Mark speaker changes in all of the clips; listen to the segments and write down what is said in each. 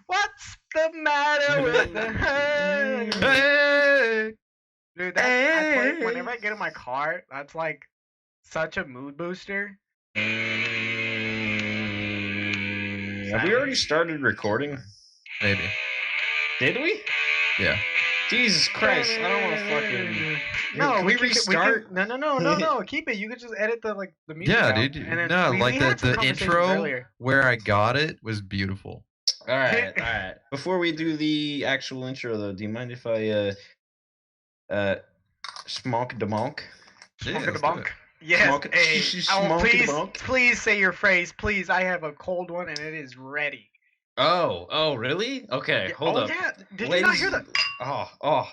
Speaker 1: What's the matter with the head?
Speaker 2: Hey!
Speaker 1: Dude, I play whenever I get in my car. That's like such a mood booster.
Speaker 3: Have we already started recording?
Speaker 2: Maybe.
Speaker 3: Did we?
Speaker 2: Yeah.
Speaker 3: Jesus Christ! I don't want to fucking.
Speaker 1: No,
Speaker 3: Can we
Speaker 1: keep it-
Speaker 3: restart?
Speaker 1: No. Keep it. You could just edit the music.
Speaker 2: Yeah,
Speaker 1: out,
Speaker 2: dude.
Speaker 1: And then
Speaker 2: No,
Speaker 1: we
Speaker 2: like
Speaker 1: had some
Speaker 2: the
Speaker 1: conversations
Speaker 2: intro
Speaker 1: earlier.
Speaker 2: where I got it was beautiful.
Speaker 3: All right. Before we do the actual intro, though, do you mind if I smonk the monk?
Speaker 2: Yeah,
Speaker 1: Smoke
Speaker 2: let's
Speaker 1: the
Speaker 2: do
Speaker 1: bunk.
Speaker 2: it.
Speaker 1: Yes.
Speaker 3: Smoke-
Speaker 1: Hey,
Speaker 3: smoke the
Speaker 1: please,
Speaker 3: bunk.
Speaker 1: please say your phrase. Please, I have a cold one and it is ready.
Speaker 3: Oh, really? Okay, hold up.
Speaker 1: Yeah. Did you not hear that?
Speaker 3: Oh,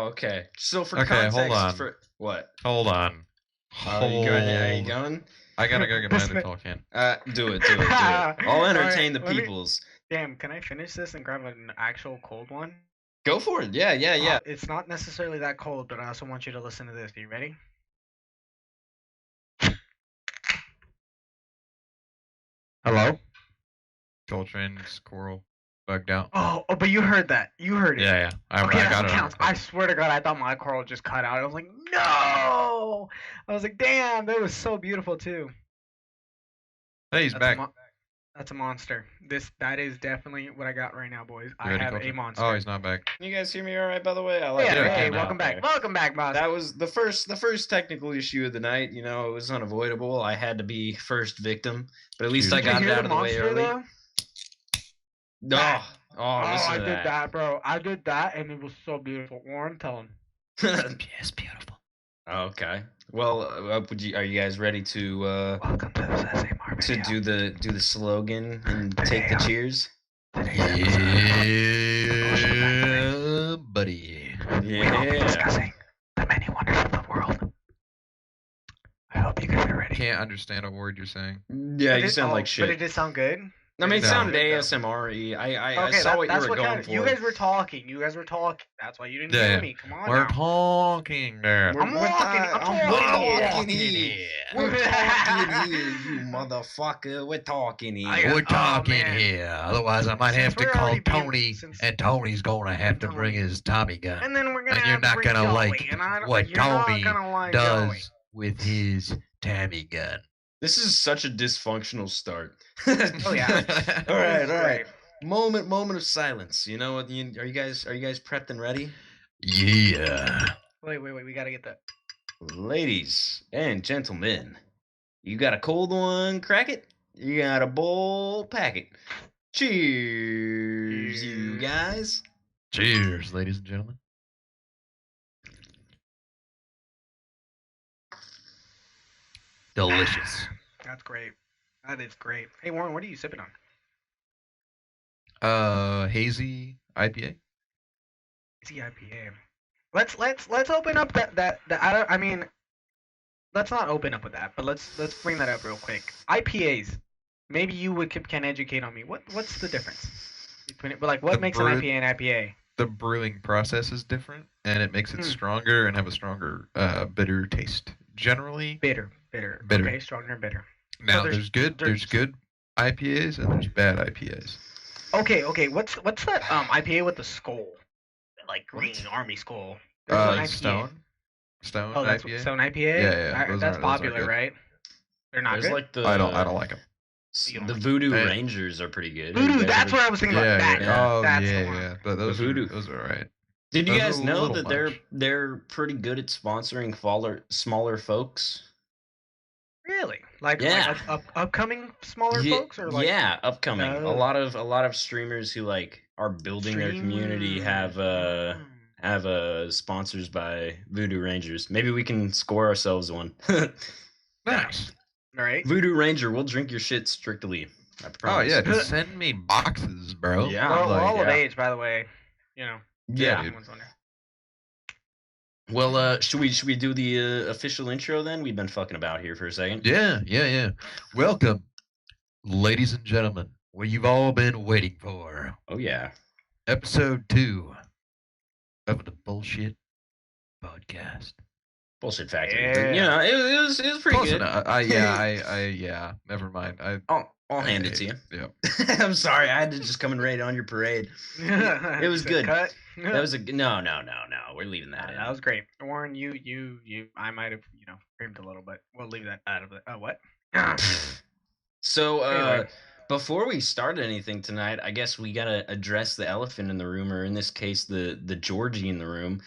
Speaker 3: okay. So for
Speaker 2: Okay,
Speaker 3: context,
Speaker 2: hold on.
Speaker 3: for what?
Speaker 2: Hold on.
Speaker 3: Are you going?
Speaker 2: I gotta go get my other tall can.
Speaker 3: Do it. I'll entertain the
Speaker 1: Alright, let me-
Speaker 3: peoples.
Speaker 1: Damn, can I finish this and grab an actual cold one?
Speaker 3: Go for it. Yeah.
Speaker 1: It's not necessarily that cold, but I also want you to listen to this. Are you ready? Hello?
Speaker 2: Coltrane, squirrel, bugged out.
Speaker 1: Oh, but you heard that. You heard it.
Speaker 2: Yeah. I
Speaker 1: Okay,
Speaker 2: got
Speaker 1: that's what
Speaker 2: it.
Speaker 1: counts. I swear to God, I thought my coral just cut out. I was like, no! I was like, damn, that was so beautiful too.
Speaker 2: Hey, he's back.
Speaker 1: That's a monster. That is definitely what I got right now, boys.
Speaker 2: You
Speaker 1: I
Speaker 2: ready,
Speaker 1: have a
Speaker 2: Coltrane?
Speaker 1: monster.
Speaker 2: Oh, he's not back.
Speaker 3: Can you guys hear me all right, by the way? I like
Speaker 1: Yeah,
Speaker 2: it.
Speaker 1: hey,
Speaker 2: Yeah,
Speaker 1: welcome back. Welcome back, boss.
Speaker 3: That was the first technical issue of the night. You know, it was unavoidable. I had to be first victim, but at least
Speaker 2: Did
Speaker 3: I
Speaker 1: Did you
Speaker 3: got it
Speaker 1: hear
Speaker 3: out of the way
Speaker 1: monster,
Speaker 3: early.
Speaker 1: though?
Speaker 3: Oh,
Speaker 1: Oh,
Speaker 3: listen
Speaker 1: I
Speaker 3: to
Speaker 1: did
Speaker 3: that.
Speaker 1: that, bro. I did that, and it was so beautiful. Warren, tell him.
Speaker 2: It's beautiful.
Speaker 3: Okay. Well, are you guys ready to
Speaker 1: Welcome to the SMR
Speaker 3: to do the slogan and take the cheers?
Speaker 2: Yeah, buddy.
Speaker 3: Yeah.
Speaker 1: Discussing the many wonders of the world. I hope you guys are ready.
Speaker 2: Can't understand a word you're saying.
Speaker 3: Yeah, you sound like shit.
Speaker 1: But it did sound good.
Speaker 3: I mean, it
Speaker 2: No.
Speaker 3: sounded ASMR-y. I saw what you were going for.
Speaker 1: You guys were talking. That's why you didn't
Speaker 2: Yeah.
Speaker 1: hear me. Come on
Speaker 2: We're
Speaker 1: now.
Speaker 2: talking there.
Speaker 1: I'm walking
Speaker 3: here. We're talking here, you motherfucker. We're talking here.
Speaker 2: We're talking
Speaker 1: man.
Speaker 2: here. Otherwise, I might have
Speaker 1: Since
Speaker 2: to
Speaker 1: we're
Speaker 2: call
Speaker 1: already being-
Speaker 2: Tony,
Speaker 1: since-
Speaker 2: and Tony's gonna have to bring his Tommy gun.
Speaker 1: And then we're gonna
Speaker 2: And you're
Speaker 1: have to
Speaker 2: not
Speaker 1: bring
Speaker 2: gonna
Speaker 1: Joey,
Speaker 2: like
Speaker 1: and I don't-
Speaker 2: what
Speaker 1: you're not
Speaker 2: Tommy
Speaker 1: gonna like
Speaker 2: does
Speaker 1: Joey.
Speaker 2: with his Tommy gun.
Speaker 3: This is such a dysfunctional start.
Speaker 1: Oh yeah.
Speaker 3: All right.
Speaker 1: Great.
Speaker 3: Moment of silence. You know what? Are you guys prepped and ready?
Speaker 2: Yeah.
Speaker 1: Wait. We gotta get that.
Speaker 3: Ladies and gentlemen, you got a cold one, crack it. You got a bowl, pack it. Cheers, you guys.
Speaker 2: Cheers, ladies and gentlemen. Delicious.
Speaker 1: That's great. That is great. Hey Warren, what are you sipping on?
Speaker 2: Hazy IPA.
Speaker 1: Hazy IPA. Let's open up that I mean, let's not open up with that, but let's bring that up real quick. IPAs. Maybe you can educate on me. What's the difference between it? But like, what makes an IPA an IPA?
Speaker 2: The brewing process is different, and it makes it stronger and have a stronger, bitter taste. Generally,
Speaker 1: Bitter. Okay, stronger and bitter.
Speaker 2: Now,
Speaker 1: So
Speaker 2: there's good IPAs and there's bad IPAs.
Speaker 1: Okay. What's that IPA with the skull? Like green army skull. There's an IPA.
Speaker 2: Stone
Speaker 1: Oh, that's
Speaker 2: IPA.
Speaker 1: Stone IPA.
Speaker 2: Yeah.
Speaker 1: That's
Speaker 2: those are
Speaker 1: popular,
Speaker 2: good.
Speaker 1: right? They're not
Speaker 3: There's
Speaker 1: good.
Speaker 3: like the
Speaker 2: I don't like them.
Speaker 1: You don't
Speaker 3: the
Speaker 1: like
Speaker 3: Voodoo
Speaker 2: Hey.
Speaker 3: Rangers are pretty good.
Speaker 1: Voodoo. That's what I was thinking about. That. That's the one.
Speaker 2: Yeah. But those
Speaker 3: Voodoo.
Speaker 2: those are alright.
Speaker 3: Did you
Speaker 2: Those are
Speaker 3: guys
Speaker 2: a
Speaker 3: know
Speaker 2: little
Speaker 3: that
Speaker 2: much.
Speaker 3: they're pretty good at sponsoring smaller folks?
Speaker 1: Really? Like,
Speaker 3: Yeah.
Speaker 1: like upcoming smaller folks, or like
Speaker 3: yeah, upcoming.
Speaker 1: Oh.
Speaker 3: A lot of streamers who like are building their community have sponsors by Voodoo Rangers. Maybe we can score ourselves one.
Speaker 2: Nice.
Speaker 1: right?
Speaker 3: Voodoo Ranger, we'll drink your shit strictly. I
Speaker 2: Oh
Speaker 3: promise.
Speaker 2: yeah, just send me boxes, bro.
Speaker 3: Yeah.
Speaker 1: We're
Speaker 2: Like,
Speaker 1: all of
Speaker 3: yeah.
Speaker 1: age, by the way. You know.
Speaker 3: Yeah.
Speaker 2: dude.
Speaker 1: Everyone's on there.
Speaker 3: Well, should we do the official intro then? We've been fucking about here for a second.
Speaker 2: Yeah. Welcome, ladies and gentlemen, what you've all been waiting for.
Speaker 3: Oh yeah.
Speaker 2: Episode 2 of the Bullshit Podcast.
Speaker 3: Bullshit factory. But, you know, it was pretty
Speaker 2: Close
Speaker 3: good.
Speaker 2: enough. Yeah. Never mind.
Speaker 3: I'll hand it to you.
Speaker 2: Yeah.
Speaker 3: I'm sorry, I had to just come and raid on your parade. It was good.
Speaker 1: Cut.
Speaker 3: That was a no. We're leaving that in.
Speaker 1: That was great. Warren, you. I might have, screamed a little, but we'll leave that out of it. Oh, what?
Speaker 3: So,
Speaker 1: Anyway.
Speaker 3: before we start anything tonight, I guess we gotta address the elephant in the room, or in this case, the Georgie in the room.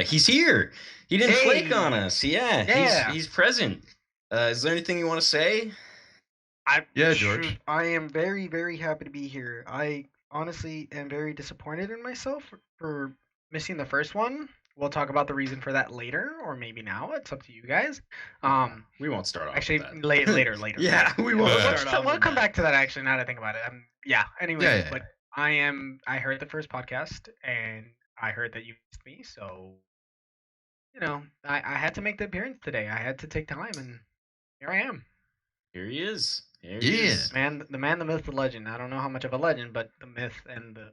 Speaker 3: He's here. He didn't flake on us.
Speaker 1: Yeah.
Speaker 3: He's present. Is there anything you want to say?
Speaker 2: Yeah, George.
Speaker 1: I am very, very happy to be here. I honestly am very disappointed in myself for missing the first one. We'll talk about the reason for that later, or maybe now. It's up to you guys.
Speaker 3: We won't start off.
Speaker 1: Actually,
Speaker 3: with that.
Speaker 1: later.
Speaker 3: Yeah, we won't start off.
Speaker 1: We'll
Speaker 3: with
Speaker 1: come
Speaker 3: that.
Speaker 1: back to that. Actually, now that I think about it. Anyways,
Speaker 2: Yeah.
Speaker 1: but I heard the first podcast, and I heard that you missed me, so I had to make the appearance today. I had to take time, and here I am.
Speaker 3: Here he is. Here
Speaker 2: Yeah.
Speaker 3: he is.
Speaker 1: The man, the myth, the legend. I don't know how much of a legend, but the myth and the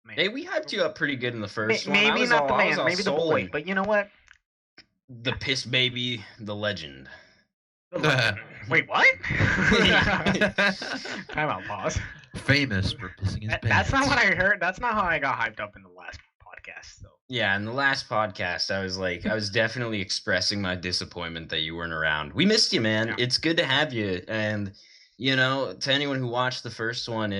Speaker 1: man.
Speaker 3: Hey, we hyped you up pretty good in the first one.
Speaker 1: Maybe not the
Speaker 3: I was
Speaker 1: man,
Speaker 3: all
Speaker 1: maybe the boy.
Speaker 3: sold.
Speaker 1: But you know what?
Speaker 3: The piss baby, the legend.
Speaker 1: The legend. Wait, what? Time out. Pause.
Speaker 2: Famous for pissing his pants.
Speaker 1: That's not what I heard. That's not how I got hyped up in the last podcast. So.
Speaker 3: Yeah, in the last podcast, I was definitely expressing my disappointment that you weren't around. We missed you, man.
Speaker 1: Yeah.
Speaker 3: It's good to have you. And, to anyone who watched the first one,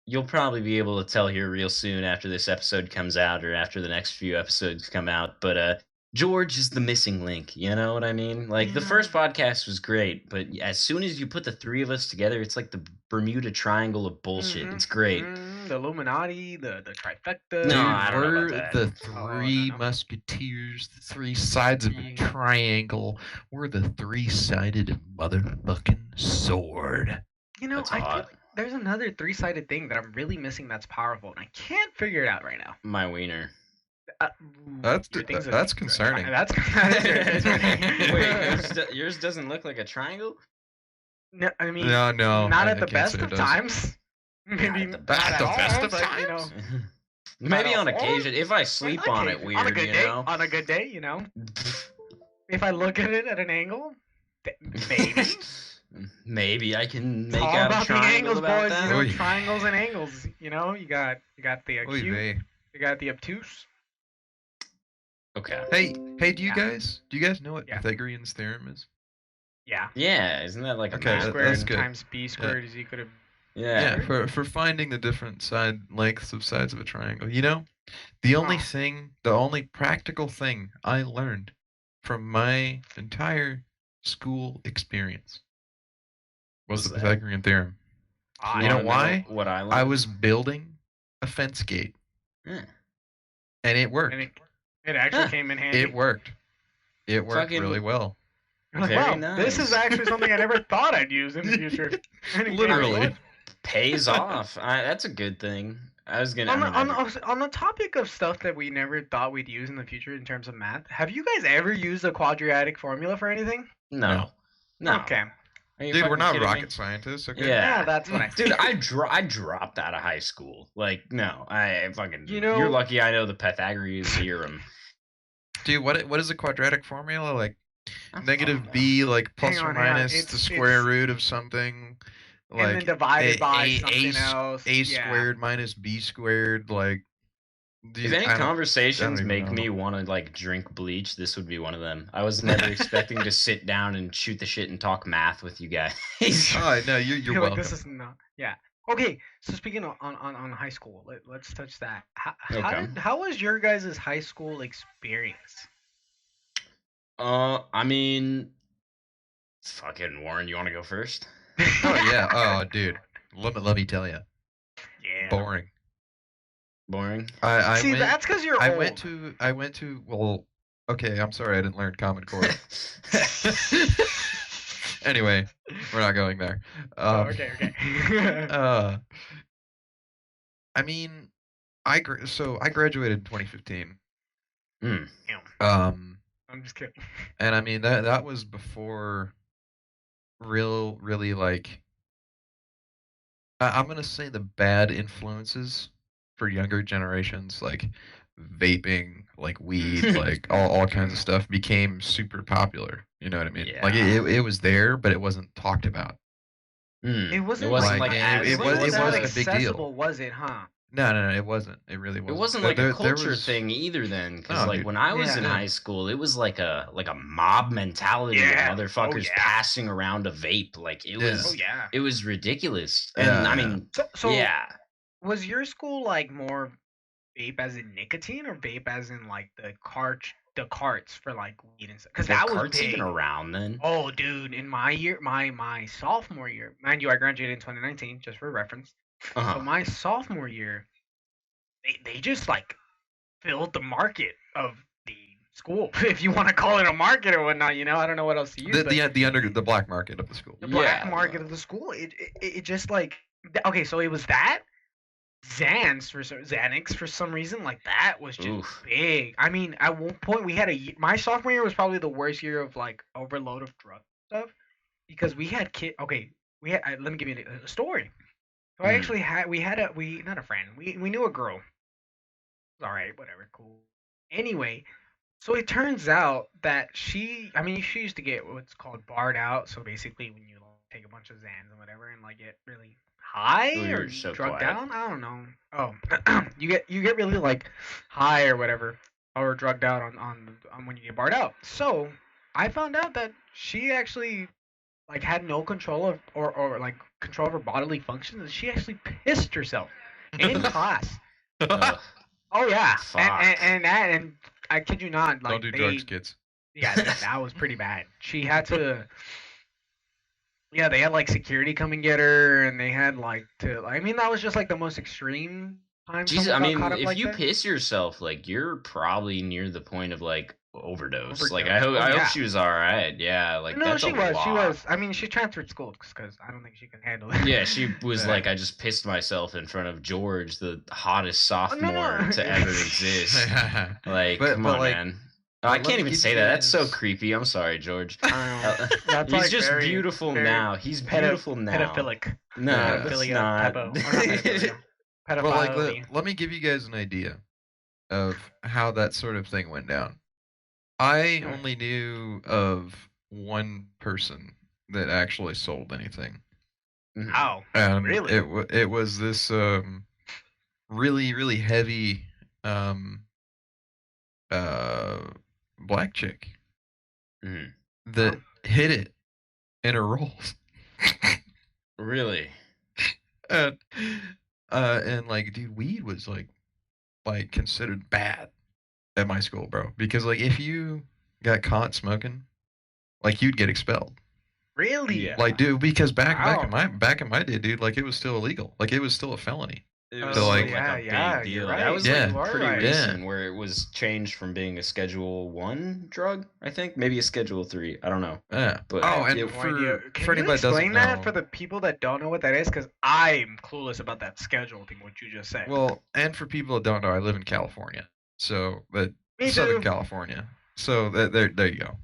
Speaker 3: you'll probably be able to tell here real soon after this episode comes out or after the next few episodes come out. But George is the missing link. You know what I mean? Like, the first podcast was great, but as soon as you put the three of us together, it's like the Bermuda Triangle of bullshit. It's great.
Speaker 1: The Illuminati, the trifecta.
Speaker 3: No, I don't know
Speaker 2: we're
Speaker 3: about that.
Speaker 2: the
Speaker 1: Oh,
Speaker 2: three
Speaker 1: no.
Speaker 2: musketeers, the three sides of a
Speaker 1: Yeah.
Speaker 2: triangle. We're the three-sided motherfucking sword.
Speaker 3: That's
Speaker 1: I feel
Speaker 3: hot.
Speaker 1: like there's another three-sided thing that I'm really missing that's powerful, and I can't figure it out right now.
Speaker 3: My wiener.
Speaker 2: That's
Speaker 1: That's
Speaker 2: concerning.
Speaker 1: That is
Speaker 3: Wait, yours doesn't look like a triangle?
Speaker 1: No, I mean,
Speaker 2: No,
Speaker 1: not
Speaker 2: I
Speaker 1: at the
Speaker 2: can't
Speaker 1: best
Speaker 2: say it
Speaker 1: of
Speaker 2: does.
Speaker 1: times. Maybe
Speaker 3: at the
Speaker 1: not
Speaker 3: best-
Speaker 1: at
Speaker 2: at the
Speaker 1: all,
Speaker 2: best of
Speaker 1: but,
Speaker 2: times?
Speaker 3: Maybe on
Speaker 1: Not at all.
Speaker 3: occasion. If I sleep on it weird,
Speaker 1: on a good
Speaker 3: you
Speaker 1: day,
Speaker 3: know?
Speaker 1: on a good day, if I look at it at an angle, maybe.
Speaker 3: Maybe I can
Speaker 1: It's
Speaker 3: make
Speaker 1: all
Speaker 3: out a
Speaker 1: about the
Speaker 3: triangle
Speaker 1: angles,
Speaker 3: about
Speaker 1: boys.
Speaker 3: that.
Speaker 2: Oy.
Speaker 1: Triangles and angles. You got the
Speaker 2: Oy
Speaker 1: acute,
Speaker 2: vey.
Speaker 1: you got the obtuse.
Speaker 3: Okay.
Speaker 2: Hey, do you
Speaker 1: Yeah.
Speaker 2: guys know what
Speaker 1: Yeah.
Speaker 2: Pythagoreans Theorem is?
Speaker 1: Yeah.
Speaker 3: Yeah, isn't that like a
Speaker 2: Okay,
Speaker 1: A
Speaker 3: math
Speaker 1: squared
Speaker 2: that's
Speaker 3: thing?
Speaker 2: good.
Speaker 1: times b squared is equal to.
Speaker 3: Yeah.
Speaker 2: For finding the different lengths of sides of a triangle. The only practical thing I learned from my entire school experience was the
Speaker 3: What's that?
Speaker 2: Pythagorean Theorem.
Speaker 1: I
Speaker 2: You know
Speaker 3: Wanna
Speaker 2: why?
Speaker 3: What I learned?
Speaker 2: I was building a fence gate,
Speaker 3: Yeah.
Speaker 2: and it worked.
Speaker 1: And it actually
Speaker 3: Huh.
Speaker 1: came in handy.
Speaker 2: It worked. It worked
Speaker 3: Fucking-
Speaker 2: really well.
Speaker 1: You're like,
Speaker 3: Very
Speaker 1: wow, this is
Speaker 3: nice.
Speaker 1: actually something I never thought I'd use in the future. Anyway,
Speaker 2: Literally.
Speaker 1: what?
Speaker 3: Pays off. That's a good thing. I was gonna.
Speaker 1: On the topic of stuff that we never thought we'd use in the future in terms of math, have you guys ever used a quadratic formula for anything?
Speaker 3: No.
Speaker 1: Okay.
Speaker 3: Are you
Speaker 2: Dude, we're
Speaker 3: fucking
Speaker 2: not
Speaker 3: kidding me?
Speaker 2: rocket scientists, okay?
Speaker 3: Yeah.
Speaker 1: That's what I
Speaker 3: Dude, I dropped out of high school. Like, no, I fucking.
Speaker 1: You know-
Speaker 3: You're lucky I know the Pythagoreans Theorem.
Speaker 2: Dude, what is a quadratic formula? Like
Speaker 3: I
Speaker 2: negative
Speaker 3: fucking know.
Speaker 2: b, like plus
Speaker 1: Hang
Speaker 2: or
Speaker 1: on, hang on.
Speaker 2: minus
Speaker 1: It's-
Speaker 2: the square
Speaker 1: it's-
Speaker 2: root of something.
Speaker 1: and then
Speaker 2: Like
Speaker 1: divided by
Speaker 2: a
Speaker 1: something else.
Speaker 2: a
Speaker 1: Yeah.
Speaker 2: squared minus b squared. Like, dude,
Speaker 3: If any
Speaker 2: I don't
Speaker 3: conversations
Speaker 2: even
Speaker 3: make
Speaker 2: know.
Speaker 3: me want to like drink bleach, this would be one of them. I was never expecting to sit down and shoot the shit and talk math with you guys.
Speaker 2: Oh no, you're
Speaker 1: You're like,
Speaker 2: welcome.
Speaker 1: this is not. Yeah. Okay. So speaking on high school, let's touch that.
Speaker 3: Okay.
Speaker 1: How was your guys' high school experience?
Speaker 3: I mean, fucking Warren, you want to go first?
Speaker 2: Oh yeah. Oh dude, let me tell you,
Speaker 1: Yeah.
Speaker 2: boring.
Speaker 3: Boring.
Speaker 2: I
Speaker 1: See,
Speaker 2: went,
Speaker 1: that's because you're
Speaker 2: I
Speaker 1: old.
Speaker 2: went to. Well, okay. I'm sorry, I didn't learn Common Core. Anyway, we're not going there.
Speaker 1: Oh, okay.
Speaker 2: I mean, I graduated in 2015.
Speaker 3: Hmm.
Speaker 1: I'm just kidding.
Speaker 2: And I mean that was before really like I'm gonna say the bad influences for younger generations, like vaping, like weed, like all kinds of stuff became super popular. You know what I mean? Like
Speaker 3: Yeah.
Speaker 2: it was there, but it wasn't talked about.
Speaker 1: It
Speaker 3: It
Speaker 1: wasn't
Speaker 3: wasn't
Speaker 2: Like
Speaker 3: like
Speaker 2: and
Speaker 3: as
Speaker 1: it
Speaker 3: it
Speaker 1: wasn't
Speaker 3: was
Speaker 1: that
Speaker 2: wasn't a big deal.
Speaker 1: accessible, was it? Huh?
Speaker 2: No, it wasn't. It really
Speaker 3: It
Speaker 2: wasn't.
Speaker 3: wasn't like a
Speaker 2: There
Speaker 3: culture
Speaker 2: was
Speaker 3: thing either then, because
Speaker 2: no,
Speaker 3: like
Speaker 2: dude.
Speaker 3: when I was in
Speaker 1: Yeah.
Speaker 3: high school, it was like a mob mentality
Speaker 1: Yeah.
Speaker 3: of
Speaker 1: Oh,
Speaker 3: motherfuckers
Speaker 1: yeah.
Speaker 3: passing around a vape. Like it
Speaker 2: Yeah.
Speaker 3: was
Speaker 1: Oh yeah.
Speaker 3: it was ridiculous. And I
Speaker 2: Yeah.
Speaker 3: mean,
Speaker 1: So
Speaker 3: yeah.
Speaker 1: was your school like more vape as in nicotine or vape as in like the carts for like weed and stuff? Because
Speaker 3: Were
Speaker 1: that was
Speaker 3: carts
Speaker 1: big.
Speaker 3: even around then?
Speaker 1: Oh, dude, in my year, my sophomore year, mind you, I graduated in 2019, just for reference. So
Speaker 3: Uh-huh.
Speaker 1: my sophomore year, they just like filled the market of the school, if you want to call it a market or whatnot. I don't know what else to use. But
Speaker 2: The black market of the school.
Speaker 1: the black
Speaker 3: Yeah.
Speaker 1: market of the school, it just like okay, so it was that Xanax for some reason, like that was just
Speaker 3: Oof.
Speaker 1: big. I mean, at one point we had my sophomore year was probably the worst year of like overload of drug stuff because we had let me give you a story. So I
Speaker 3: Mm.
Speaker 1: actually we not a friend, we knew a girl. All right, whatever, cool. Anyway, so it turns out that she used to get what's called barred out. So basically, when you like, take a bunch of Xans and whatever, and like get really high
Speaker 3: Oh,
Speaker 1: or
Speaker 3: you're so
Speaker 1: drugged
Speaker 3: quiet.
Speaker 1: down, I don't know. Oh, you get really like high or whatever, or drugged out on when you get barred out. So I found out that she actually like had no control of or like control of her bodily functions, and she actually pissed herself in class.
Speaker 3: Ugh.
Speaker 1: Oh yeah,
Speaker 3: Fuck.
Speaker 1: and I kid you not, like
Speaker 2: Don't do
Speaker 1: they,
Speaker 2: drugs, kids.
Speaker 1: yeah, that was pretty bad. She had to, yeah, they had like security come and get her, and they had like to. I mean, that was just like the most extreme time
Speaker 3: Jesus,
Speaker 1: someone
Speaker 3: I
Speaker 1: got caught
Speaker 3: mean,
Speaker 1: up
Speaker 3: if
Speaker 1: like
Speaker 3: you
Speaker 1: that.
Speaker 3: piss yourself, like you're probably near the point of like overdose. Like
Speaker 1: Overdose. Oh,
Speaker 3: I hope
Speaker 1: yeah.
Speaker 3: she was all right. Yeah, like
Speaker 1: No,
Speaker 3: that's
Speaker 1: she
Speaker 3: a
Speaker 1: was.
Speaker 3: lot.
Speaker 1: She was. I mean, she transferred schools because I don't think she could handle it.
Speaker 3: Yeah, she was
Speaker 1: But-
Speaker 3: like, I just pissed myself in front of George, the hottest
Speaker 1: Oh, no,
Speaker 3: sophomore
Speaker 1: no.
Speaker 3: to ever exist. Like,
Speaker 2: But-
Speaker 3: come
Speaker 2: but,
Speaker 3: on,
Speaker 2: like,
Speaker 3: man. Oh, I
Speaker 2: let
Speaker 3: can't
Speaker 2: me
Speaker 3: even
Speaker 2: give
Speaker 3: say
Speaker 2: you
Speaker 3: that. That's so
Speaker 2: guys-
Speaker 3: creepy. I'm sorry, George.
Speaker 1: I don't know. That's
Speaker 3: He's
Speaker 1: like
Speaker 3: just
Speaker 1: very-
Speaker 3: beautiful
Speaker 1: very
Speaker 3: now. He's beautiful now.
Speaker 1: Pedophilic.
Speaker 3: No,
Speaker 2: Yeah.
Speaker 3: that's
Speaker 1: Pedophilia,
Speaker 3: not.
Speaker 1: pedo. Or not pedophilia.
Speaker 2: But like,
Speaker 1: Pedophilia.
Speaker 2: let me give you guys an idea of how that sort of thing went down. I
Speaker 1: Hmm.
Speaker 2: only knew of one person that actually sold anything.
Speaker 3: Mhm.
Speaker 1: Wow.
Speaker 2: And
Speaker 1: Really?
Speaker 2: it was this really heavy black chick
Speaker 3: Mhm.
Speaker 2: that hid it in her rolls.
Speaker 3: Really?
Speaker 2: and and like, dude, weed was like considered bad at my school, bro, because like if you got caught smoking, like you'd get expelled.
Speaker 1: Really?
Speaker 3: Yeah.
Speaker 2: Like, dude, because back
Speaker 1: Wow.
Speaker 2: back in my day, dude, like it was still illegal. Like it was still a felony.
Speaker 3: It
Speaker 1: Oh,
Speaker 3: was
Speaker 2: So,
Speaker 3: still
Speaker 2: like-
Speaker 3: like a
Speaker 1: yeah,
Speaker 3: big
Speaker 1: you're
Speaker 3: deal.
Speaker 1: right.
Speaker 3: That was
Speaker 2: Yeah.
Speaker 3: like
Speaker 1: You are
Speaker 3: pretty
Speaker 1: right.
Speaker 3: recent, where it was changed from being a Schedule 1 drug, I think, maybe a Schedule 3. I don't know.
Speaker 2: Yeah.
Speaker 3: But
Speaker 2: Oh, and
Speaker 3: it-
Speaker 1: No idea.
Speaker 2: for
Speaker 1: Can you
Speaker 2: anybody that doesn't
Speaker 1: explain that
Speaker 2: know,
Speaker 1: for the people that don't know what that is? Because I'm clueless about that schedule thing, what you just said.
Speaker 2: well, and for people that don't know, I live in California, so that
Speaker 1: Me
Speaker 2: Southern
Speaker 1: too.
Speaker 2: California. So there you go.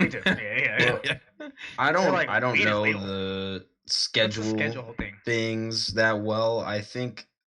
Speaker 1: Me too. Yeah.
Speaker 3: Well, I don't
Speaker 1: like,
Speaker 3: I don't
Speaker 1: weed is
Speaker 3: know
Speaker 1: legal.
Speaker 3: the
Speaker 1: What's
Speaker 3: schedule
Speaker 1: the schedule thing?
Speaker 3: things that well.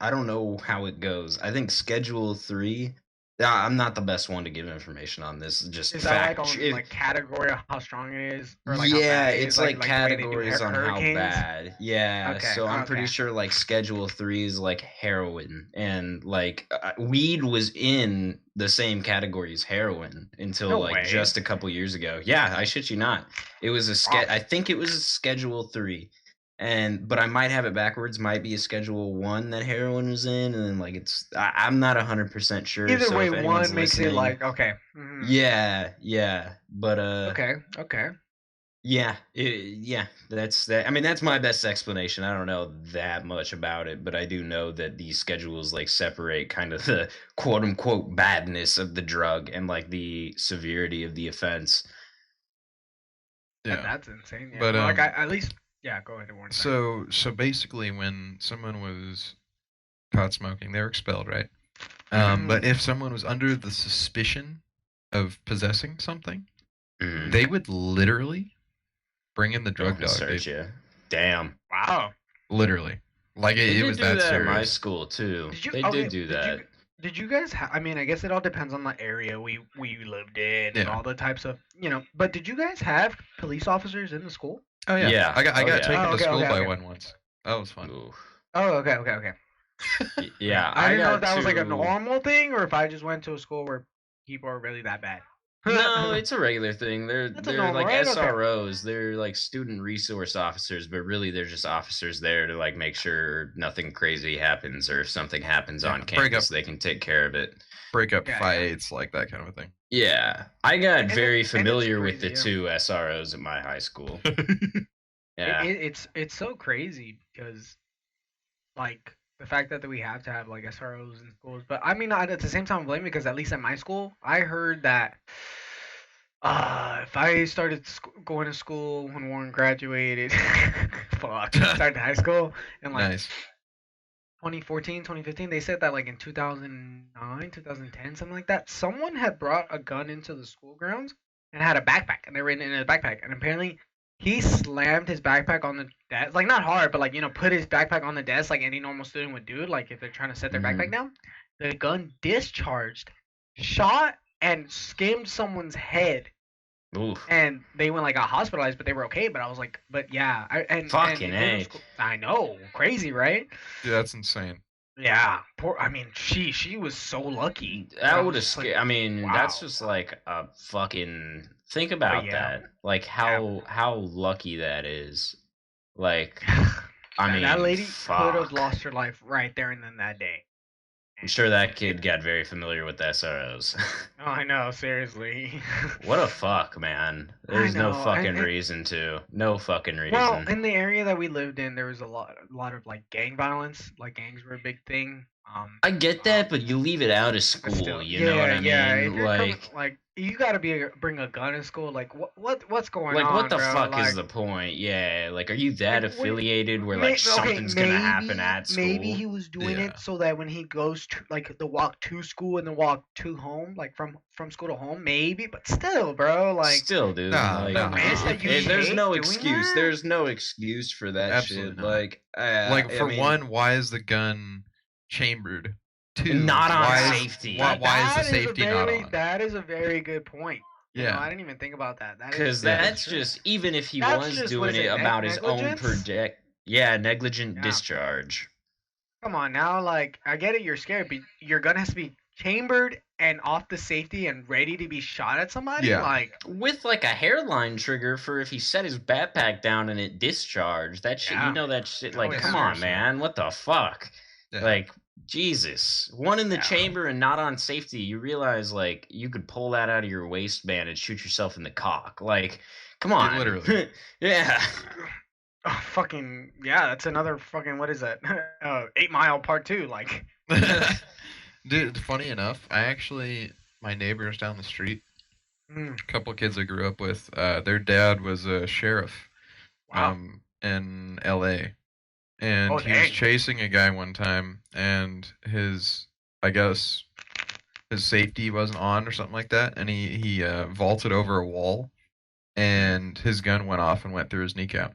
Speaker 3: I don't know how it goes. I think Schedule 3. I'm not the best one to give information on this. Just
Speaker 1: Is that
Speaker 3: fact.
Speaker 1: like on
Speaker 3: if-
Speaker 1: like category of how strong it is? Or like how
Speaker 3: yeah,
Speaker 1: bad it
Speaker 3: it's
Speaker 1: is?
Speaker 3: like
Speaker 1: the way they do
Speaker 3: categories on how
Speaker 1: hurricanes?
Speaker 3: bad. Yeah,
Speaker 1: Okay,
Speaker 3: so I'm pretty
Speaker 1: okay.
Speaker 3: sure like Schedule 3 is like heroin, and like weed was in the same category as heroin until
Speaker 1: No
Speaker 3: like
Speaker 1: way.
Speaker 3: just a couple years ago. Yeah, I shit you not. It was a
Speaker 1: Wow.
Speaker 3: I think it was a Schedule 3. But I might have it backwards. Might be a Schedule 1 that heroin was in, and then like I'm not 100% sure.
Speaker 1: Either
Speaker 3: so
Speaker 1: way,
Speaker 3: if anyone's
Speaker 1: one makes it
Speaker 3: listening-
Speaker 1: like okay. Mhm.
Speaker 3: yeah, but
Speaker 1: Okay.
Speaker 3: yeah, yeah, that's that. I mean, that's my best explanation. I don't know that much about it, but I do know that these schedules like separate kind of the quote unquote badness of the drug and like the severity of the offense.
Speaker 2: Yeah.
Speaker 1: That's insane. Yeah.
Speaker 2: But,
Speaker 1: Well, like I,
Speaker 2: um,
Speaker 1: at least yeah. Go ahead. Warren, sorry.
Speaker 2: So basically, when someone was caught smoking, they were expelled, right?
Speaker 1: Mhm.
Speaker 2: But if someone was under the suspicion of possessing something,
Speaker 3: Mm.
Speaker 2: they would literally bring in the drug
Speaker 3: Go
Speaker 2: dog.
Speaker 3: search
Speaker 2: Dude.
Speaker 3: you. Damn.
Speaker 1: Wow.
Speaker 2: Literally, like
Speaker 3: They
Speaker 2: it
Speaker 3: did
Speaker 2: was
Speaker 3: do
Speaker 2: that
Speaker 3: that at my
Speaker 2: serious.
Speaker 3: school too.
Speaker 1: Did you?
Speaker 3: They
Speaker 1: okay,
Speaker 3: did do that.
Speaker 1: Did you guys? I mean, I guess it all depends on the area we lived in and
Speaker 2: Yeah.
Speaker 1: all the types of But did you guys have police officers in the school?
Speaker 2: Oh yeah.
Speaker 3: Yeah.
Speaker 2: I got
Speaker 3: Oh, yeah.
Speaker 2: taken
Speaker 1: Oh,
Speaker 2: to
Speaker 1: okay,
Speaker 2: school
Speaker 1: okay,
Speaker 2: by
Speaker 1: okay.
Speaker 2: one once. That was fun.
Speaker 3: Oof.
Speaker 1: Oh, okay.
Speaker 3: Yeah,
Speaker 1: I didn't know if
Speaker 3: got
Speaker 1: that was like a
Speaker 3: to.
Speaker 1: normal thing or if I just went to a school where people are really that bad.
Speaker 3: No, it's a regular thing. They're
Speaker 1: That's a
Speaker 3: they're
Speaker 1: normal,
Speaker 3: like
Speaker 1: right? Okay.
Speaker 3: SROs. They're like student resource officers, but really they're just officers there to like make sure nothing crazy happens, or if something happens
Speaker 2: Yeah,
Speaker 3: on
Speaker 2: break
Speaker 3: campus,
Speaker 2: up.
Speaker 3: they can take care of it.
Speaker 2: Break up
Speaker 1: Yeah,
Speaker 2: fights, like that kind of a thing.
Speaker 3: Yeah, I got
Speaker 1: And
Speaker 3: very
Speaker 1: it's
Speaker 3: familiar with the
Speaker 1: crazy, yeah.
Speaker 3: two SROs at my high school. Yeah,
Speaker 1: It's so crazy because like the fact that we have to have like SROs in schools. But I mean, at the same time, I blame me because at least at my school, I heard that if I started going to school when Warren graduated, started high school in like
Speaker 2: Nice.
Speaker 1: 2014, 2015, they said that like in 2009, 2010, something like that, someone had brought a gun into the school grounds and had a backpack, and they were in a backpack, and apparently he slammed his backpack on the desk, like not hard, but like put his backpack on the desk like any normal student would do, like if they're trying to set their backpack down. The gun discharged, shot, and skimmed someone's head,
Speaker 3: oof,
Speaker 1: and they went like got hospitalized, but they were okay. But I was like, but yeah, and
Speaker 3: fucking
Speaker 1: middle
Speaker 3: A.
Speaker 1: school, I know, crazy, right?
Speaker 2: Dude, that's insane.
Speaker 1: Yeah, poor. I mean, she was so lucky.
Speaker 3: That
Speaker 1: I
Speaker 3: would
Speaker 1: was
Speaker 3: have
Speaker 1: just
Speaker 3: scared.
Speaker 1: like,
Speaker 3: I mean, that's
Speaker 1: wow.
Speaker 3: just like a fucking. Think about
Speaker 1: yeah.
Speaker 3: that. Like how lucky that is. Like, I mean,
Speaker 1: that lady could have
Speaker 3: fuck.
Speaker 1: lost her life right there and then that day.
Speaker 3: I'm sure that kid got very familiar with the SROs.
Speaker 1: Oh, I know, seriously.
Speaker 3: What a fuck, man. There's no
Speaker 1: know,
Speaker 3: fucking reason to. No fucking
Speaker 1: well,
Speaker 3: reason.
Speaker 1: in the area that we lived in, there was a lot of like gang violence. Like gangs were a big thing.
Speaker 3: I get that, but you leave it out of school,
Speaker 1: Still,
Speaker 3: you know what I
Speaker 1: yeah. If
Speaker 3: mean?
Speaker 1: you're coming,
Speaker 3: Like,
Speaker 1: like you gotta bring a gun in school. Like what's going
Speaker 3: like
Speaker 1: on,
Speaker 3: what the
Speaker 1: bro?
Speaker 3: fuck
Speaker 1: Like,
Speaker 3: is the point? Yeah, like, are you that
Speaker 1: like,
Speaker 3: affiliated where
Speaker 1: May,
Speaker 3: like something's gonna happen at school?
Speaker 1: maybe he was doing
Speaker 2: Yeah.
Speaker 1: it so that when he goes to like the walk to school and the walk to home, like from school to home, maybe. But still, bro, like
Speaker 3: Still, dude.
Speaker 2: Nah,
Speaker 3: like,
Speaker 2: nah.
Speaker 1: The risk that you
Speaker 3: there's
Speaker 1: take
Speaker 3: no
Speaker 1: doing
Speaker 3: excuse.
Speaker 1: that?
Speaker 3: There's no excuse for that
Speaker 2: Absolutely
Speaker 3: shit.
Speaker 2: not.
Speaker 3: Like,
Speaker 2: Like
Speaker 3: I
Speaker 2: for
Speaker 3: mean,
Speaker 2: one, why is the gun chambered? Two,
Speaker 3: Not on
Speaker 2: why
Speaker 3: safety.
Speaker 2: Why is the
Speaker 1: That is a
Speaker 2: safety not
Speaker 1: very
Speaker 2: on?
Speaker 1: that is a very good point.
Speaker 2: Yeah.
Speaker 1: I didn't even think about that. That is
Speaker 3: because
Speaker 2: Yeah.
Speaker 3: that's
Speaker 1: true.
Speaker 3: just even if he
Speaker 1: That's
Speaker 3: was
Speaker 1: just, what
Speaker 3: doing
Speaker 1: is
Speaker 3: it
Speaker 1: it,
Speaker 3: about his own
Speaker 1: negligence?
Speaker 3: negligent
Speaker 1: Yeah.
Speaker 3: discharge.
Speaker 1: Come on now, like I get it, you're scared, but your gun has to be chambered and off the safety and ready to be shot at somebody.
Speaker 2: Yeah.
Speaker 1: Like
Speaker 3: With like a hairline trigger for if he set his backpack down and it discharged. That shit,
Speaker 1: Yeah.
Speaker 3: you know that shit.
Speaker 1: Oh,
Speaker 3: Like,
Speaker 1: yeah.
Speaker 3: come on,
Speaker 2: Seriously.
Speaker 3: man, what the fuck?
Speaker 2: Yeah.
Speaker 3: Like, Jesus, one in the
Speaker 1: Yeah.
Speaker 3: chamber and not on safety. You realize like you could pull that out of your waistband and shoot yourself in the cock. Like, come on,
Speaker 2: literally.
Speaker 3: yeah.
Speaker 1: oh, fucking yeah, that's another fucking what is that? 8 Mile Part 2. Like
Speaker 2: Dude, funny enough, my neighbors down the street,
Speaker 1: mm,
Speaker 2: a couple kids I grew up with, their dad was a sheriff
Speaker 1: wow.
Speaker 2: in LA. And
Speaker 1: Oh,
Speaker 2: he was
Speaker 1: dang.
Speaker 2: chasing a guy one time, and I guess his safety wasn't on or something like that, and he vaulted over a wall, and his gun went off and went through his kneecap.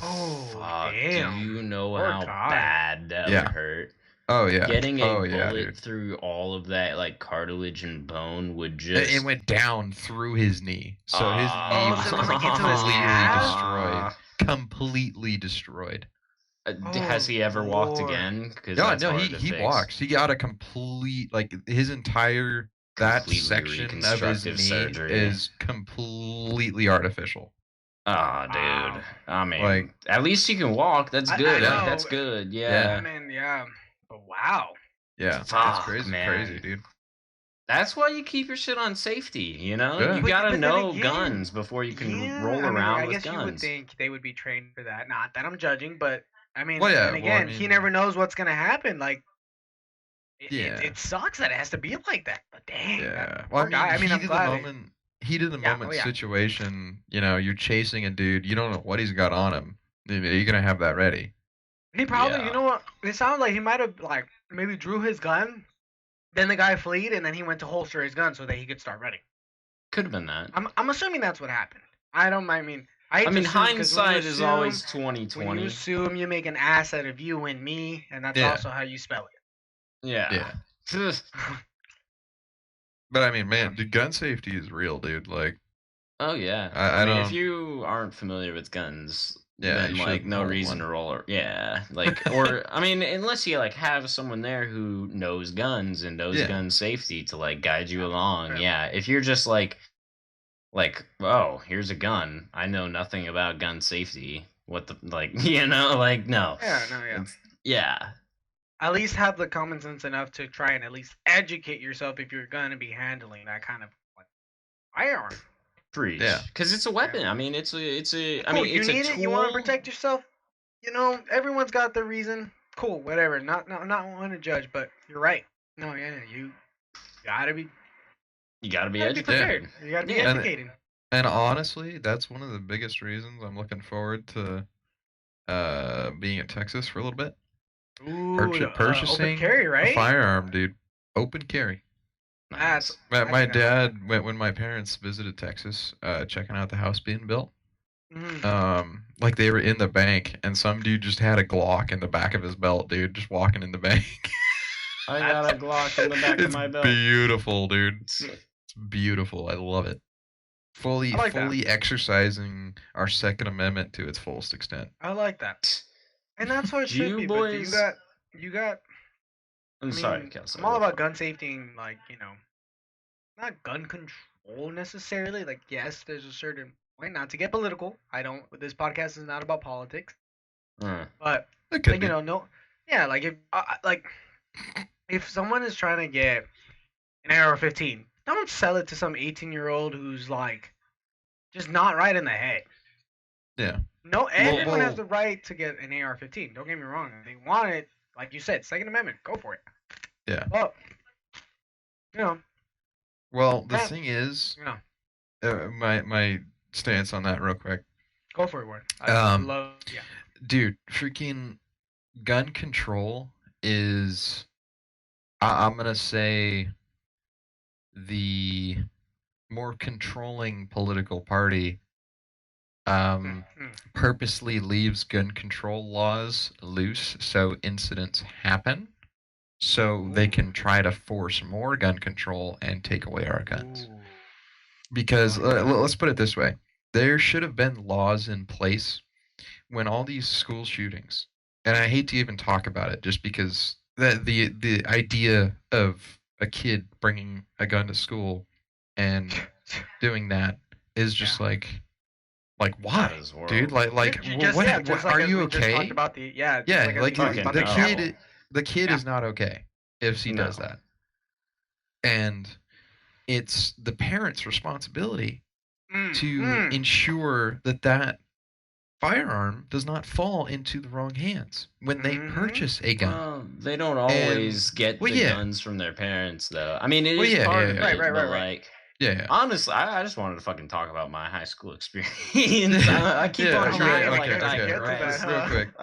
Speaker 1: Oh,
Speaker 3: Fuck,
Speaker 1: damn.
Speaker 3: do you know
Speaker 1: Poor
Speaker 3: how
Speaker 1: guy.
Speaker 3: bad that
Speaker 2: Yeah.
Speaker 3: would hurt?
Speaker 2: Oh yeah.
Speaker 3: Getting a
Speaker 2: oh yeah,
Speaker 3: bullet
Speaker 2: dude.
Speaker 3: through all of that like cartilage and bone would
Speaker 2: It
Speaker 3: just
Speaker 2: went down through his knee, so his knee
Speaker 1: Oh,
Speaker 2: was
Speaker 1: so it was, like, into his
Speaker 2: completely
Speaker 1: calf?
Speaker 2: destroyed. Completely destroyed.
Speaker 3: Has he ever walked
Speaker 1: Lord.
Speaker 3: again? Because
Speaker 2: No,
Speaker 3: that's
Speaker 2: no,
Speaker 3: hard
Speaker 2: he
Speaker 3: to
Speaker 2: he
Speaker 3: fix.
Speaker 2: walks. He got a complete his entire that
Speaker 3: Completely
Speaker 2: section of his
Speaker 3: reconstructive
Speaker 2: knee
Speaker 3: surgery.
Speaker 2: is completely artificial.
Speaker 3: Oh, dude.
Speaker 1: Wow.
Speaker 3: I mean,
Speaker 2: Like-
Speaker 3: at least you can walk. That's
Speaker 1: I
Speaker 3: good.
Speaker 2: know.
Speaker 3: That's good.
Speaker 1: I
Speaker 3: Yeah.
Speaker 1: mean, yeah. But wow.
Speaker 2: Yeah,
Speaker 3: Fuck,
Speaker 2: it's crazy,
Speaker 3: man.
Speaker 2: dude.
Speaker 3: That's why you keep your shit on safety, you know?
Speaker 2: Yeah.
Speaker 3: You
Speaker 1: But
Speaker 3: gotta
Speaker 1: then
Speaker 3: know
Speaker 1: again,
Speaker 3: guns before you can
Speaker 1: yeah,
Speaker 3: roll
Speaker 1: I mean,
Speaker 3: around
Speaker 1: I
Speaker 3: with
Speaker 1: guess you would
Speaker 3: guns.
Speaker 1: think they would be trained for that. Not that I'm judging, but I mean,
Speaker 2: Well, yeah,
Speaker 1: and
Speaker 2: well, I
Speaker 1: again, he
Speaker 2: mean-
Speaker 1: never knows what's gonna happen. Like,
Speaker 2: Yeah.
Speaker 1: it sucks that it has to be like that. But dang,
Speaker 2: Yeah.
Speaker 1: that
Speaker 2: Well,
Speaker 1: poor guy. I mean, I'm
Speaker 2: heat of
Speaker 1: glad.
Speaker 2: the moment, heat of the
Speaker 1: Yeah,
Speaker 2: moment
Speaker 1: oh, yeah.
Speaker 2: situation. You're chasing a dude. You don't know what he's got on him. You're gonna have that ready.
Speaker 1: He probably,
Speaker 3: Yeah.
Speaker 1: you know what? It sounds like he might have like maybe drew his gun, then the guy fled, and then he went to holster his gun so that he could start running.
Speaker 3: Could have been that.
Speaker 1: I'm assuming that's what happened. I don't. I mean, hate
Speaker 3: I
Speaker 1: to
Speaker 3: mean,
Speaker 1: assume, 'cause when you
Speaker 3: hindsight is
Speaker 1: assume-
Speaker 3: always
Speaker 1: When you
Speaker 3: 2020.
Speaker 1: assume, you make an ass out of you and me, and that's
Speaker 2: Yeah.
Speaker 1: also how you spell it.
Speaker 3: Yeah.
Speaker 2: Yeah. But I mean, man, the gun safety is real, dude. Like,
Speaker 3: Oh yeah.
Speaker 2: I
Speaker 3: mean, if
Speaker 2: don't.
Speaker 3: you aren't familiar with guns,
Speaker 2: Yeah,
Speaker 3: then
Speaker 2: you
Speaker 3: like
Speaker 2: shouldn't
Speaker 3: no
Speaker 2: own
Speaker 3: reason
Speaker 2: one.
Speaker 3: to roll. Yeah, like or I mean, unless you like have someone there who knows guns and knows
Speaker 2: Yeah.
Speaker 3: gun safety to like guide you along.
Speaker 1: Yeah.
Speaker 3: Yeah, if you're just like, oh, here's a gun. I know nothing about gun safety. What the like, like no.
Speaker 1: Yeah, no, yeah.
Speaker 3: Yeah.
Speaker 1: At least have the common sense enough to try and at least educate yourself if you're gonna be handling that kind of like firearm.
Speaker 3: Preach.
Speaker 2: Yeah.
Speaker 3: Because it's a weapon. I mean, it's a. I
Speaker 1: Cool,
Speaker 3: mean,
Speaker 1: you
Speaker 3: it's a
Speaker 1: need
Speaker 3: tool.
Speaker 1: it. You want to protect yourself. Everyone's got their reason. Cool, whatever. Not one to judge, but you're right. No, yeah, you gotta be.
Speaker 3: You gotta be
Speaker 1: You gotta be
Speaker 3: educated.
Speaker 1: prepared. You gotta be
Speaker 3: Yeah.
Speaker 1: educated.
Speaker 2: And honestly, that's one of the biggest reasons I'm looking forward to being in Texas for a little bit.
Speaker 1: Ooh,
Speaker 2: Purchasing
Speaker 1: open carry,
Speaker 2: a
Speaker 1: right?
Speaker 2: firearm, dude. Open carry.
Speaker 1: That's
Speaker 2: My dad, when my parents visited Texas, checking out the house being built, like they were in the bank, and some dude just had a Glock in the back of his belt, dude, just walking in the bank.
Speaker 3: I got a Glock in the back of my belt.
Speaker 2: It's beautiful, dude. It's beautiful. I love it. Fully exercising our Second Amendment to its fullest extent.
Speaker 1: I like that, and that's what it should be.
Speaker 3: boys...
Speaker 1: But you got.
Speaker 3: I'm sorry, Kelsey.
Speaker 1: I'm all about gun safety and like not gun control necessarily. Like yes, there's a certain point. Not to get political. I don't. This podcast is not about politics. But
Speaker 2: it could
Speaker 1: like,
Speaker 2: be.
Speaker 1: no, yeah. Like if someone is trying to get an AR-15, don't sell it to some 18-year-old who's like just not right in the head.
Speaker 2: Yeah.
Speaker 1: No, everyone has the right to get an AR-15. Don't get me wrong. If they want it, like you said, Second Amendment, go for it.
Speaker 2: Yeah.
Speaker 1: Well,
Speaker 2: Well, the thing is, my stance on that real quick.
Speaker 1: Go for it, Warren. I love, yeah.
Speaker 2: Dude, freaking gun control is, I'm gonna say, the more controlling political party purposely leaves gun control laws loose so incidents happen, so they can try to force more gun control and take away our guns. Because let's put it this way, there should have been laws in place when all these school shootings, and I hate to even talk about it just because the idea of a kid bringing a gun to school and doing that is just like why, dude? Like what are you okay? The kid is not okay if she does that. And it's the parent's responsibility to ensure that firearm does not fall into the wrong hands when they purchase a gun.
Speaker 3: Well, they don't always get the guns from their parents, though. I mean, it is part of it, but like, honestly, I just wanted to fucking talk about my high school experience. I keep on trying.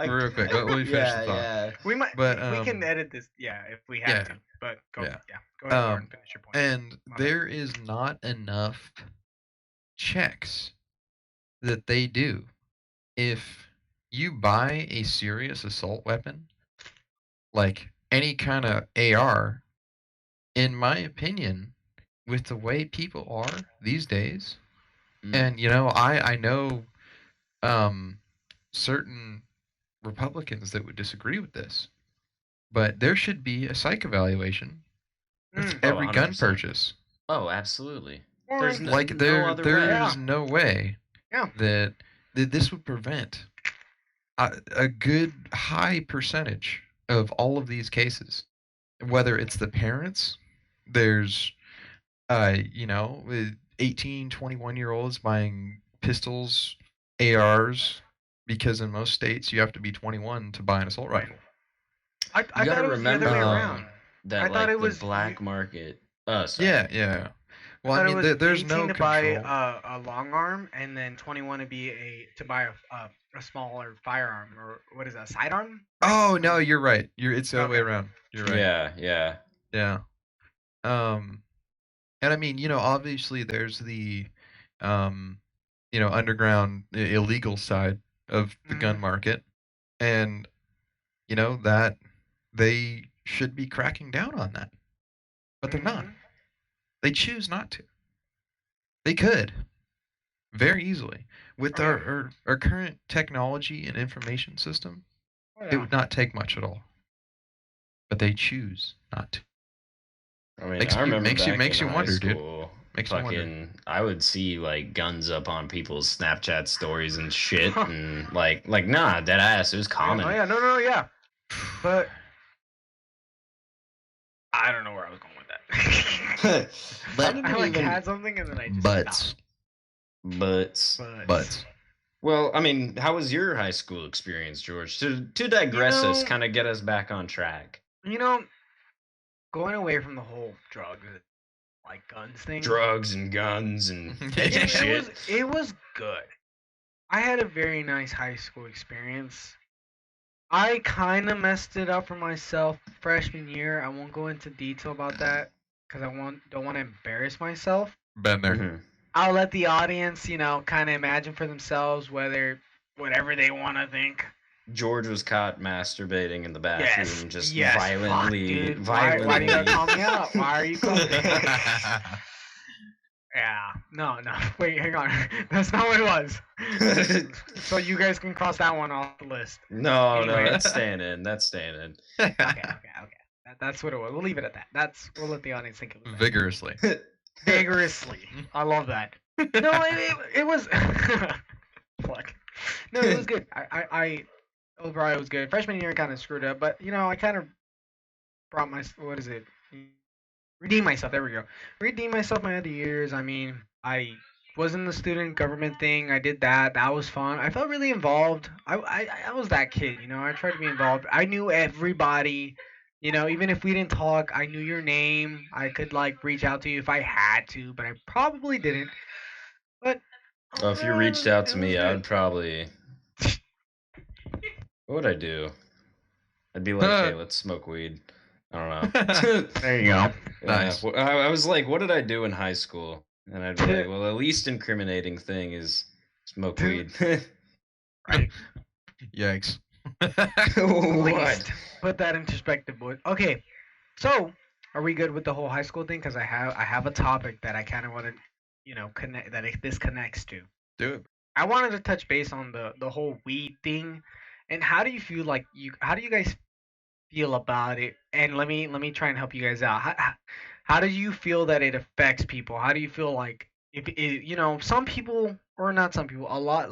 Speaker 2: Real quick. Let me finish the thought.
Speaker 1: We might, we can edit this, if we have to. But go ahead, and finish your point.
Speaker 2: And there is not enough checks that they do. If you buy a serious assault weapon, like any kind of AR, in my opinion, with the way people are these days, and I know certain Republicans that would disagree with this, but there should be a psych evaluation with every gun purchase.
Speaker 3: Oh, absolutely.
Speaker 2: There's no way that this would prevent a good high percentage of all of these cases. Whether it's the parents, there's 18, 21-year-olds buying pistols, ARs, because in most states you have to be 21 to buy an assault rifle.
Speaker 1: I thought it was the other way around.
Speaker 3: That I thought it was black market. Oh, sorry.
Speaker 2: Yeah. Well, I mean, there's no
Speaker 1: to
Speaker 2: control.
Speaker 1: Buy a long arm, and then 21 to buy a smaller firearm, or what is that, sidearm?
Speaker 2: Oh no, you're right. It's the other way around. You're right.
Speaker 3: Yeah.
Speaker 2: And I mean, obviously there's the, underground illegal side of the gun market, and that they should be cracking down on that. but they're not.
Speaker 1: Mhm.
Speaker 2: They choose not to. They could very easily with
Speaker 1: Oh, yeah.
Speaker 2: our current technology and information system.
Speaker 1: Oh,
Speaker 2: It
Speaker 1: yeah.
Speaker 2: would not take much at all, but they choose not to.
Speaker 3: I mean,
Speaker 2: Makes
Speaker 3: I
Speaker 2: you
Speaker 3: remember
Speaker 2: makes you
Speaker 3: back
Speaker 2: makes
Speaker 3: in
Speaker 2: you
Speaker 3: high
Speaker 2: wonder, dude.
Speaker 3: school,
Speaker 2: Makes you wonder.
Speaker 3: fucking, I would see like guns up on people's Snapchat stories and shit,
Speaker 1: Huh.
Speaker 3: and like nah, dead ass. It was
Speaker 1: Oh,
Speaker 3: common.
Speaker 1: yeah. No, yeah. But I don't know where I was going with that.
Speaker 3: How did
Speaker 1: I
Speaker 3: we
Speaker 1: like
Speaker 3: even?
Speaker 1: had something and then I just
Speaker 2: Butts.
Speaker 1: stopped.
Speaker 3: But
Speaker 2: Butts.
Speaker 3: well, I mean, how was your high school experience, George? To digress us,
Speaker 1: know-
Speaker 3: kind of get us back on track.
Speaker 1: Going away from the whole drugs, like guns thing.
Speaker 3: Drugs and guns and edgy
Speaker 2: It
Speaker 3: shit.
Speaker 1: It was good. I had a very nice high school experience. I kind of messed it up for myself freshman year. I won't go into detail about that because don't want to embarrass myself.
Speaker 2: Been there.
Speaker 3: Mhm.
Speaker 1: I'll let the audience, kind of imagine for themselves whatever they want to think.
Speaker 3: George was caught masturbating in the bathroom, just
Speaker 1: yes,
Speaker 3: violently,
Speaker 1: fuck, dude. Why do you gotta
Speaker 3: violently.
Speaker 1: call me out? Why are you calling me? Yeah, no, wait, hang on. That's not what it was. So you guys can cross that one off the list.
Speaker 3: No,
Speaker 1: Anyway.
Speaker 3: that's staying in. That's staying in.
Speaker 1: Okay. That's what it was. We'll leave it at that. We'll let the audience think it was that.
Speaker 2: Vigorously.
Speaker 1: Vigorously. I love that. No, it was. Fuck. No, it was good. I overall it was good. Freshman year kind of screwed up, but I kind of brought my redeemed myself. There we go. Redeemed myself my other years. I mean, I was in the student government thing. I did that. That was fun. I felt really involved. I was that kid. I tried to be involved. I knew everybody. Even if we didn't talk, I knew your name. I could reach out to you if I had to, but I probably didn't. But
Speaker 3: Oh, if you
Speaker 1: overall,
Speaker 3: reached out
Speaker 1: it
Speaker 3: to
Speaker 1: was
Speaker 3: me,
Speaker 1: good.
Speaker 3: I would probably. What would I do? I'd be like, hey, let's smoke weed. I don't know.
Speaker 1: There you go.
Speaker 2: Nice.
Speaker 3: Yeah, I was like, what did I do in high school? And I'd be like, well, the least incriminating thing is smoke weed.
Speaker 1: Right.
Speaker 2: Yikes.
Speaker 3: What?
Speaker 1: Put that in perspective, boys. Okay, so are we good with the whole high school thing? Because I have a topic that I kind of want to, connect this connects to.
Speaker 2: Do it.
Speaker 1: I wanted to touch base on the whole weed thing, and how do you feel how do you guys feel about it? And let me try and help you guys out. How do you feel that it affects people? How do you feel like if it, some people or not some people, a lot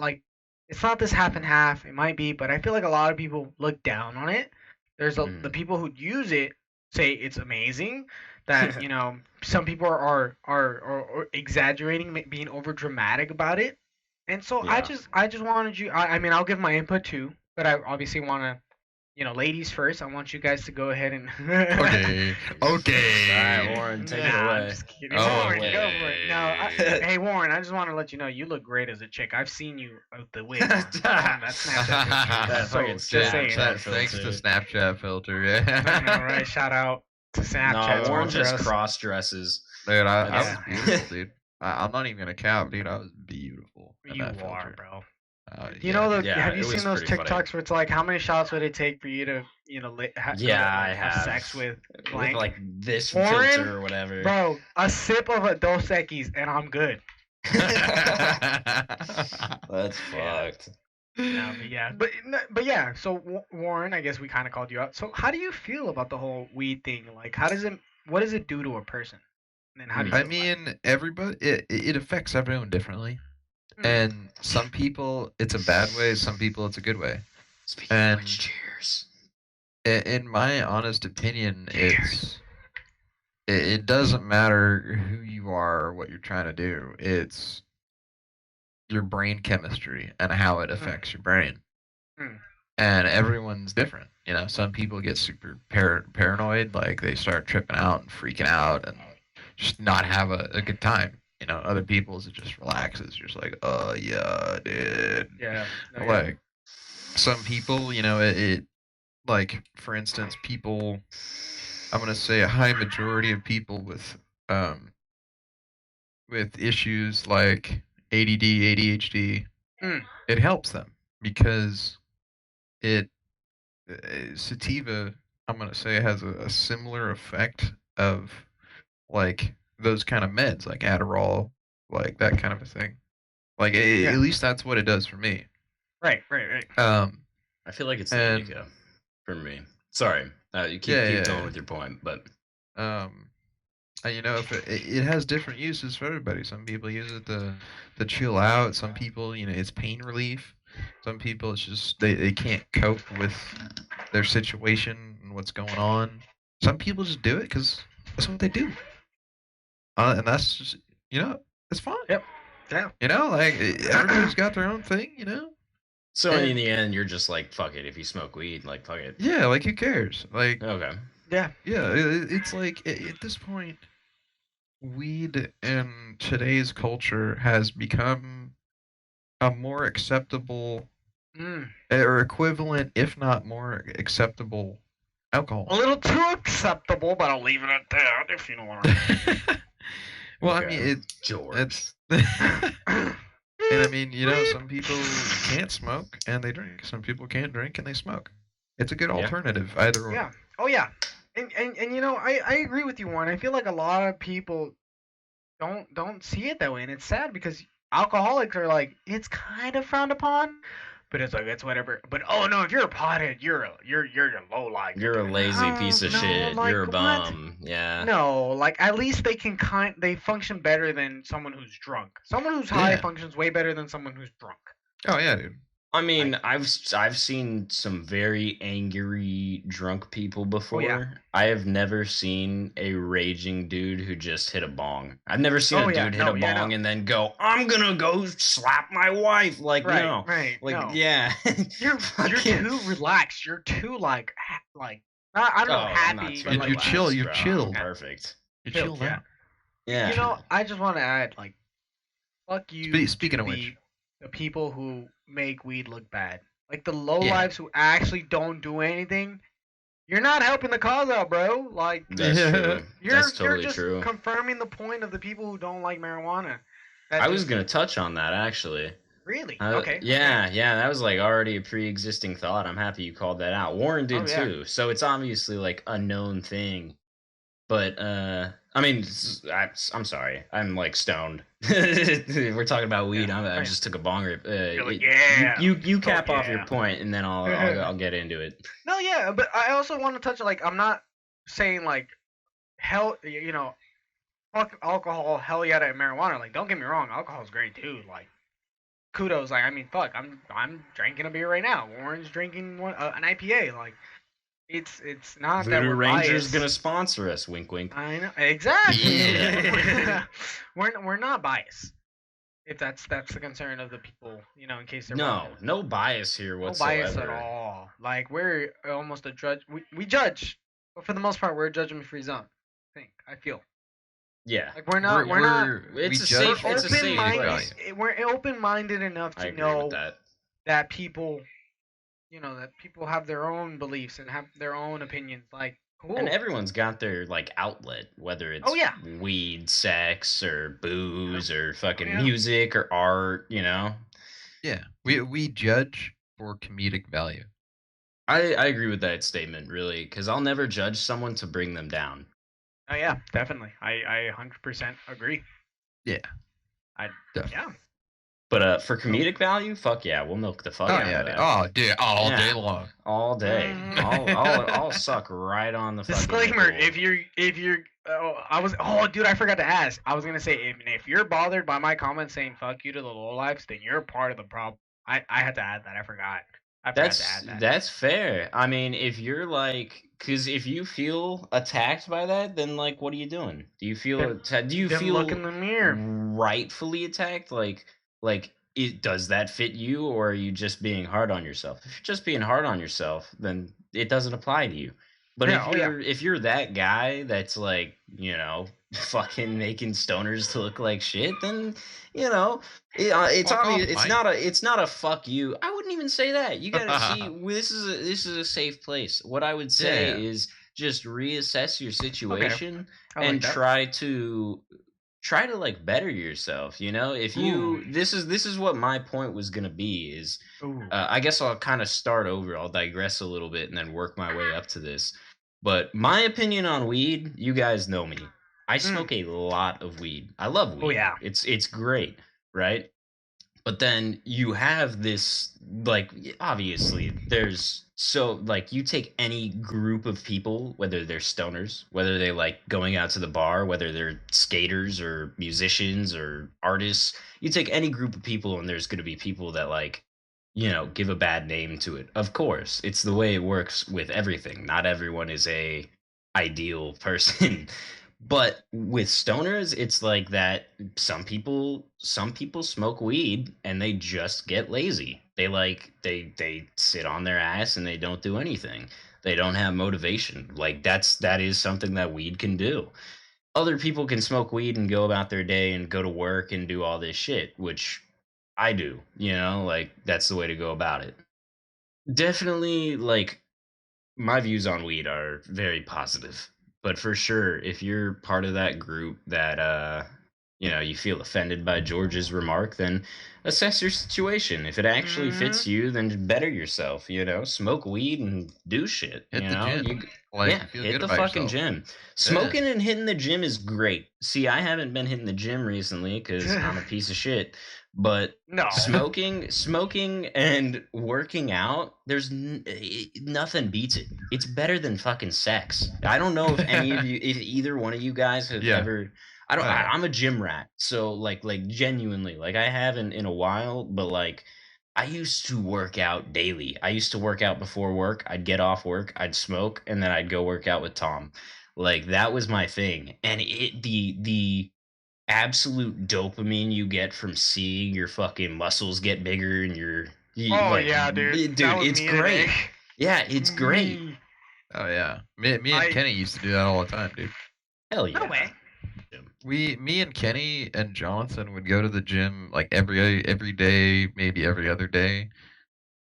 Speaker 1: it's not this half and half. It might be, but I feel like a lot of people look down on it. There's the people who use it say it's amazing. That some people are exaggerating, being over dramatic about it. And so
Speaker 3: Yeah.
Speaker 1: I just wanted you. I mean, I'll give my input too, but I obviously want to ladies first. I want you guys to go ahead and.
Speaker 2: Okay. Okay.
Speaker 3: All right, Warren, take it
Speaker 1: Nah, I'm
Speaker 3: away.
Speaker 1: just kidding.
Speaker 2: Oh,
Speaker 1: Warren, go for it. No,
Speaker 3: okay.
Speaker 1: hey Warren, I just want to let you know you look great as a chick. I've seen you with the wig on that Snapchat.
Speaker 3: That
Speaker 1: So,
Speaker 3: fucking
Speaker 1: just saying.
Speaker 3: Snapchat
Speaker 2: Thanks to
Speaker 3: filter.
Speaker 2: Snapchat filter,
Speaker 1: All
Speaker 2: yeah.
Speaker 1: right, shout out to Snapchat.
Speaker 3: No, Warren
Speaker 1: sponsor
Speaker 3: just
Speaker 1: us.
Speaker 3: cross dresses.
Speaker 2: Dude, I
Speaker 1: Yeah.
Speaker 2: was beautiful, dude. I'm not even gonna cap, dude. I was beautiful. in
Speaker 1: You
Speaker 2: that
Speaker 1: are,
Speaker 2: filter.
Speaker 1: bro.
Speaker 2: Yeah,
Speaker 1: Have you
Speaker 3: it was
Speaker 1: seen those
Speaker 3: pretty funny.
Speaker 1: TikToks where it's like, how many shots would it take for you to,
Speaker 3: I
Speaker 1: have
Speaker 3: have.
Speaker 1: sex with
Speaker 3: With
Speaker 1: blank?
Speaker 3: like this
Speaker 1: Warren,
Speaker 3: filter or whatever.
Speaker 1: Bro, a sip of a Dos Equis and I'm good.
Speaker 3: That's
Speaker 1: Yeah.
Speaker 3: fucked.
Speaker 1: No, but yeah. So Warren, I guess we kind of called you out. So how do you feel about the whole weed thing? Like, what does it do to a person? And then how do you
Speaker 2: I
Speaker 1: feel about it?
Speaker 2: mean, everybody, it affects everyone differently.
Speaker 1: Mm.
Speaker 2: And some people, it's a bad way. Some people, it's a good way.
Speaker 3: Speaking
Speaker 2: And-
Speaker 3: of which, cheers.
Speaker 2: In my honest opinion,
Speaker 1: Cheers.
Speaker 2: it doesn't matter who you are or what you're trying to do. It's your brain chemistry and how it affects your brain.
Speaker 1: Mm.
Speaker 2: And everyone's different. Some people get super paranoid, like they start tripping out and freaking out and just not have a good time. Other people's it just relaxes, just like, oh yeah, dude.
Speaker 1: Yeah. No, yeah.
Speaker 2: Like some people, it like for instance, people. I'm gonna say a high majority of people with issues like ADD, ADHD,
Speaker 1: Mm.
Speaker 2: it helps them because it sativa, I'm gonna say, has a similar effect of like those kind of meds, like Adderall, like that kind of a thing. Like
Speaker 1: Yeah.
Speaker 2: at least that's what it does for me.
Speaker 1: Right.
Speaker 3: I feel like it's the
Speaker 2: and
Speaker 3: indica for me. Sorry, you keep
Speaker 2: yeah,
Speaker 3: going with your point, but
Speaker 2: and, you know, if it has different uses for everybody. Some people use it to chill out. Some people, you know, it's pain relief. Some people it's just they can't cope with their situation and what's going on. Some people just do it because that's what they do, and that's just, you know, it's fine.
Speaker 1: Yep. Yeah.
Speaker 2: You know, like everybody's got their own thing, you know.
Speaker 3: so
Speaker 2: And-
Speaker 3: in the end, you're just like, fuck it. If you smoke weed, like, fuck it.
Speaker 2: Yeah, like who cares? Like
Speaker 3: Okay.
Speaker 1: Yeah.
Speaker 2: yeah, it's like at this point, weed in today's culture has become a more acceptable
Speaker 1: Mm.
Speaker 2: or equivalent, if not more acceptable, alcohol.
Speaker 1: A little too acceptable, but I'll leave it at that. If you know what I
Speaker 2: Well, I
Speaker 3: Okay.
Speaker 2: mean,
Speaker 3: George.
Speaker 2: it's
Speaker 1: mean.
Speaker 2: and I mean, you know, some people can't smoke and they drink. Some people can't drink and they smoke. It's a good
Speaker 3: Yeah.
Speaker 2: alternative, either or.
Speaker 1: Yeah. Oh yeah. And you know, I agree with you, Warren. I feel like a lot of people don't see it that way, and it's sad because alcoholics are like, it's kind of frowned upon, but it's like it's whatever. But oh no, if you're a pothead, you're a low life.
Speaker 3: You're a lazy piece of shit.
Speaker 1: Like,
Speaker 3: You're a
Speaker 1: what?
Speaker 3: bum. Yeah.
Speaker 1: No, like at least they function better than someone who's drunk. Someone who's high
Speaker 2: Yeah.
Speaker 1: functions way better than someone who's drunk.
Speaker 2: Oh yeah, dude.
Speaker 3: I mean, I've seen some very angry drunk people before.
Speaker 1: yeah.
Speaker 3: I have never seen a raging dude who just hit a bong. I've never seen
Speaker 1: Oh,
Speaker 3: a
Speaker 1: yeah,
Speaker 3: dude hit
Speaker 1: no,
Speaker 3: a
Speaker 1: yeah,
Speaker 3: bong
Speaker 1: no.
Speaker 3: and then go, "I'm gonna go slap my wife." Like
Speaker 1: Right,
Speaker 3: no,
Speaker 1: right,
Speaker 3: like
Speaker 1: no.
Speaker 3: yeah.
Speaker 1: You're
Speaker 3: Fucking-
Speaker 1: too relaxed. You're too like I don't know,
Speaker 3: I'm not
Speaker 1: happy,
Speaker 3: too
Speaker 1: but like
Speaker 2: You're chill,
Speaker 3: relaxed,
Speaker 2: you're
Speaker 3: bro.
Speaker 2: chilled.
Speaker 3: Perfect.
Speaker 2: You're
Speaker 1: Chilled,
Speaker 2: chilled
Speaker 1: yeah.
Speaker 2: out.
Speaker 3: Yeah.
Speaker 1: You know, I just want to add, like, fuck you.
Speaker 2: Speaking
Speaker 1: to
Speaker 2: of which.
Speaker 1: the people who make weed look bad, like the low
Speaker 2: Yeah.
Speaker 1: lives who actually don't do anything. You're not helping the cause out, bro. Like,
Speaker 3: That's true. That's
Speaker 1: you're
Speaker 3: totally
Speaker 1: just
Speaker 3: true.
Speaker 1: confirming the point of the people who don't like marijuana. That
Speaker 3: I was
Speaker 1: just-
Speaker 3: gonna touch on that actually.
Speaker 1: really
Speaker 3: Okay. Yeah, that was like already a pre-existing thought. I'm happy you called that out. Warren did
Speaker 1: Oh, yeah.
Speaker 3: too. So it's obviously like a known thing. But I mean, I'm sorry. I'm like stoned. We're talking about weed.
Speaker 1: Yeah,
Speaker 3: I
Speaker 1: right.
Speaker 3: just took a bong rip.
Speaker 1: You're like, yeah.
Speaker 3: You cap off your
Speaker 1: yeah.
Speaker 3: point, and then I'll get into it.
Speaker 1: No, yeah, but I also want to touch, like, I'm not saying like hell, you know, fuck alcohol, hell yeah to marijuana. Like, don't get me wrong, alcohol's great too. Like, kudos. Like, I mean, fuck, I'm drinking a beer right now. Warren's drinking an IPA. Like, it's not that
Speaker 3: Voodoo
Speaker 1: we're
Speaker 3: Ranger's
Speaker 1: biased.
Speaker 3: gonna sponsor us. Wink, wink.
Speaker 1: I know exactly.
Speaker 2: Yeah.
Speaker 1: we're not biased. If that's the concern of the people, you know, in case they're wondering.
Speaker 3: No bias here
Speaker 1: No
Speaker 3: whatsoever.
Speaker 1: bias at all. Like, we're almost a judge. We judge, but for the most part, we're a judgment-free zone. I feel
Speaker 3: Yeah.
Speaker 1: like we're not.
Speaker 3: It's
Speaker 2: we
Speaker 3: a
Speaker 2: judge
Speaker 3: safe. It's a safe
Speaker 1: open-minded.
Speaker 3: place.
Speaker 1: We're open-minded enough
Speaker 3: I
Speaker 1: to
Speaker 3: agree
Speaker 1: know
Speaker 3: with that.
Speaker 1: that people, you know, that people have their own beliefs and have their own opinions. Like, cool.
Speaker 3: And everyone's got their like outlet, whether it's
Speaker 1: Oh, yeah.
Speaker 3: weed, sex, or booze, or fucking
Speaker 1: Yeah.
Speaker 3: music, or art. You know,
Speaker 2: Yeah. We judge for comedic value.
Speaker 3: I agree with that statement really, because I'll never judge someone to bring them down.
Speaker 1: Oh yeah, definitely. I 100% agree.
Speaker 2: Yeah.
Speaker 1: I
Speaker 2: Definitely.
Speaker 1: yeah.
Speaker 3: But for comedic value, fuck yeah, we'll milk the fuck
Speaker 2: Oh
Speaker 3: out
Speaker 2: yeah.
Speaker 3: of
Speaker 2: Dude.
Speaker 3: that
Speaker 2: Oh dude, all
Speaker 3: Yeah.
Speaker 2: day long.
Speaker 3: all day.
Speaker 1: Mm.
Speaker 3: I'll suck right on the fucking
Speaker 1: Disclaimer:
Speaker 3: nipple.
Speaker 1: if you're dude, I forgot to ask. I was gonna say if you're bothered by my comment saying "fuck you" to the low lives, then you're part of the problem. I had to add that. I forgot. I forgot to add that.
Speaker 3: That's fair. I mean, if you're like, because if you feel attacked by that, then like, what are you doing? Do you feel do you
Speaker 1: Then
Speaker 3: feel
Speaker 1: look in the mirror.
Speaker 3: rightfully attacked? Like does that fit you, or are you just being hard on yourself? If you're just being hard on yourself, then it doesn't apply to you. But
Speaker 1: Yeah,
Speaker 3: if you're that guy that's like, you know, fucking making stoners to look like shit, then you know it's
Speaker 2: Fuck off,
Speaker 3: obvious.
Speaker 2: Mike.
Speaker 3: It's not a fuck you. I wouldn't even say that. You gotta see. This is a safe place. What I would say
Speaker 2: Yeah.
Speaker 3: is just reassess your situation
Speaker 1: I like
Speaker 3: and
Speaker 1: that.
Speaker 3: try to like better yourself. You know, if you this is what my point was gonna be is.
Speaker 1: Ooh.
Speaker 3: I guess I'll kind of start over. I'll digress a little bit and then work my way up to this. But my opinion on weed, you guys know me. I smoke a lot of weed. I love weed.
Speaker 1: Oh, yeah.
Speaker 3: It's great, right? But then you have this, like, obviously there's, so like, you take any group of people, whether they're stoners, whether they like going out to the bar, whether they're skaters or musicians or artists, you take any group of people and there's going to be people that like, give a bad name to it. Of course, it's the way it works with everything. Not everyone is a ideal person. But with stoners, it's like that some people smoke weed and they just get lazy. They sit on their ass and they don't do anything. They don't have motivation. Like that is something that weed can do. Other people can smoke weed and go about their day and go to work and do all this shit, which I do, like that's the way to go about it. Definitely, like, my views on weed are very positive, but for sure, if you're part of that group that you feel offended by George's remark, then assess your situation. If it actually fits you, then better yourself. Smoke weed and do shit.
Speaker 2: Hit the gym. Feel
Speaker 3: Hit
Speaker 2: good
Speaker 3: the
Speaker 2: about
Speaker 3: fucking
Speaker 2: yourself.
Speaker 3: gym. Smoking and hitting the gym is great. See, I haven't been hitting the gym recently because I'm a piece of shit. But
Speaker 1: No.
Speaker 3: smoking and working out, there's nothing beats it. It's better than fucking sex. I don't know if any of you, if either one of you guys have ever. I'm a gym rat, so like genuinely, like I haven't in a while, but like I used to work out daily. I used to work out before work. I'd get off work, I'd smoke, and then I'd go work out with Tom. Like that was my thing, and the absolute dopamine you get from seeing your fucking muscles get bigger and
Speaker 1: Oh, yeah, dude. That was
Speaker 3: it's
Speaker 1: me
Speaker 3: great.
Speaker 1: today.
Speaker 3: Yeah, it's great.
Speaker 2: Oh yeah, me and Kenny used to do that all the time, dude.
Speaker 3: Hell yeah.
Speaker 1: No way.
Speaker 2: Me and Kenny and Jonathan would go to the gym like every day, maybe every other day,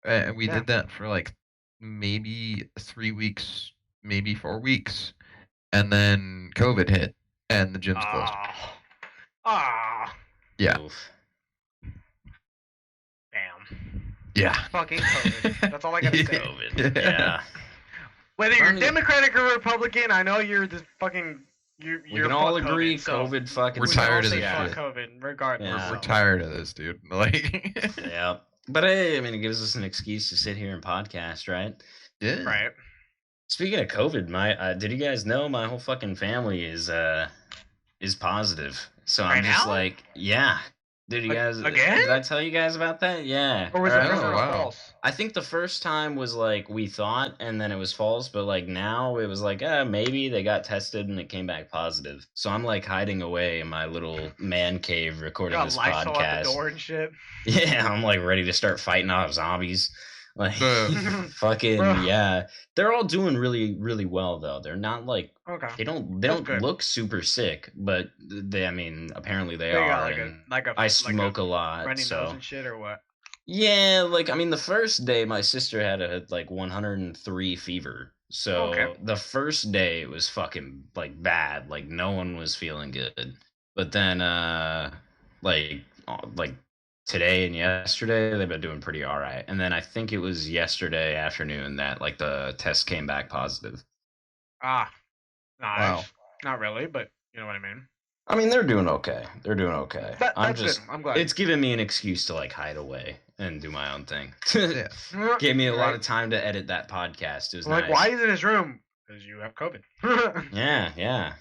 Speaker 2: and we did that for like maybe 3 weeks, maybe 4 weeks, and then COVID hit and the gym's closed.
Speaker 1: Ah.
Speaker 2: Yeah.
Speaker 3: Oof.
Speaker 1: Damn.
Speaker 2: Yeah.
Speaker 1: Fucking COVID. That's all I gotta say.
Speaker 3: COVID. Yeah.
Speaker 1: Whether you're Democratic or Republican, I know you're the fucking. You're
Speaker 3: We can all
Speaker 1: fuck
Speaker 3: agree
Speaker 1: COVID,
Speaker 3: COVID fucking
Speaker 2: We're
Speaker 1: we can all
Speaker 2: tired of
Speaker 1: say
Speaker 2: this
Speaker 1: fuck
Speaker 2: shit.
Speaker 1: COVID, regardless.
Speaker 3: Yeah.
Speaker 2: We're tired of this, dude. Like.
Speaker 3: Yeah. But hey, I mean, it gives us an excuse to sit here and podcast, right?
Speaker 2: Yeah.
Speaker 1: Right.
Speaker 3: Speaking of COVID, did you guys know my whole fucking family is positive? So I'm
Speaker 1: Right
Speaker 3: just
Speaker 1: now?
Speaker 3: like, yeah. Did you guys
Speaker 1: Again?
Speaker 3: Did I tell you guys about that? Yeah.
Speaker 1: Or was
Speaker 3: Or
Speaker 1: it
Speaker 3: I don't
Speaker 1: true
Speaker 3: know.
Speaker 1: or
Speaker 2: wow.
Speaker 1: false?
Speaker 3: I think the first time was like we thought, and then it was false. But like now it was like, maybe they got tested and it came back positive. So I'm like hiding away in my little man cave recording
Speaker 1: Got
Speaker 3: this
Speaker 1: Lysol at the
Speaker 3: podcast.
Speaker 1: door and shit.
Speaker 3: Yeah, I'm like ready to start fighting off zombies. Like fucking
Speaker 1: Bruh.
Speaker 3: yeah. They're all doing really, really well though. They're not like
Speaker 1: Okay.
Speaker 3: they don't
Speaker 1: That's good.
Speaker 3: look super sick, but I mean apparently they
Speaker 1: They
Speaker 3: are.
Speaker 1: got like
Speaker 3: and
Speaker 1: a
Speaker 3: I smoke a lot.
Speaker 1: runny
Speaker 3: So
Speaker 1: nose and shit or what?
Speaker 3: yeah, like I mean the first day my sister had a like 103 fever. So
Speaker 1: Okay.
Speaker 3: the first day it was fucking like bad. Like no one was feeling good. But then like today and yesterday they've been doing pretty all right. And then I think it was yesterday afternoon that like the test came back positive.
Speaker 1: Ah. Nice.
Speaker 2: Wow.
Speaker 1: Not really, but you know what I mean.
Speaker 3: I mean they're doing okay. They're doing okay.
Speaker 1: That's good. I'm glad.
Speaker 3: It's giving me an excuse to like hide away and do my own thing.
Speaker 2: Yeah.
Speaker 3: Gave me a lot
Speaker 1: Right.
Speaker 3: of time to edit that podcast. It was
Speaker 1: Like,
Speaker 3: nice.
Speaker 1: why is it in his room? Because you have COVID.
Speaker 3: Yeah.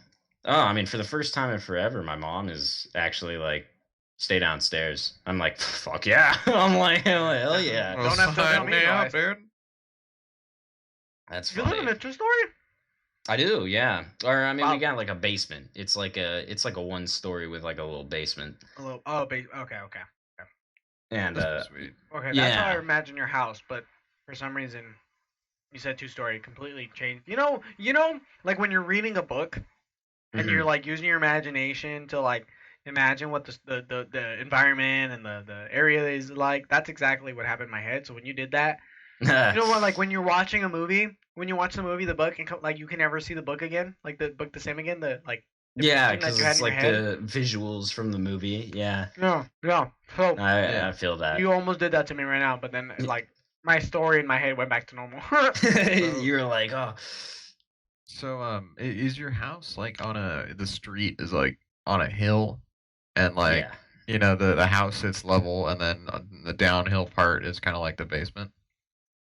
Speaker 3: Oh, I mean, for the first time in forever, my mom is actually like, stay downstairs. I'm like, fuck yeah. I'm like, hell yeah.
Speaker 1: Don't have to tell me, guys.
Speaker 2: dude.
Speaker 3: That's
Speaker 1: You live
Speaker 3: funny.
Speaker 1: in a two-story?
Speaker 3: I do, yeah. Or I mean,
Speaker 1: Wow.
Speaker 3: we got like a basement. It's like a 1-story with like a little basement.
Speaker 1: A little. Oh, okay.
Speaker 3: And
Speaker 2: That's sweet.
Speaker 1: Okay, that's how I
Speaker 3: Yeah.
Speaker 1: imagine your house, but for some reason, you said two-story, completely changed. You know, like when you're reading a book and you're like using your imagination to like imagine what the environment and the area is like. That's exactly what happened in my head. So when you did that, you know what? Like when you're watching a movie, when you watch the movie, the book, and like you can never see the book again, like the book the same again. The like. the
Speaker 3: yeah,
Speaker 1: picture that
Speaker 3: because
Speaker 1: you had
Speaker 3: it's
Speaker 1: in your
Speaker 3: like
Speaker 1: head.
Speaker 3: the visuals from the movie. Yeah,
Speaker 1: No. So
Speaker 2: Yeah.
Speaker 3: I feel that.
Speaker 1: you almost did that to me right now, but then like my story in my head went back to normal.
Speaker 3: You're like, oh,
Speaker 2: So, is your house like on the street is like on a hill, and like,
Speaker 3: Yeah.
Speaker 2: the house sits level, and then the downhill part is kind of like the basement,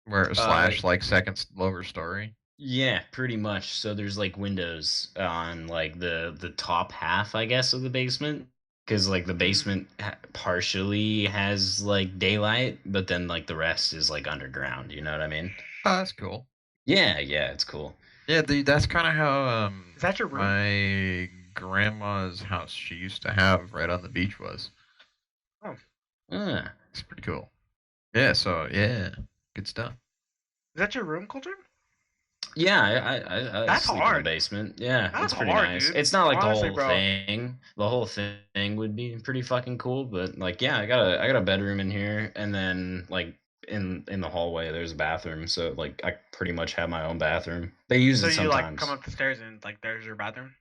Speaker 2: where
Speaker 3: Uh,
Speaker 2: slash like second lower story.
Speaker 3: yeah, pretty much. So there's like windows on like the top half, I guess, of the basement, because like the
Speaker 1: Mhm.
Speaker 3: basement partially has like daylight, but then like the rest is like underground. You know what I mean?
Speaker 2: Oh, that's cool.
Speaker 3: Yeah, yeah, it's cool.
Speaker 2: Yeah, that's kind of how
Speaker 1: Is that your room?
Speaker 2: my grandma's house she used to have right on the beach was.
Speaker 1: Oh,
Speaker 3: Uh,
Speaker 2: It's pretty cool. Yeah, so yeah, good stuff.
Speaker 1: is that your room, Culture?
Speaker 3: yeah, I
Speaker 1: That's
Speaker 3: sleep in the
Speaker 1: hard.
Speaker 3: basement. Yeah,
Speaker 1: That's
Speaker 3: it's pretty
Speaker 1: hard,
Speaker 3: nice.
Speaker 1: dude.
Speaker 3: It's not like the
Speaker 1: Honestly,
Speaker 3: whole
Speaker 1: bro.
Speaker 3: thing. The whole thing would be pretty fucking cool, but like, yeah, I got a bedroom in here, and then like in the hallway there's a bathroom, so like I pretty much have my own bathroom. They use
Speaker 1: So
Speaker 3: it
Speaker 1: you like come
Speaker 3: sometimes.
Speaker 1: up the stairs and like there's your bathroom,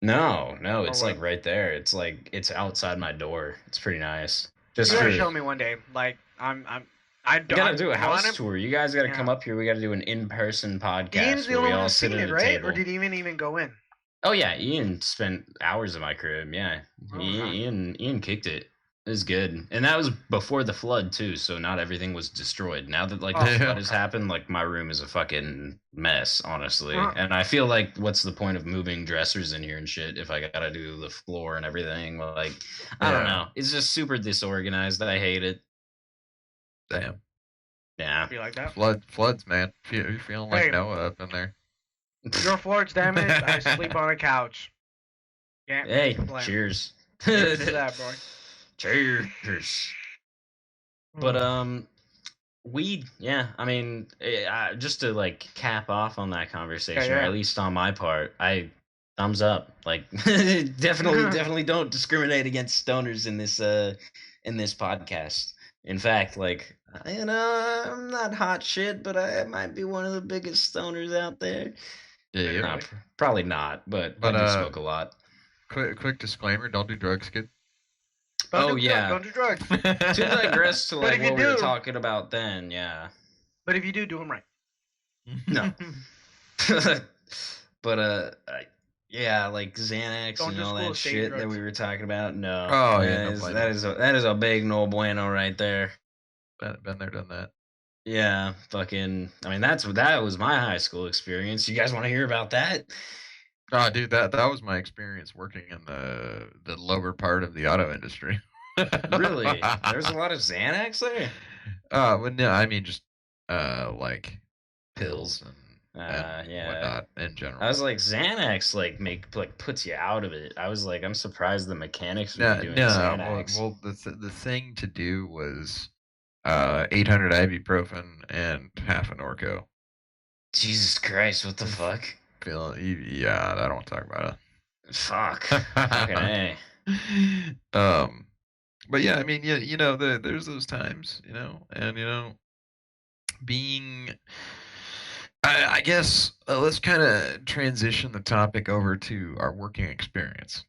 Speaker 3: No, no,
Speaker 1: or
Speaker 3: it's
Speaker 1: what?
Speaker 3: like right there. It's like it's outside my door. It's pretty nice.
Speaker 1: You
Speaker 3: Just
Speaker 1: gotta
Speaker 3: for
Speaker 1: show me one day. Like I
Speaker 3: we
Speaker 1: do,
Speaker 3: gotta do a
Speaker 1: you want
Speaker 3: house
Speaker 1: him?
Speaker 3: tour. You guys gotta
Speaker 1: Yeah.
Speaker 3: come up here. We gotta do an in-person
Speaker 1: Ian's
Speaker 3: podcast
Speaker 1: the
Speaker 3: where
Speaker 1: only
Speaker 3: we
Speaker 1: one
Speaker 3: all
Speaker 1: who's
Speaker 3: sit
Speaker 1: seen
Speaker 3: at
Speaker 1: it,
Speaker 3: a
Speaker 1: right? Or
Speaker 3: table.
Speaker 1: did he even go in?
Speaker 3: Oh yeah, Ian spent hours in my crib. Yeah,
Speaker 1: Oh, okay.
Speaker 3: Ian kicked it. It was good, and that was before the flood too. So not everything was destroyed. Now that like the
Speaker 1: Oh,
Speaker 3: flood
Speaker 2: Yeah,
Speaker 3: has
Speaker 1: okay.
Speaker 3: happened, like my room is a fucking mess, honestly.
Speaker 1: Uh,
Speaker 3: And I feel like, what's the point of moving dressers in here and shit if I gotta do the floor and everything? Like, I don't
Speaker 2: yeah.
Speaker 3: know. It's just super disorganized. I hate it.
Speaker 2: Damn.
Speaker 3: Yeah.
Speaker 1: be like that.
Speaker 2: Floods, man. You're feeling like
Speaker 1: Hey,
Speaker 2: Noah up in there.
Speaker 1: your floor's damaged. I sleep on a couch. Can't
Speaker 3: Hey,
Speaker 1: complain.
Speaker 3: cheers.
Speaker 1: Cheers to that, boy.
Speaker 3: Cheers. But weed, yeah. I mean, just to like cap off on that
Speaker 1: Okay,
Speaker 3: conversation, or
Speaker 1: yeah.
Speaker 3: at least on my part, I thumbs up. Like, definitely don't discriminate against stoners in this podcast. In fact, like, I'm not hot shit, but I might be one of the biggest stoners out there.
Speaker 2: Yeah,
Speaker 1: Wait,
Speaker 2: yep.
Speaker 1: really?
Speaker 3: Probably not, but I
Speaker 2: But
Speaker 3: do smoke a lot.
Speaker 2: quick disclaimer: don't do drugs, kid.
Speaker 3: Oh yeah,
Speaker 1: Don't do drugs.
Speaker 3: to digress to
Speaker 1: But
Speaker 3: like
Speaker 1: if you
Speaker 3: what we were
Speaker 1: do,
Speaker 3: talking about then, yeah.
Speaker 1: but if you do them right.
Speaker 3: No. But yeah, like Xanax
Speaker 1: Going
Speaker 3: and
Speaker 1: to
Speaker 3: all
Speaker 1: school
Speaker 3: that
Speaker 1: is taking
Speaker 3: shit that
Speaker 1: drugs.
Speaker 3: we were talking about. No,
Speaker 2: Oh yeah, no
Speaker 3: that
Speaker 2: bueno.
Speaker 3: is a big no bueno right there.
Speaker 2: Been there, done that.
Speaker 3: Yeah, fucking. I mean, that was my high school experience. You guys want to hear about that?
Speaker 2: Oh, dude, that was my experience working in the lower part of the auto industry.
Speaker 3: Really? There's a lot of Xanax there.
Speaker 2: Well, no, I mean just like pills
Speaker 3: Pills.
Speaker 2: and
Speaker 3: Yeah.
Speaker 2: whatnot in
Speaker 3: I
Speaker 2: general.
Speaker 3: was like, Xanax like puts you out of it. I was like, I'm surprised the mechanics would be
Speaker 2: No,
Speaker 3: doing
Speaker 2: no.
Speaker 3: Xanax.
Speaker 2: Well, the thing to do was 800 ibuprofen and half an Orco.
Speaker 3: Jesus Christ, what the fuck?
Speaker 2: Yeah, I don't want to talk about
Speaker 3: Fuck. Fucking
Speaker 2: it.
Speaker 3: A.
Speaker 2: But yeah, I mean, yeah, there's those times, and being, I guess, let's kind of transition the topic over to our working experience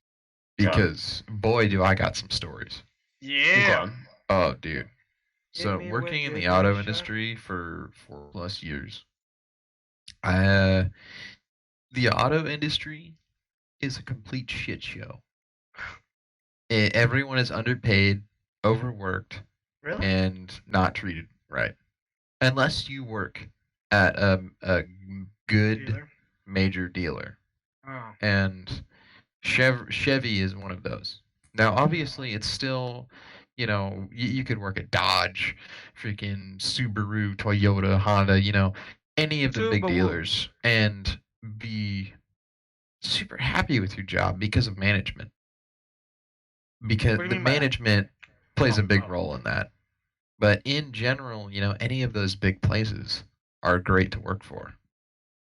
Speaker 3: Okay.
Speaker 2: because boy, do I got some stories.
Speaker 1: Yeah.
Speaker 3: Okay.
Speaker 2: Oh, dude.
Speaker 1: Hit
Speaker 2: So
Speaker 1: me with
Speaker 2: working in
Speaker 1: your
Speaker 2: the auto
Speaker 1: best shot.
Speaker 2: industry for 4+ years, uh, the auto industry is a complete shit show. Everyone is underpaid, overworked,
Speaker 1: Really?
Speaker 2: and not treated right. Unless you work at a good
Speaker 1: Dealer.
Speaker 2: major dealer.
Speaker 1: Oh.
Speaker 2: And Chevy is one of those. Now, obviously, it's still, you could work at Dodge, freaking Subaru, Toyota, Honda, any of the big
Speaker 1: Subaru.
Speaker 2: dealers, and be super happy with your job because of management. Because
Speaker 1: What do you
Speaker 2: the
Speaker 1: mean by that?
Speaker 2: management plays a big
Speaker 1: Oh.
Speaker 2: role in that. But in general, any of those big places are great to work for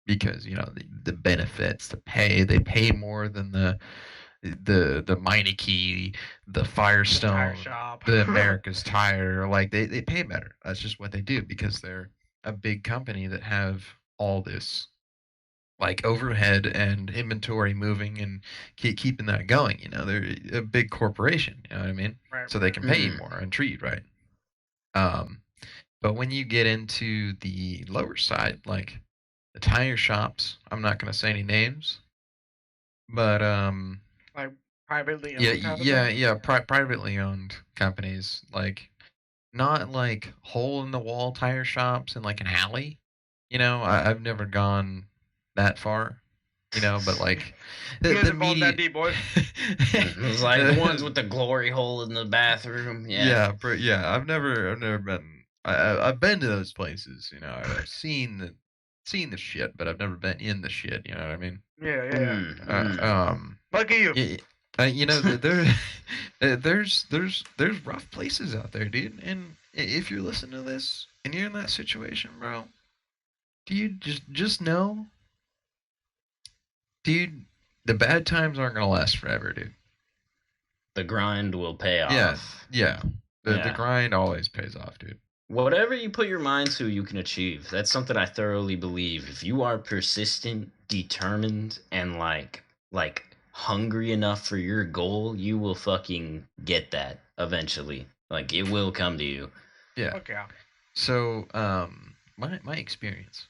Speaker 2: because the benefits, the pay, they pay more than the Meineke, the
Speaker 1: Tire
Speaker 2: Firestone,
Speaker 1: shop.
Speaker 2: the America's Tire. Like they pay better. That's just what they do because they're a big company that have all this like overhead and inventory moving and keeping that going. They're a big corporation. You know what I mean?
Speaker 1: Right.
Speaker 2: So they can pay you
Speaker 3: Mm.
Speaker 2: more and treat you right. Um, but when you get into the lower side, like the tire shops. I'm not gonna say any names, but
Speaker 1: Like privately
Speaker 2: yeah,
Speaker 1: owned type of
Speaker 2: yeah,
Speaker 1: thing.
Speaker 2: yeah, privately owned companies, like not like hole in the wall tire shops in like an alley. I've never gone that far. But like
Speaker 1: You guys
Speaker 2: the
Speaker 1: involved that
Speaker 2: media.
Speaker 1: deep, boys.
Speaker 3: It's like the ones with the glory hole in the bathroom. Yeah.
Speaker 2: Yeah. I've never been. I've been to those places. I've seen the shit, but I've never been in the shit. You know what I mean?
Speaker 1: Yeah. Lucky you.
Speaker 2: Yeah, there, there's rough places out there, dude. And if you're listening to this and you're in that situation, bro, dude, just know, dude, the bad times aren't gonna last forever, dude.
Speaker 3: The grind will pay off.
Speaker 2: Yeah. The
Speaker 3: Yeah.
Speaker 2: grind always pays off, dude.
Speaker 3: Whatever you put your mind to, you can achieve. That's something I thoroughly believe. If you are persistent, determined, and like hungry enough for your goal, you will fucking get that eventually. Like it will come to you.
Speaker 2: Yeah.
Speaker 1: Okay.
Speaker 2: So, my experience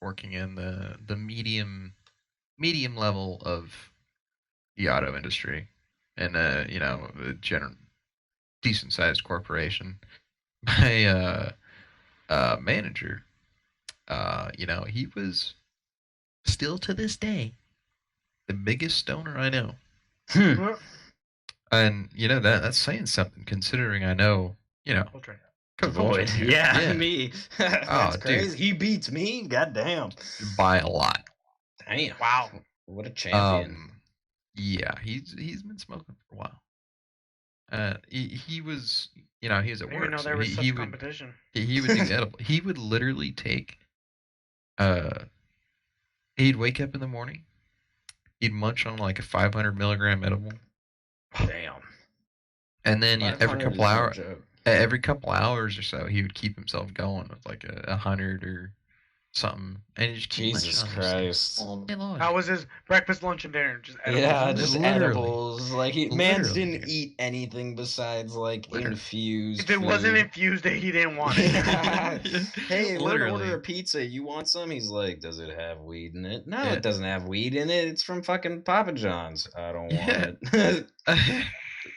Speaker 2: working in the medium level of the auto industry, and a general decent sized corporation, my manager, he was still to this day the biggest stoner I know.
Speaker 3: Hmm.
Speaker 2: And that's saying something, considering I know
Speaker 3: Void. Yeah, me. That's
Speaker 2: Oh,
Speaker 3: crazy.
Speaker 2: dude.
Speaker 3: He beats me. Goddamn.
Speaker 2: by a lot.
Speaker 3: Damn.
Speaker 1: Wow.
Speaker 3: What a champion.
Speaker 2: Yeah, he's been smoking for a while. He was, he was
Speaker 1: I
Speaker 2: at
Speaker 1: didn't even
Speaker 2: work,
Speaker 1: know
Speaker 2: so
Speaker 1: there was
Speaker 2: he
Speaker 1: such
Speaker 2: would
Speaker 1: competition.
Speaker 2: he would do edible. He would literally take, he'd wake up in the morning, he'd munch on like a 500 milligram edible,
Speaker 3: Damn.
Speaker 2: and then
Speaker 3: 500 is no joke.
Speaker 2: every couple hours or so, he would keep himself going with like 100 or something, and he just keep munching
Speaker 3: Jesus
Speaker 2: on those things
Speaker 3: Christ.
Speaker 2: all day long.
Speaker 1: How was his breakfast, lunch, and dinner? Just edibles.
Speaker 3: Yeah, just
Speaker 2: Literally.
Speaker 3: edibles. Like Mans
Speaker 2: Literally,
Speaker 3: didn't
Speaker 2: dude.
Speaker 3: eat anything besides like
Speaker 2: Literally.
Speaker 3: infused.
Speaker 1: If it wasn't
Speaker 3: food.
Speaker 1: infused, he didn't want it.
Speaker 3: Hey, we're gonna
Speaker 2: Literally.
Speaker 3: order a pizza. You want some? He's like, does it have weed in it? No,
Speaker 2: Yeah.
Speaker 3: it doesn't have weed in it. It's from fucking Papa John's. I don't want
Speaker 2: Yeah.
Speaker 3: it.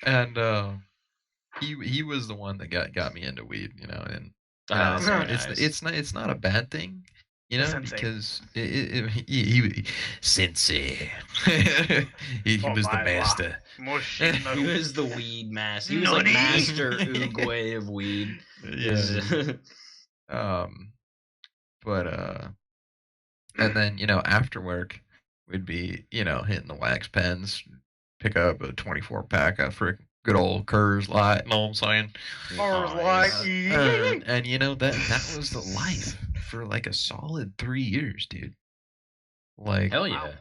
Speaker 2: And he was the one that got me into weed, and
Speaker 3: Ah, that's very
Speaker 2: it's not a bad thing,
Speaker 1: Sensei.
Speaker 2: because he sensei. he
Speaker 1: Oh,
Speaker 2: was the
Speaker 1: my
Speaker 2: master.
Speaker 1: Mush.
Speaker 3: He was the weed master. He was like
Speaker 1: Nutty.
Speaker 3: Master Oogway of weed.
Speaker 2: Yeah. But and then after work we'd be hitting the wax pens, pick up a 24 pack of frick good old Coors Light. You know what I'm saying?
Speaker 1: Coors
Speaker 3: Oh,
Speaker 1: Light.
Speaker 2: And that was the life for like a solid 3 years, dude. Like,
Speaker 3: Hell yeah.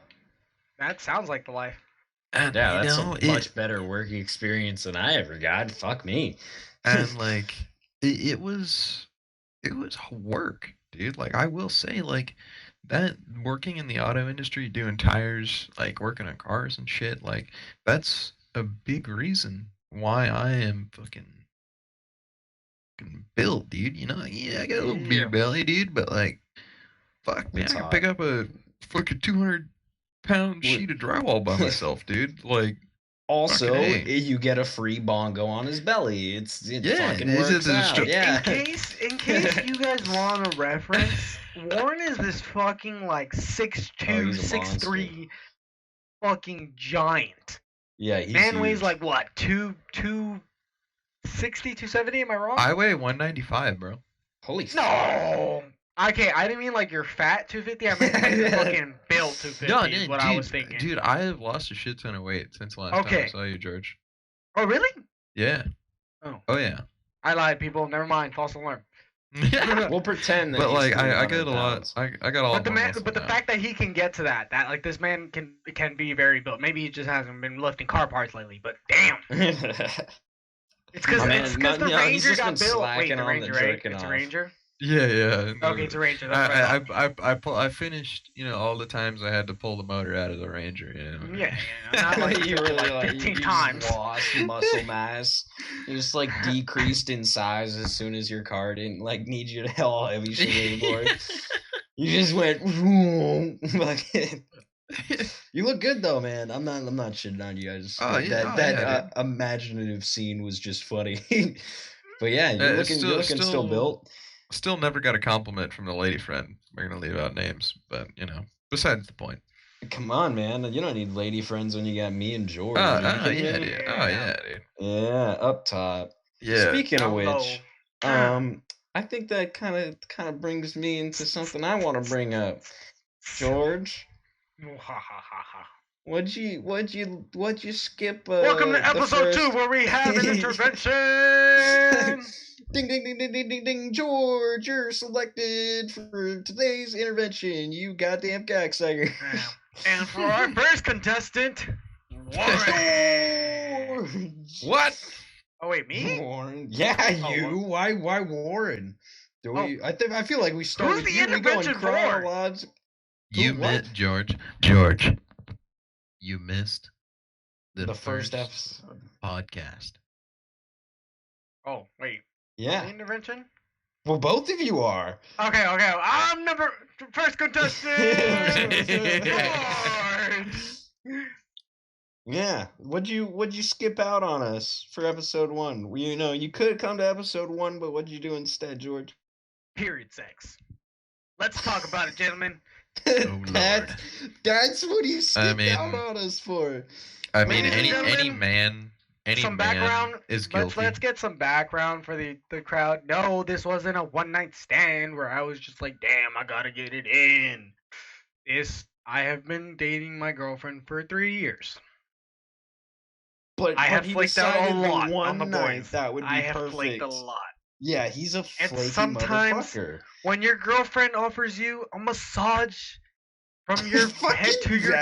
Speaker 1: That sounds like the life.
Speaker 2: and
Speaker 3: Yeah, that's
Speaker 2: it,
Speaker 3: a much better work experience than I ever got. Fuck me.
Speaker 2: and like it was work, dude. Like, I will say, like, that working in the auto industry, doing tires, like working on cars and shit, like that's a big reason why I am fucking built, dude. Yeah, I got a little
Speaker 1: Yeah.
Speaker 2: beer belly, dude, but like, fuck, man,
Speaker 3: It's
Speaker 2: I can
Speaker 3: hot.
Speaker 2: pick up a fucking 200-pound sheet of drywall by myself, dude. Like,
Speaker 3: Also,
Speaker 2: Fucking A.
Speaker 3: you get a free bongo on his belly. It
Speaker 2: Yeah,
Speaker 3: fucking
Speaker 2: it's
Speaker 3: works
Speaker 2: just-
Speaker 3: out. Yeah.
Speaker 1: In case you guys want a reference, Warren is this fucking like 6'2",
Speaker 3: he's a
Speaker 1: 6'3", fucking giant.
Speaker 3: Yeah, he's
Speaker 1: Man weighs
Speaker 3: huge.
Speaker 1: like what, 260, 270? Am I wrong?
Speaker 2: I weigh 195, bro.
Speaker 3: Holy fuck.
Speaker 1: No. Okay, I didn't mean like you're fat 250. I meant like you're fucking built 250. Is what I was thinking.
Speaker 2: Dude, I have lost a shit ton of weight since the last time I
Speaker 1: Okay.
Speaker 2: saw you, George.
Speaker 1: Oh really?
Speaker 2: Yeah.
Speaker 1: Oh.
Speaker 2: Oh yeah.
Speaker 1: I lied, people. Never mind. False alarm.
Speaker 3: We'll pretend that
Speaker 2: But
Speaker 3: he's
Speaker 2: like, I
Speaker 3: 300
Speaker 2: get a lot.
Speaker 3: pounds.
Speaker 2: I got all.
Speaker 1: But the
Speaker 2: more
Speaker 1: man,
Speaker 2: muscle
Speaker 1: but the
Speaker 2: now.
Speaker 1: fact that he can get to that like this man can be very built. Maybe he just hasn't been lifting car parts lately. But damn, it's because
Speaker 3: My man,
Speaker 1: the
Speaker 3: no, he's
Speaker 1: Ranger
Speaker 3: just
Speaker 1: got
Speaker 3: been
Speaker 1: built. Wait,
Speaker 3: slacking
Speaker 1: the
Speaker 3: on the
Speaker 1: Ranger, right?
Speaker 3: jerking
Speaker 1: It's a
Speaker 3: off.
Speaker 1: Ranger.
Speaker 2: Yeah.
Speaker 1: Okay, it's a Ranger. That's what I thought.
Speaker 2: I finished, all the times I had to pull the motor out of the Ranger,
Speaker 1: Yeah, not like
Speaker 3: You really like
Speaker 1: 15
Speaker 3: you
Speaker 1: times.
Speaker 3: just lost muscle mass. You just like decreased in size as soon as your car didn't like need you to haul heavy shit anymore. You just went. You look good though, man. I'm not shitting on you. I just
Speaker 2: Dude.
Speaker 3: imaginative scene was just funny. But yeah, you're
Speaker 2: It's
Speaker 3: looking still built.
Speaker 2: Still never got a compliment from the lady friend. We're gonna leave out names, but besides the point.
Speaker 3: Come on, man. You don't need lady friends when you got me and George.
Speaker 2: Yeah, dude. Oh yeah, dude.
Speaker 3: Yeah, up top.
Speaker 2: Yeah.
Speaker 3: Speaking of
Speaker 1: Hello.
Speaker 3: which, I think that kind of brings me into something I want to bring up. George, what'd you skip?
Speaker 1: Welcome to
Speaker 3: the
Speaker 1: episode
Speaker 3: first...
Speaker 1: 2 where we have an intervention.
Speaker 3: Ding ding ding ding ding ding ding! George, you're selected for today's intervention. You goddamn cocksucker.
Speaker 1: And for our first contestant, Warren.
Speaker 2: What?
Speaker 1: Oh wait, me?
Speaker 3: Warren. Yeah, you. Why Warren? I feel like we started.
Speaker 1: Who's the intervention for?
Speaker 2: You missed George. You missed the
Speaker 3: first episode
Speaker 2: podcast.
Speaker 1: Oh wait.
Speaker 3: Yeah.
Speaker 1: The intervention?
Speaker 3: Well, both of you are.
Speaker 1: Okay. I'm first contestant.
Speaker 3: Yeah. What'd you skip out on us for episode 1? You could have come to episode 1, but what'd you do instead, George?
Speaker 1: Period sex. Let's talk about it, gentlemen.
Speaker 3: That's what you skipped out on us for.
Speaker 2: I mean, any man is guilty.
Speaker 1: Let's get some background for the crowd. No, this wasn't a one-night stand where I was just like, damn, I gotta get it in. I have been dating my girlfriend for 3 years.
Speaker 3: But
Speaker 1: I have flaked out a lot on the boys.
Speaker 3: That would be perfect.
Speaker 1: I have flaked a lot.
Speaker 3: Yeah, he's a flaky
Speaker 1: sometimes
Speaker 3: motherfucker.
Speaker 1: When your girlfriend offers you a massage from your head to your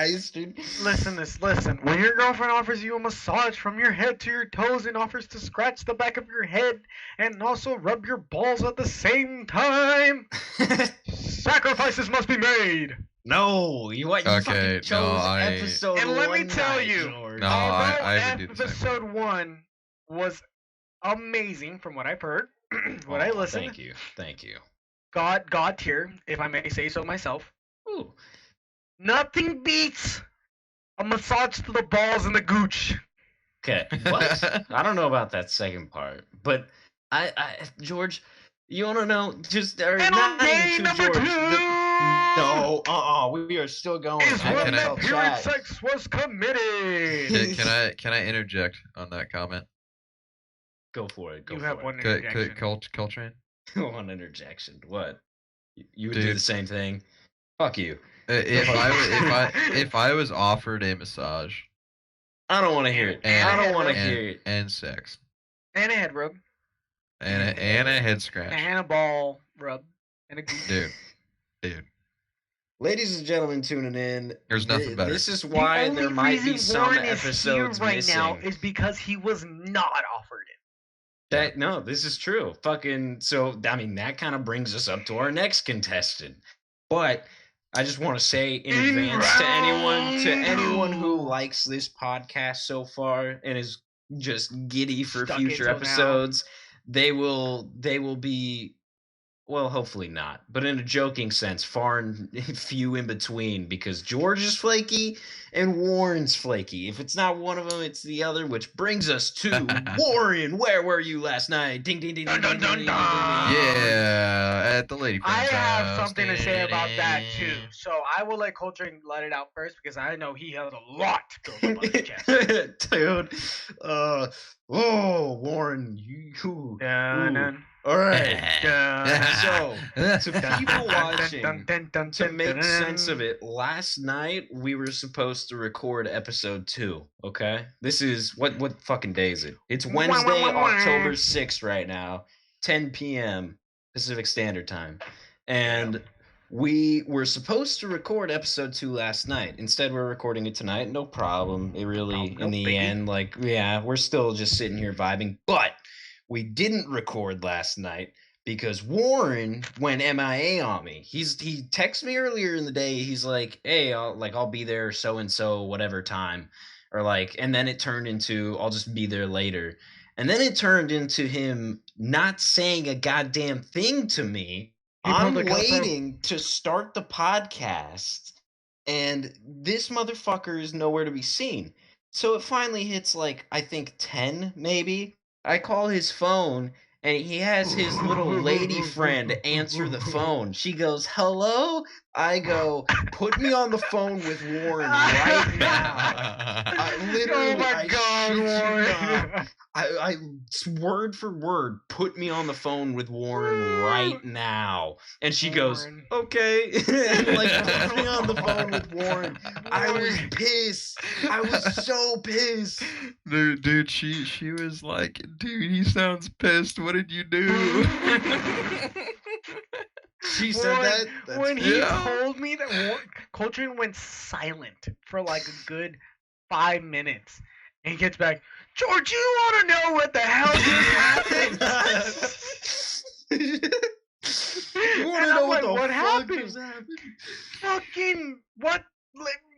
Speaker 1: listen. When your girlfriend offers you a massage from your head to your toes and offers to scratch the back of your head and also rub your balls at the same time, sacrifices must be made.
Speaker 3: No, you fucking chose episode 1.
Speaker 1: And let me tell you,
Speaker 2: I would do the same.
Speaker 1: Episode 1 was amazing from what I've heard. I listened.
Speaker 3: Thank you.
Speaker 1: God tier, if I may say so myself.
Speaker 3: Ooh.
Speaker 1: Nothing beats a massage to the balls and the gooch.
Speaker 3: Okay, what? I don't know about that second part, but George, you want to know?
Speaker 1: And on day number 2.
Speaker 3: We are still going.
Speaker 1: Is when that period sex was committed.
Speaker 2: Can I interject on that comment?
Speaker 3: Go for it.
Speaker 1: You have one interjection.
Speaker 2: Coltrane?
Speaker 3: One interjection. What? You would do the same thing? Fuck you.
Speaker 2: If I was offered a massage,
Speaker 3: I don't want to hear it. I don't want to hear it.
Speaker 2: And sex.
Speaker 1: And a head rub.
Speaker 2: And a head scratch.
Speaker 1: And a ball rub. And a gooch.
Speaker 2: Dude.
Speaker 3: Ladies and gentlemen tuning in,
Speaker 2: there's nothing better.
Speaker 3: This is why there might be some episodes
Speaker 1: right
Speaker 3: missing.
Speaker 1: Now is because he was not offered it.
Speaker 3: No, this is true. That kind of brings us up to our next contestant. But I just want to say in advance to anyone who likes this podcast so far and is just giddy for future episodes, they will be, well, hopefully not, but in a joking sense, far and few in between, because George is flaky and Warren's flaky. If it's not one of them, it's the other, which brings us to Warren. Where were you last night? Ding, ding, ding, ding, ding, ding, ding.
Speaker 2: Yeah, at the lady friend's
Speaker 1: I have
Speaker 2: house.
Speaker 1: something to say about that, too. So I will let Coltrane let it out first, because I know he has a lot built up on his chest.
Speaker 3: Dude. Warren, you. All right. So, to people watching, to make sense of it, last night we were supposed to record episode 2, okay? This is, what fucking day is it? It's Wednesday, October 6th right now, 10 p.m. Pacific Standard Time. And we were supposed to record episode 2 last night. Instead, we're recording it tonight. No problem. It really, in the end, we're still just sitting here vibing. But we didn't record last night because Warren went MIA on me. He texted me earlier in the day. He's like, "Hey, I'll be there so and so whatever time," and then it turned into I'll just be there later, and then it turned into him not saying a goddamn thing to me I'm waiting to start the podcast, and this motherfucker is nowhere to be seen. So it finally hits like I think 10 maybe. I call his phone, and he has his little lady friend answer the phone. She goes, "Hello?" I go, "Put me on the phone with Warren right now." Literally,
Speaker 1: oh my God,
Speaker 3: shit you
Speaker 1: Warren.
Speaker 3: not. I word for word, put me on the phone with Warren right now. And she goes,
Speaker 1: Warren.
Speaker 3: "Okay." And like put me on the phone with Warren. I was pissed. I was so pissed.
Speaker 2: Dude, she was like, dude, he sounds pissed. What did you do?
Speaker 3: She said that.
Speaker 1: When he
Speaker 2: Yeah.
Speaker 1: told me that Coltrane went silent for like a good 5 minutes, and he gets back, George, you want to know what the hell just happened?
Speaker 3: You want to know what the fuck
Speaker 1: happened?
Speaker 3: just happened?
Speaker 1: Fucking what?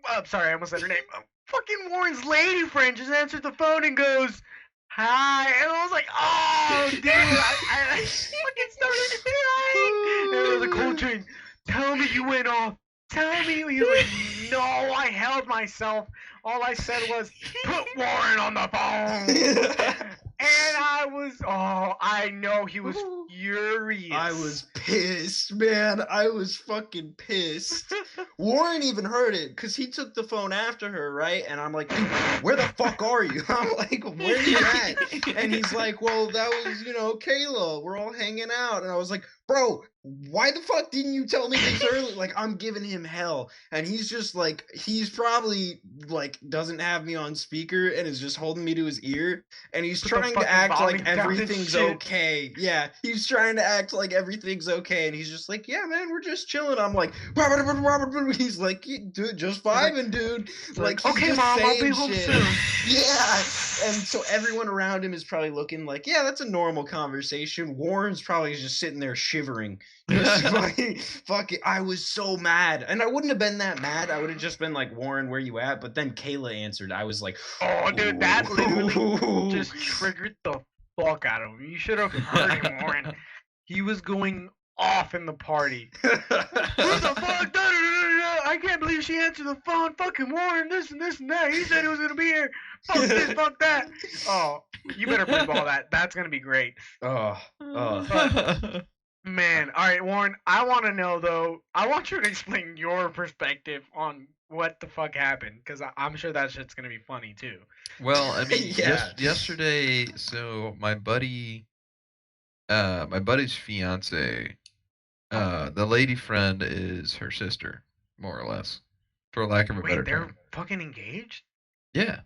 Speaker 1: I'm sorry, I almost said her name. Fucking Warren's lady friend just answered the phone and goes, "Hi," and I was like, "Oh, dude, I fucking started crying." And it was a Coltrane. Tell me you went off. Tell me. He was like, "No, I held myself. All I said was put Warren on the phone." And I know he was furious.
Speaker 3: I was pissed, man. I was fucking pissed. Warren even heard it because he took the phone after her, right? And I'm like, "Dude, where the fuck are you?" I'm like, "Where you at?" And he's like, "Well, that was, Kayla. We're all hanging out." And I was like, "Bro, why the fuck didn't you tell me this early?" Like, I'm giving him hell. And he's just like, he's probably like doesn't have me on speaker and is just holding me to his ear. And he's trying to act like everything's okay. Yeah, he's trying to act like everything's okay. And he's just like, "Yeah, man, we're just chilling." I'm like, Robert. He's like, "Dude, just vibing, dude." Like,
Speaker 1: "Okay, Mom, I'll be home soon."
Speaker 3: Yeah. And so everyone around him is probably looking like, "Yeah, that's a normal conversation." Warren's probably just sitting there shivering. Fuck it. I was so mad. And I wouldn't have been that mad. I would have just been like, "Warren, where you at?" But then Kayla answered. I was like,
Speaker 1: "Oh, dude, that literally just triggered the fuck out of him. You should have heard him, Warren. He was going off in the party. Who the fuck? I can't believe she answered the phone. Fucking Warren, this and this and that. He said he was gonna be here. Fuck this, fuck that." Oh, you better bleep all that. That's gonna be great. Man, all right, Warren. I want to know though. I want you to explain your perspective on what the fuck happened, because I'm sure that shit's gonna be funny too.
Speaker 2: Well, I mean,
Speaker 3: Yeah.
Speaker 2: yesterday, so my buddy's fiance, the lady friend is her sister, more or less, for lack of a better
Speaker 1: Wait, they're
Speaker 2: term.
Speaker 1: fucking engaged?
Speaker 2: Yeah,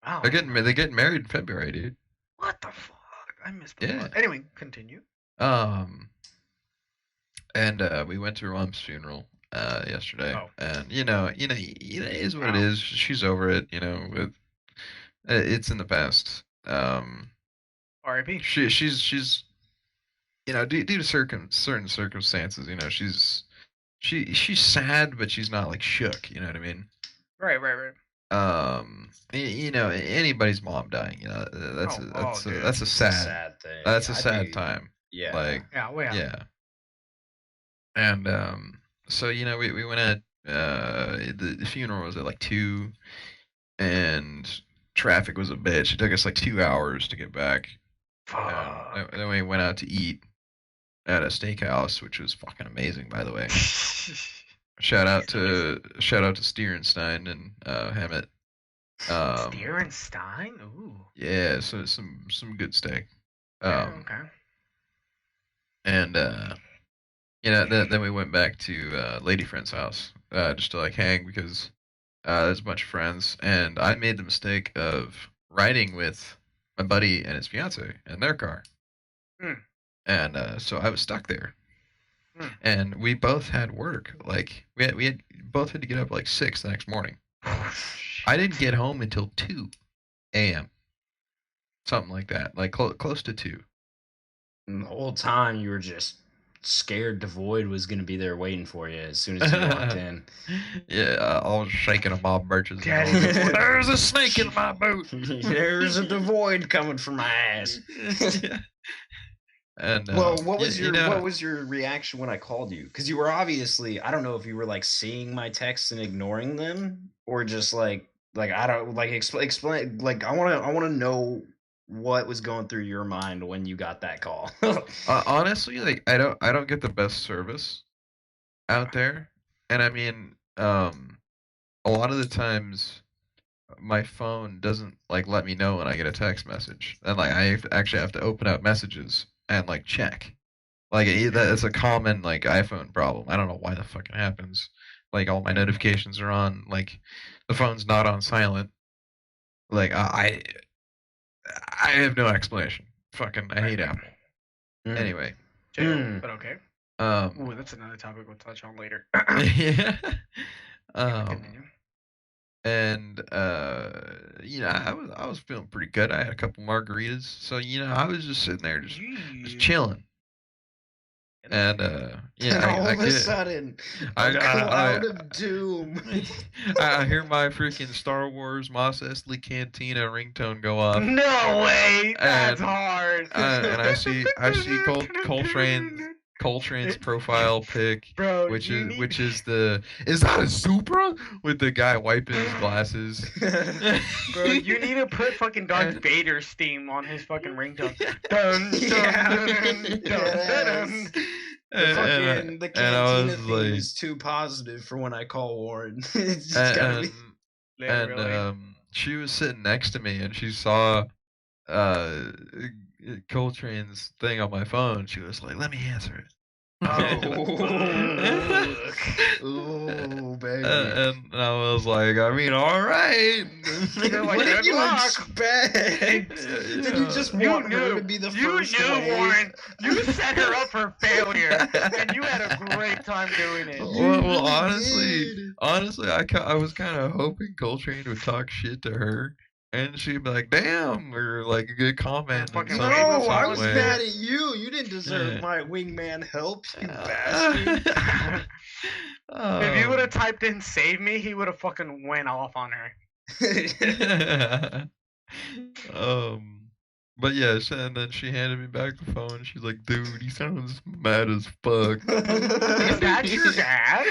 Speaker 1: Wow.
Speaker 2: they're getting married in February, dude.
Speaker 1: What the fuck? I missed the
Speaker 2: Yeah.
Speaker 1: plot. Anyway, continue.
Speaker 2: And we went to her mom's funeral yesterday,
Speaker 1: Oh.
Speaker 2: and it is what it is. She's over it, with it's in the past.
Speaker 1: R.I.P.
Speaker 2: She's due to certain circumstances, she's sad, but she's not like shook. You know what I mean?
Speaker 1: Right.
Speaker 2: Anybody's mom dying, that's a sad
Speaker 3: thing.
Speaker 2: that's a sad time.
Speaker 3: Yeah.
Speaker 2: Like, yeah. And so we went at the funeral was at like 2, and traffic was a bitch. It took us like 2 hours to get back. And then we went out to eat at a steakhouse, which was fucking amazing, by the way. Shout out to Steerenstein and Hammett.
Speaker 1: Steerenstein? Ooh.
Speaker 2: Yeah, so some good steak.
Speaker 1: Okay.
Speaker 2: And then we went back to lady friend's house just to like hang, because there's a bunch of friends, and I made the mistake of riding with my buddy and his fiance in their car. And so I was stuck there. And we both had work. Like we had both had to get up like 6 the next morning. I didn't get home until 2 a.m. Something like that, like close to 2.
Speaker 3: And the whole time you were just scared Devoid was gonna be there waiting for you as soon as you walked in.
Speaker 2: Yeah, I was shaking a Bob Birch's. There's a snake in my boot.
Speaker 3: There's a Devoid coming for my ass.
Speaker 2: And
Speaker 3: Well, what
Speaker 2: y-
Speaker 3: was
Speaker 2: you
Speaker 3: your
Speaker 2: know,
Speaker 3: what was your reaction when I called you? Because you were obviously, I don't know if you were like seeing my texts and ignoring them, or just like I don't like explain like I want to know what was going through your mind when you got that call.
Speaker 2: honestly, like I don't get the best service out there, and I mean, a lot of the times my phone doesn't like let me know when I get a text message, and like actually have to open up messages and like check. Like that's a common like iPhone problem. I don't know why the fuck it happens. Like all my notifications are on. Like the phone's not on silent. Like I have no explanation. Fucking I hate Apple.
Speaker 3: Mm.
Speaker 2: Anyway,
Speaker 1: But okay.
Speaker 2: um,
Speaker 1: Ooh, that's another topic we'll touch on later.
Speaker 2: yeah,
Speaker 1: Continue.
Speaker 2: and you know, I was feeling pretty good. I had a couple margaritas, so you know, I was just sitting there, just chilling. And yeah,
Speaker 3: And all
Speaker 2: I
Speaker 3: of a
Speaker 2: get,
Speaker 3: sudden,
Speaker 2: I
Speaker 3: a cloud
Speaker 2: I
Speaker 3: of doom.
Speaker 2: I hear my freaking Star Wars Mos Eisley Cantina ringtone go off.
Speaker 1: No way, that's
Speaker 2: And,
Speaker 1: hard.
Speaker 2: and I see Coltrane's profile pic,
Speaker 1: Bro,
Speaker 2: which
Speaker 1: you
Speaker 2: is that a Supra with the guy wiping his glasses.
Speaker 1: Bro, you need to put fucking Darth Vader's theme on his fucking ringtone. Dun, dun,
Speaker 3: Yeah.
Speaker 1: dun, dun, dun, dun.
Speaker 3: The
Speaker 2: and I
Speaker 3: cantina
Speaker 2: was
Speaker 3: theme
Speaker 2: like,
Speaker 3: is too positive for when I call Warren. It's just gotta be.
Speaker 1: Literally.
Speaker 2: she was sitting next to me and she saw uh Coltrane's thing on my phone. She was like, "Let me answer it."
Speaker 3: Ooh, baby.
Speaker 2: And I was like, I mean, all right.
Speaker 1: You're like,
Speaker 3: What did
Speaker 1: good
Speaker 3: you
Speaker 1: luck.
Speaker 3: expect? Did you just want her to be the first wave?
Speaker 1: Warren. You set her up for failure, and you had a great time doing it.
Speaker 2: Well, honestly, I was kind of hoping Coltrane would talk shit to her, and she'd be like, "Damn," or like a good comment.
Speaker 1: fucking
Speaker 3: No, I was
Speaker 1: way.
Speaker 3: mad at you. You didn't deserve my wingman help, you bastard.
Speaker 1: If you would have typed in "save me," he would have fucking went off on her.
Speaker 2: But yeah, and then she handed me back the phone. She's like, "Dude, he sounds mad as fuck."
Speaker 1: Is that your dad?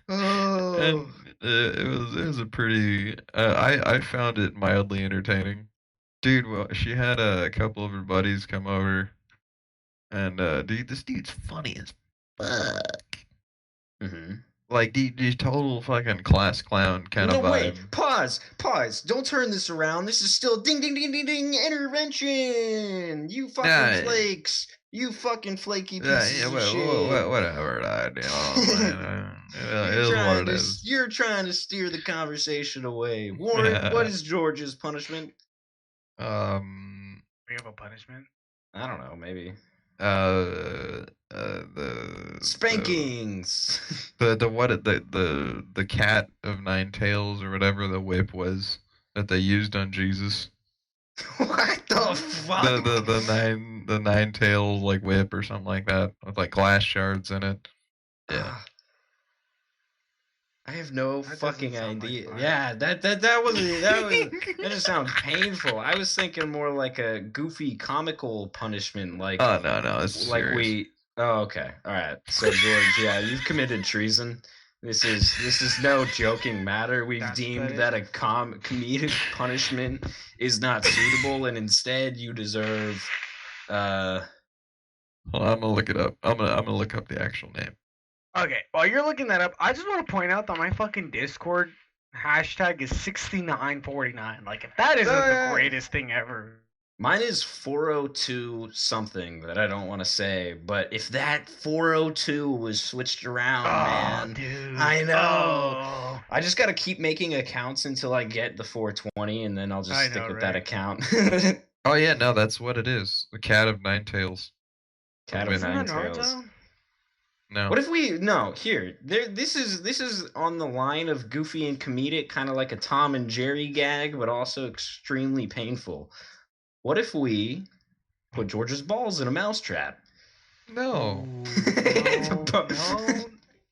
Speaker 2: And it was a pretty. I found it mildly entertaining, dude. Well, she had a couple of her buddies come over, and dude, this dude's funny as fuck.
Speaker 3: Mm-hmm.
Speaker 2: Like the total fucking class clown kind of vibe.
Speaker 3: Wait, pause. Don't turn this around. This is still ding ding ding ding ding intervention. You fucking flakes. You fucking flaky pieces of shit.
Speaker 2: Whatever. It is what it is.
Speaker 3: You're trying to steer the conversation away. Warren, what is George's punishment?
Speaker 1: We have a punishment.
Speaker 3: I don't know, maybe.
Speaker 2: The
Speaker 3: spankings.
Speaker 2: The cat of nine tails or whatever the whip was that they used on Jesus.
Speaker 3: What the fuck?
Speaker 2: The nine tails like whip or something like that with like glass shards in it. Yeah.
Speaker 3: I have no fucking idea.
Speaker 1: Like
Speaker 3: yeah, that just sounds painful. I was thinking more like a goofy comical punishment, like
Speaker 2: no, it's
Speaker 3: like
Speaker 2: serious.
Speaker 3: Oh, okay, all right. So George, yeah, you've committed treason. This is no joking matter. We've deemed that a comedic punishment is not suitable, and instead you deserve.
Speaker 2: Well, I'm gonna look it up. I'm gonna look up the actual name.
Speaker 1: Okay, while you're looking that up, I just want to point out that my fucking Discord hashtag is 6949. Like, if that isn't the greatest thing ever.
Speaker 3: Mine is 402 something that I don't want to say, but if that 402 was switched around, man,
Speaker 1: dude.
Speaker 3: I know. I just got to keep making accounts until I get the 420, and then I'll just stick with that account.
Speaker 2: Oh yeah, no, that's what it is. The cat of nine tails.
Speaker 3: Cat of nine tails.
Speaker 2: No.
Speaker 3: What if this is on the line of goofy and comedic, kind of like a Tom and Jerry gag, but also extremely painful. What if we put George's balls in a mousetrap?
Speaker 2: No.
Speaker 1: No.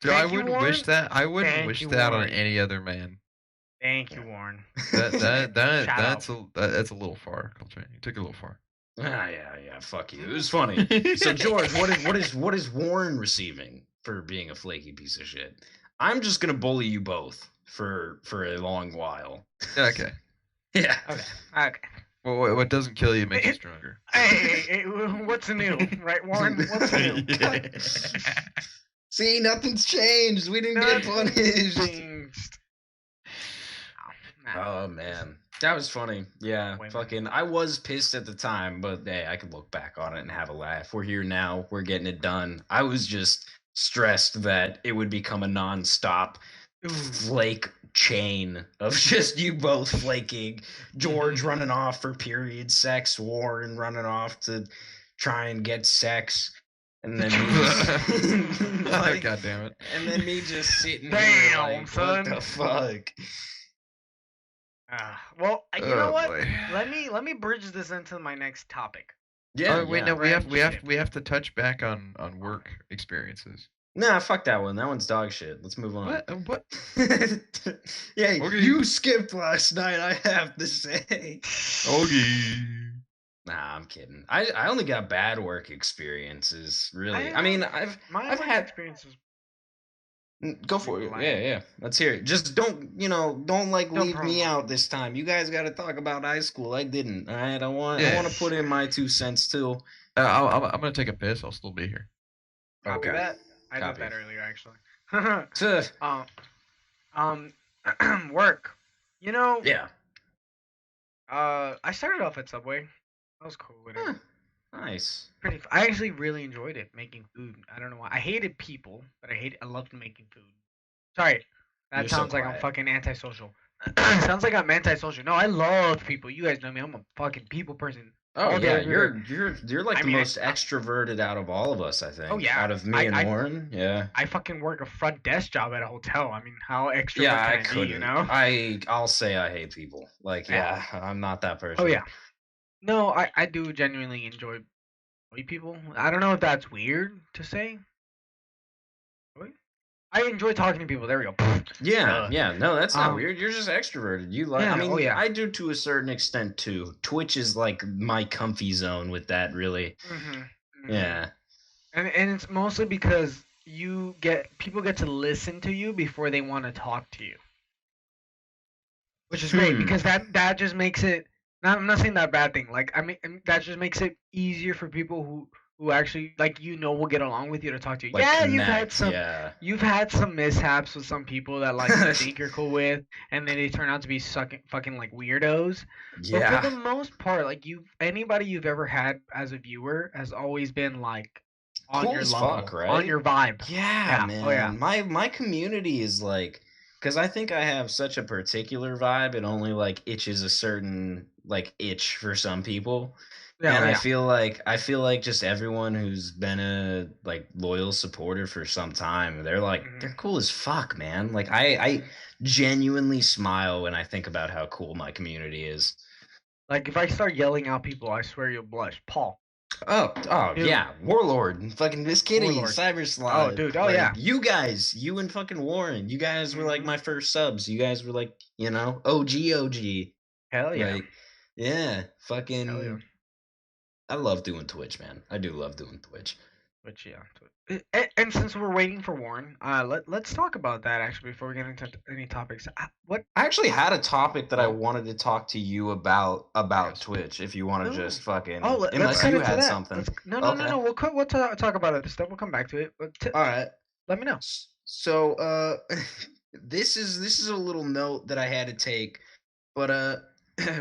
Speaker 2: Dude, I wouldn't wish that. I wouldn't wish that on any other man.
Speaker 1: Thank you, Warren.
Speaker 2: That
Speaker 1: Shout
Speaker 2: that's
Speaker 1: out.
Speaker 2: that's a little far, Coltrane. You took it a little far.
Speaker 3: Yeah, fuck you. It was funny. So George, what is Warren receiving for being a flaky piece of shit? I'm just gonna bully you both for a long while.
Speaker 2: Okay.
Speaker 3: Yeah.
Speaker 1: Okay.
Speaker 2: Well, what doesn't kill you makes you stronger.
Speaker 1: Hey, what's new, right, Warren? What's new?
Speaker 3: See, nothing's changed. We didn't get punished.
Speaker 1: Changed.
Speaker 3: Oh man, that was funny. Yeah,
Speaker 1: Women.
Speaker 3: fucking. I was pissed at the time, but hey, I could look back on it and have a laugh. We're here now. We're getting it done. I was just stressed that it would become a non-stop flake chain of just you both flaking, George running off for period sex, Warren running off to try and get sex, and then me just, like,
Speaker 2: God damn it.
Speaker 3: and then me just sitting
Speaker 1: Damn,
Speaker 3: here like,
Speaker 1: son.
Speaker 3: what the fuck?
Speaker 1: Well, you know
Speaker 2: Oh,
Speaker 1: what?
Speaker 2: boy.
Speaker 1: Let me bridge this into my next topic.
Speaker 3: Yeah,
Speaker 2: Oh, wait,
Speaker 3: yeah.
Speaker 2: no, we
Speaker 1: friendship.
Speaker 2: have to touch back on work experiences.
Speaker 3: Nah, fuck that one. That one's dog shit. Let's move on.
Speaker 2: What?
Speaker 3: Yeah,
Speaker 2: Okay.
Speaker 3: you skipped last night, I have to say.
Speaker 2: Okay.
Speaker 3: Nah, I'm kidding. I only got bad work experiences, really.
Speaker 1: I
Speaker 3: I mean, I've
Speaker 1: My work
Speaker 3: had
Speaker 1: experiences.
Speaker 3: go for it.
Speaker 1: Like-
Speaker 3: Yeah. Let's hear it. Just don't like
Speaker 1: Don't
Speaker 3: leave me
Speaker 1: promo.
Speaker 3: out this time. You guys got to talk about high school. I didn't. All right. I want
Speaker 2: Yeah.
Speaker 3: to put in my 2 cents too.
Speaker 2: I'm gonna take a piss. I'll still be here.
Speaker 1: Copy
Speaker 3: Okay.
Speaker 1: that. I did
Speaker 3: Copy.
Speaker 1: that earlier, actually.
Speaker 3: Tuh.
Speaker 1: Work. You know,
Speaker 3: Yeah.
Speaker 1: I started off at Subway. That was cool. Whatever.
Speaker 3: Huh. Nice.
Speaker 1: I actually really enjoyed it, making food. I don't know why. I hated people, but I loved making food. Sorry, that
Speaker 3: You're so
Speaker 1: sounds like I'm
Speaker 3: quiet.
Speaker 1: fucking antisocial. Sounds like I'm antisocial. No, I love people. You guys know me. I'm a fucking people person.
Speaker 3: Oh
Speaker 1: All day,
Speaker 3: yeah,
Speaker 1: every day.
Speaker 3: you're like
Speaker 1: I
Speaker 3: the
Speaker 1: mean,
Speaker 3: most extroverted out of all of us, I think.
Speaker 1: Oh, yeah.
Speaker 3: Out of me and
Speaker 1: I-
Speaker 3: Warren, yeah.
Speaker 1: I fucking work a front desk job at a hotel. I mean, how extrovert
Speaker 3: Yeah, I
Speaker 1: can I
Speaker 3: couldn't.
Speaker 1: be? You know?
Speaker 3: I'll say I hate people. Like, yeah, I'm not that person.
Speaker 1: Oh yeah. No, I do genuinely enjoy people. I don't know if that's weird to say. Really? I enjoy talking to people. There we go.
Speaker 3: Yeah, no, that's not
Speaker 1: Um,
Speaker 3: weird. You're just extroverted. You like
Speaker 1: Yeah,
Speaker 3: I mean,
Speaker 1: oh, yeah.
Speaker 3: I do to a certain extent too. Twitch is like my comfy zone with that, really. Yeah.
Speaker 1: And it's mostly because people get to listen to you before they want to talk to you, which is great because that just makes it. I'm not saying that a bad thing. Like I mean, that just makes it easier for people who actually will get along with you to talk to you.
Speaker 3: Like
Speaker 1: yeah,
Speaker 3: connect,
Speaker 1: you've had some mishaps with some people that like you think you're cool with, and then they turn out to be fucking like weirdos. But
Speaker 3: Yeah.
Speaker 1: for the most part, like anybody you've ever had as a viewer has always been like on
Speaker 3: Cool
Speaker 1: your
Speaker 3: as
Speaker 1: level,
Speaker 3: fuck, right?
Speaker 1: on your vibe.
Speaker 3: Yeah,
Speaker 1: Yeah,
Speaker 3: man.
Speaker 1: oh, yeah.
Speaker 3: My community is like, because I think I have such a particular vibe. It only like itches a certain like itch for some people.
Speaker 1: Yeah,
Speaker 3: And
Speaker 1: oh,
Speaker 3: I
Speaker 1: yeah.
Speaker 3: feel like just everyone who's been a like loyal supporter for some time, they're like
Speaker 1: Mhm.
Speaker 3: they're cool as fuck, man. Like I genuinely smile when I think about how cool my community is.
Speaker 1: Like if I start yelling out people, I swear you'll blush. Paul.
Speaker 3: Oh,
Speaker 1: Dude.
Speaker 3: yeah, Warlord, fucking Miss Kitty,
Speaker 1: Warlord.
Speaker 3: Cyber Slide.
Speaker 1: Oh, dude, oh,
Speaker 3: like,
Speaker 1: yeah.
Speaker 3: you guys, you and fucking Warren, you guys were like
Speaker 1: Mhm.
Speaker 3: my first subs. You guys were like, OG.
Speaker 1: Hell yeah.
Speaker 3: Like, yeah, fucking.
Speaker 1: Hell yeah.
Speaker 3: I love doing Twitch, man. I do love doing Twitch.
Speaker 1: Which yeah. And since we're waiting for Warren, let's talk about that actually before we get into any topics. What?
Speaker 3: I actually had a topic that I wanted to talk to you about
Speaker 2: Yes.
Speaker 3: Twitch. If you want to
Speaker 1: Oh.
Speaker 3: just fucking,
Speaker 1: Oh, let's
Speaker 3: unless
Speaker 1: cut
Speaker 3: you
Speaker 1: into
Speaker 3: had
Speaker 1: that.
Speaker 3: something.
Speaker 1: No. We'll talk about other stuff. We'll come back to it. But
Speaker 3: All right.
Speaker 1: let me know.
Speaker 3: So, this is a little note that I had to take, but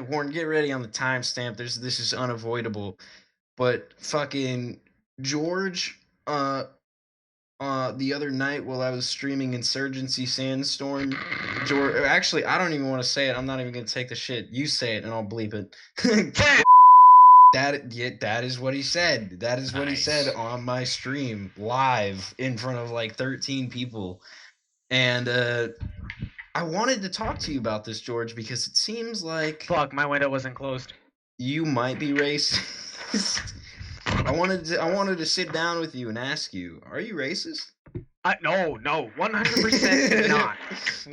Speaker 3: Warren, get ready on the timestamp. This is unavoidable, but fucking George, the other night while I was streaming Insurgency Sandstorm, George, actually, I don't even want to say it. I'm not even gonna take the shit. You say it, and I'll bleep it. That is what he said. That is what he said
Speaker 2: Nice.
Speaker 3: on my stream live in front of like 13 people. And I wanted to talk to you about this, George, because it seems like
Speaker 1: Fuck, my window wasn't closed.
Speaker 3: you might be racist. I wanted to sit down with you and ask you, are you racist?
Speaker 1: No, 100% not.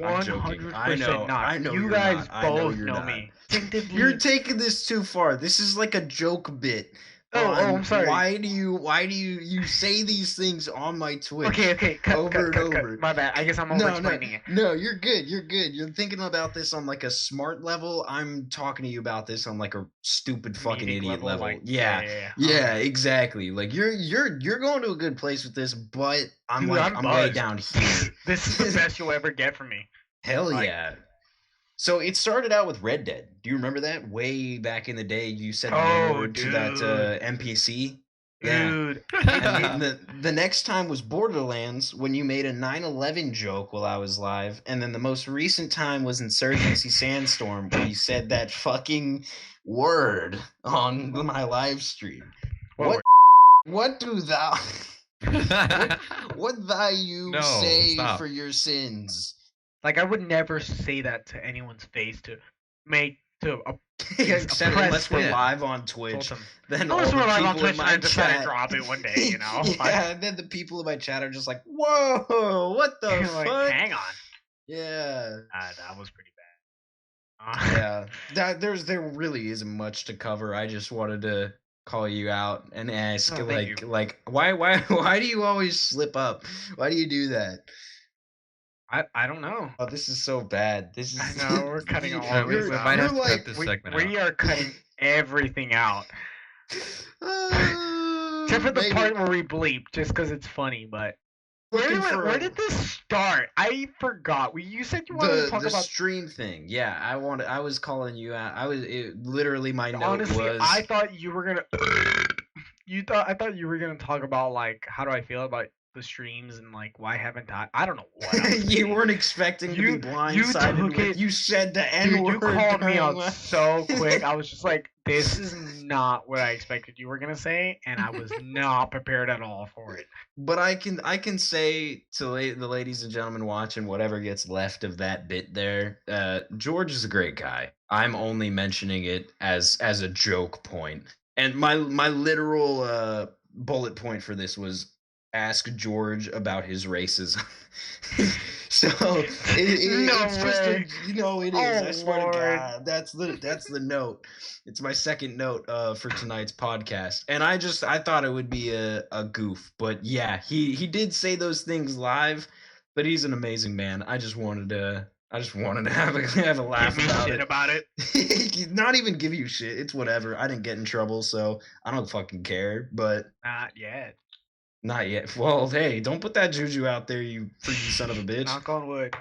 Speaker 3: I'm joking.
Speaker 1: 100%
Speaker 3: I know.
Speaker 1: not.
Speaker 3: I know
Speaker 1: You
Speaker 3: you're
Speaker 1: guys
Speaker 3: not. I know
Speaker 1: both
Speaker 3: you're
Speaker 1: know
Speaker 3: not.
Speaker 1: me. Instinctively.
Speaker 3: You're taking this too far. This is like a joke bit.
Speaker 1: I'm sorry.
Speaker 3: Why do you say these things on my Twitch?
Speaker 1: Okay, cut,
Speaker 3: over and over.
Speaker 1: cut. My bad. I guess I'm over-explaining it.
Speaker 3: No, you're good. You're good. You're thinking about this on like a smart level. I'm talking to you about this on like a stupid fucking
Speaker 1: Comedic
Speaker 3: idiot level.
Speaker 1: like,
Speaker 3: Yeah,
Speaker 1: okay.
Speaker 3: exactly. Like you're going to a good place with this, but I'm
Speaker 1: Dude,
Speaker 3: like I'm way
Speaker 1: buzzed.
Speaker 3: down here.
Speaker 1: This is the best you'll ever get from me.
Speaker 3: Hell
Speaker 1: Like-
Speaker 3: yeah. So it started out with Red Dead. Do you remember that? Way back in the day, you said the
Speaker 1: Oh,
Speaker 3: word to that NPC.
Speaker 1: Dude.
Speaker 3: And the next time was Borderlands when you made a 9/11 joke while I was live, and then the most recent time was Insurgency Sandstorm where you said that fucking word on my live stream. What do thou what thou you
Speaker 2: No,
Speaker 3: say
Speaker 2: stop.
Speaker 3: for your sins?
Speaker 1: Like, I would never say that to anyone's face to make to
Speaker 3: Except unless we're
Speaker 1: them.
Speaker 3: live on Twitch.
Speaker 1: Them.
Speaker 3: Then all
Speaker 1: Unless
Speaker 3: the
Speaker 1: we're live on
Speaker 3: people
Speaker 1: Twitch
Speaker 3: in
Speaker 1: and
Speaker 3: my
Speaker 1: I decide to
Speaker 3: chat,
Speaker 1: drop it one day, you know?
Speaker 3: yeah, and then the people in my chat are just like, "Whoa, what the
Speaker 1: Like,
Speaker 3: fuck?"
Speaker 1: like, hang on.
Speaker 3: Yeah,
Speaker 1: That was pretty bad.
Speaker 3: yeah. There really isn't much to cover. I just wanted to call you out and ask,
Speaker 1: Oh, thank you.
Speaker 3: like, why do you always slip up? Why do you do that?
Speaker 1: I don't know.
Speaker 3: Oh, this is so bad. This is.
Speaker 1: I know, we're cutting all
Speaker 2: Yeah, we
Speaker 1: this out.
Speaker 2: might have to
Speaker 3: You're
Speaker 2: cut
Speaker 3: like-
Speaker 2: this
Speaker 1: we,
Speaker 2: segment
Speaker 1: we
Speaker 2: out.
Speaker 1: are cutting everything out. Except for the
Speaker 3: Maybe.
Speaker 1: part where we bleep, just because it's funny, but... Where did this start? I forgot. You said you wanted to talk
Speaker 3: the
Speaker 1: about...
Speaker 3: stream thing. Yeah, I was calling you out. Literally my note
Speaker 1: Honestly,
Speaker 3: was.
Speaker 1: I thought you were gonna... I thought you were gonna talk about, like, how do I feel about the streams and, like, why haven't I don't know what I was
Speaker 3: You
Speaker 1: saying.
Speaker 3: weren't expecting to
Speaker 1: You-
Speaker 3: be
Speaker 1: you
Speaker 3: blindsided
Speaker 1: took
Speaker 3: with
Speaker 1: it-
Speaker 3: you said the
Speaker 1: Dude,
Speaker 3: N-word.
Speaker 1: you called me out
Speaker 3: during-
Speaker 1: so quick. I was just like, this is not what I expected you were gonna say, and I was not prepared at all for it.
Speaker 3: But I can say to the ladies and gentlemen watching whatever gets left of that bit there, George is a great guy. I'm only mentioning it as a joke point. And my literal bullet point for this was ask George about his racism. So it's just it is. I
Speaker 1: Oh,
Speaker 3: swear
Speaker 1: Lord.
Speaker 3: to God, that's the note. It's my second note for tonight's podcast, and I thought it would be a goof, but yeah, he did say those things live, but he's an amazing man. I just wanted to have a laugh
Speaker 1: Give me
Speaker 3: about
Speaker 1: shit
Speaker 3: it.
Speaker 1: about it.
Speaker 3: Not even give you shit. It's whatever. I didn't get in trouble, so I don't fucking care. But
Speaker 1: Not yet.
Speaker 3: not yet. Well, hey, don't put that juju out there, you freaky son of a bitch.
Speaker 1: Knock on wood.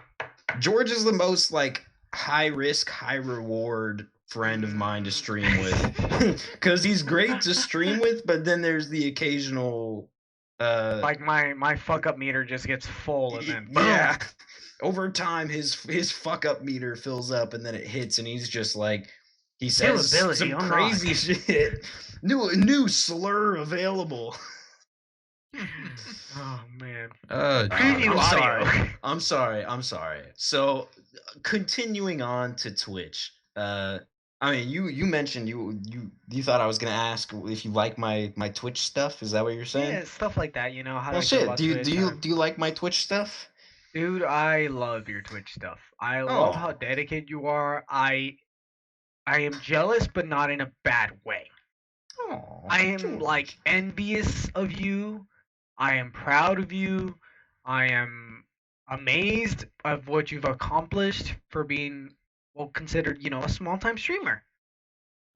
Speaker 3: George is the most like high risk, high reward friend of mine to stream with, because he's great to stream with. But then there's the occasional,
Speaker 1: Like my fuck up meter just gets full and then boom.
Speaker 3: yeah. Over time, his fuck up meter fills up, and then it hits, and he's just like, he says
Speaker 1: Killability
Speaker 3: some
Speaker 1: unlocked.
Speaker 3: crazy shit. New slur available.
Speaker 1: Oh man.
Speaker 3: I'm
Speaker 1: Preview audio.
Speaker 3: sorry. I'm sorry. So, continuing on to Twitch. I mean, you mentioned you thought I was gonna ask if you like my Twitch stuff. Is that what you're saying?
Speaker 1: Yeah, stuff like that, you know. How
Speaker 3: Well,
Speaker 1: I feel
Speaker 3: shit.
Speaker 1: about
Speaker 3: Do you
Speaker 1: Twitch,
Speaker 3: do you like my Twitch stuff?
Speaker 1: Dude, I love your Twitch stuff. I love
Speaker 3: Oh.
Speaker 1: how dedicated you are. I am jealous, but not in a bad way.
Speaker 3: Oh,
Speaker 1: I am like envious of you. I am proud of you. I am amazed of what you've accomplished for being considered, a small time streamer.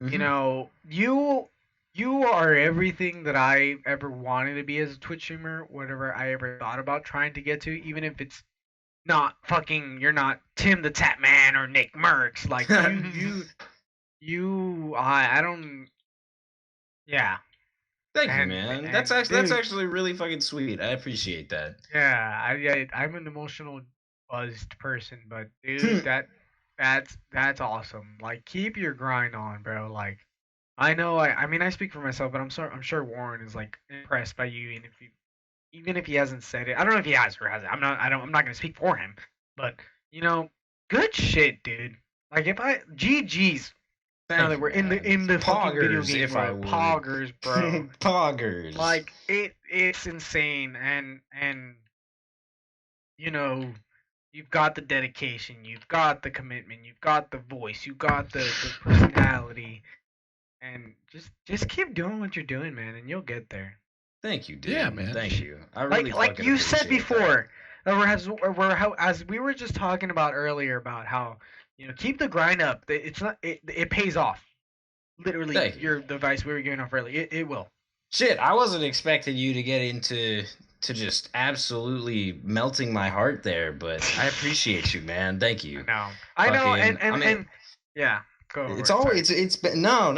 Speaker 1: You know, you are everything that I ever wanted to be as a Twitch streamer, whatever I ever thought about trying to get to, even if it's not you're not Tim the Tap Man or Nick Merckx. Like I don't. Yeah,
Speaker 3: Thank you,
Speaker 1: And-
Speaker 3: man.
Speaker 1: and
Speaker 3: That's
Speaker 1: dude-
Speaker 3: actually really fucking sweet. I appreciate that.
Speaker 1: yeah. I'm an emotional buzzed person, but dude, that's awesome. Like, keep your grind on, bro. Like, I know. I mean, I speak for myself, but I'm sure Warren is like impressed by you, and even if he hasn't said it, I don't know if he has or hasn't. I'm not gonna speak for him, but good shit, dude. Like, GG's. Now that we're in the fucking video
Speaker 3: Poggers,
Speaker 1: game
Speaker 3: if I
Speaker 1: world,
Speaker 3: would.
Speaker 1: poggers, bro.
Speaker 3: Poggers.
Speaker 1: Like, it's insane, and you've got the dedication, you've got the commitment, you've got the voice, you've got the personality, and just keep doing what you're doing, man, and you'll get there.
Speaker 3: Thank you, dude.
Speaker 2: Yeah, man.
Speaker 3: Thank you. I really
Speaker 1: Like
Speaker 3: fucking
Speaker 1: you said
Speaker 3: appreciate
Speaker 1: before, as we were just talking about earlier about how keep the grind up. It's not it pays off. Literally,
Speaker 3: Thank you.
Speaker 1: your the advice we were giving off earlier, it will.
Speaker 3: Shit, I wasn't expecting you to get into just absolutely melting my heart there, but I appreciate you, man. Thank you.
Speaker 1: I know,
Speaker 3: Fucking-
Speaker 1: and yeah. Go
Speaker 3: It's
Speaker 1: for it,
Speaker 3: always it's been no,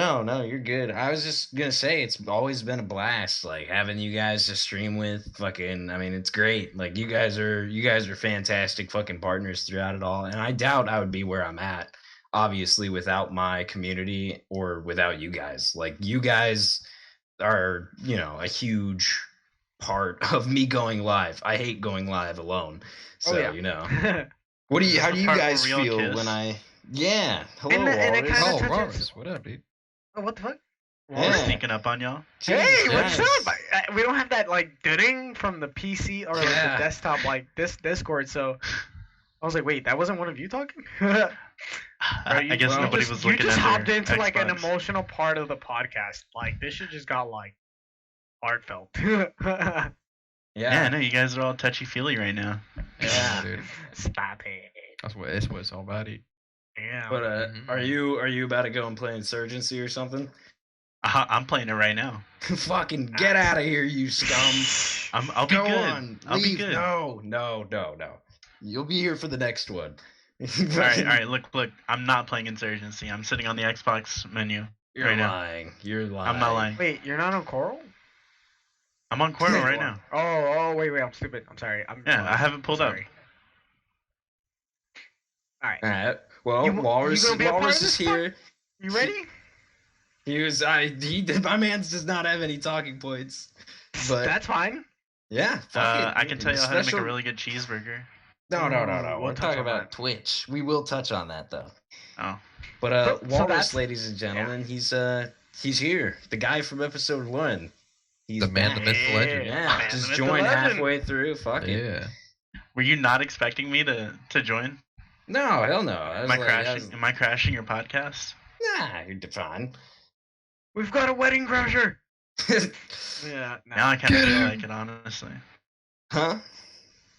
Speaker 3: you're good. I was just gonna say it's always been a blast, like having you guys to stream with. Fucking, I mean, it's great. Like you guys are fantastic fucking partners throughout it all, and I doubt I would be where I'm at, obviously, without my community or without you guys. Like you guys are, a huge part of me going live. I hate going live alone, so
Speaker 1: yeah.
Speaker 3: How do
Speaker 4: Is
Speaker 3: you
Speaker 4: this the part
Speaker 3: guys
Speaker 4: where we all
Speaker 3: feel
Speaker 4: kiss?
Speaker 3: when I? Yeah, hello,
Speaker 1: And it
Speaker 3: Walrus.
Speaker 1: kinda
Speaker 2: Oh,
Speaker 1: touches-
Speaker 2: Robbers, what up, dude?
Speaker 1: Oh, what the fuck?
Speaker 4: We're
Speaker 3: Yeah.
Speaker 4: sneaking up on y'all.
Speaker 1: Hey,
Speaker 3: Jesus
Speaker 1: what's
Speaker 3: Christ.
Speaker 1: up? We don't have that like ding from the PC or like
Speaker 3: Yeah.
Speaker 1: the desktop like this Discord, so I was like, wait, that wasn't one of you talking? Bro,
Speaker 4: I guess nobody was looking
Speaker 1: You just
Speaker 4: at
Speaker 1: hopped
Speaker 4: their
Speaker 1: into like an
Speaker 4: Xbox.
Speaker 1: emotional part of the podcast. Like this shit just got like heartfelt.
Speaker 3: Yeah.
Speaker 4: Yeah, I know you guys are all touchy feely right now.
Speaker 3: Yeah.
Speaker 2: dude.
Speaker 1: Stop it.
Speaker 2: That's what it's all about, dude.
Speaker 1: Yeah.
Speaker 3: But
Speaker 2: Mhm.
Speaker 3: are you about to go and play Insurgency or something?
Speaker 4: I'm playing it right now.
Speaker 3: Fucking get out of here, you scum!
Speaker 4: I'll be
Speaker 3: Go
Speaker 4: good.
Speaker 3: on,
Speaker 4: I'll be
Speaker 3: leave.
Speaker 4: good.
Speaker 3: No. You'll be here for the next one.
Speaker 4: All right. Look. I'm not playing Insurgency. I'm sitting on the Xbox menu.
Speaker 3: You're
Speaker 4: right now.
Speaker 3: lying. You're lying.
Speaker 4: I'm not lying.
Speaker 1: Wait, you're not on Coral?
Speaker 4: I'm on Corvo
Speaker 1: You
Speaker 4: right
Speaker 1: are.
Speaker 4: now.
Speaker 1: Oh, wait, I'm stupid. I'm sorry.
Speaker 4: Yeah, I haven't pulled up.
Speaker 1: All right.
Speaker 3: All right. Well,
Speaker 1: You
Speaker 3: Walrus,
Speaker 1: gonna be a part of
Speaker 3: Walrus
Speaker 1: this
Speaker 3: is here.
Speaker 1: You ready?
Speaker 3: My man does not have any talking points. But
Speaker 1: That's fine.
Speaker 3: yeah, fuck it.
Speaker 4: I can tell you how to make a
Speaker 3: Special-
Speaker 4: really good cheeseburger.
Speaker 3: No.
Speaker 1: We'll
Speaker 3: We're
Speaker 1: touch
Speaker 3: talking
Speaker 1: on
Speaker 3: about
Speaker 1: that.
Speaker 3: Twitch. We will touch on that though.
Speaker 4: Oh.
Speaker 3: But
Speaker 1: So
Speaker 3: Walrus,
Speaker 1: that's-
Speaker 3: ladies and gentlemen, he's here. The guy from episode 1. He's
Speaker 2: The man, the
Speaker 3: back.
Speaker 2: myth, the legend.
Speaker 3: Yeah,
Speaker 1: Man,
Speaker 3: just
Speaker 1: the myth, the
Speaker 3: joined
Speaker 1: legend.
Speaker 3: halfway through. Fuck it.
Speaker 2: Yeah.
Speaker 4: Were you not expecting me to join?
Speaker 3: No, hell no. I was
Speaker 4: Am I
Speaker 3: like,
Speaker 4: crashing? Am I crashing your podcast?
Speaker 3: Nah, you're fine.
Speaker 1: We've got a wedding crasher. Yeah. No.
Speaker 4: Now I kind of
Speaker 2: Get
Speaker 4: feel
Speaker 2: him.
Speaker 4: like it, honestly.
Speaker 3: Huh?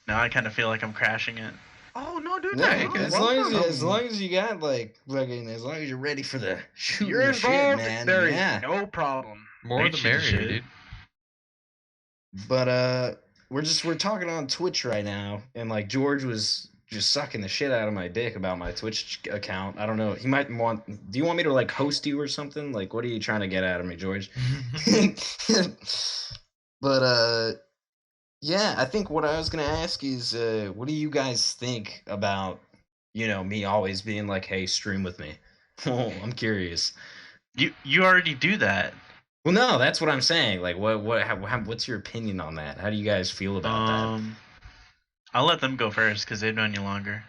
Speaker 4: Now I kind of feel like I'm crashing it.
Speaker 1: Oh no, dude.
Speaker 3: No,
Speaker 1: no,
Speaker 3: as long as you got like fucking, as long as you're ready for the shooting
Speaker 1: you're
Speaker 3: the shit,
Speaker 1: involved,
Speaker 3: man.
Speaker 1: there is
Speaker 3: Yeah.
Speaker 1: no problem.
Speaker 2: More
Speaker 4: Ain't
Speaker 2: the
Speaker 4: shit,
Speaker 2: merrier,
Speaker 4: shit.
Speaker 2: dude.
Speaker 3: But we're talking on Twitch right now, and like George was just sucking the shit out of my dick about my Twitch account. I don't know. He might want. Do you want me to like host you or something? Like, what are you trying to get out of me, George? But yeah, I think what I was gonna ask is, what do you guys think about, me always being like, hey, stream with me? Oh, I'm curious.
Speaker 4: You already do that.
Speaker 3: Well, no, that's what I'm saying. Like, what's your opinion on that? How do you guys feel about
Speaker 4: I'll let them go first because they've known you longer.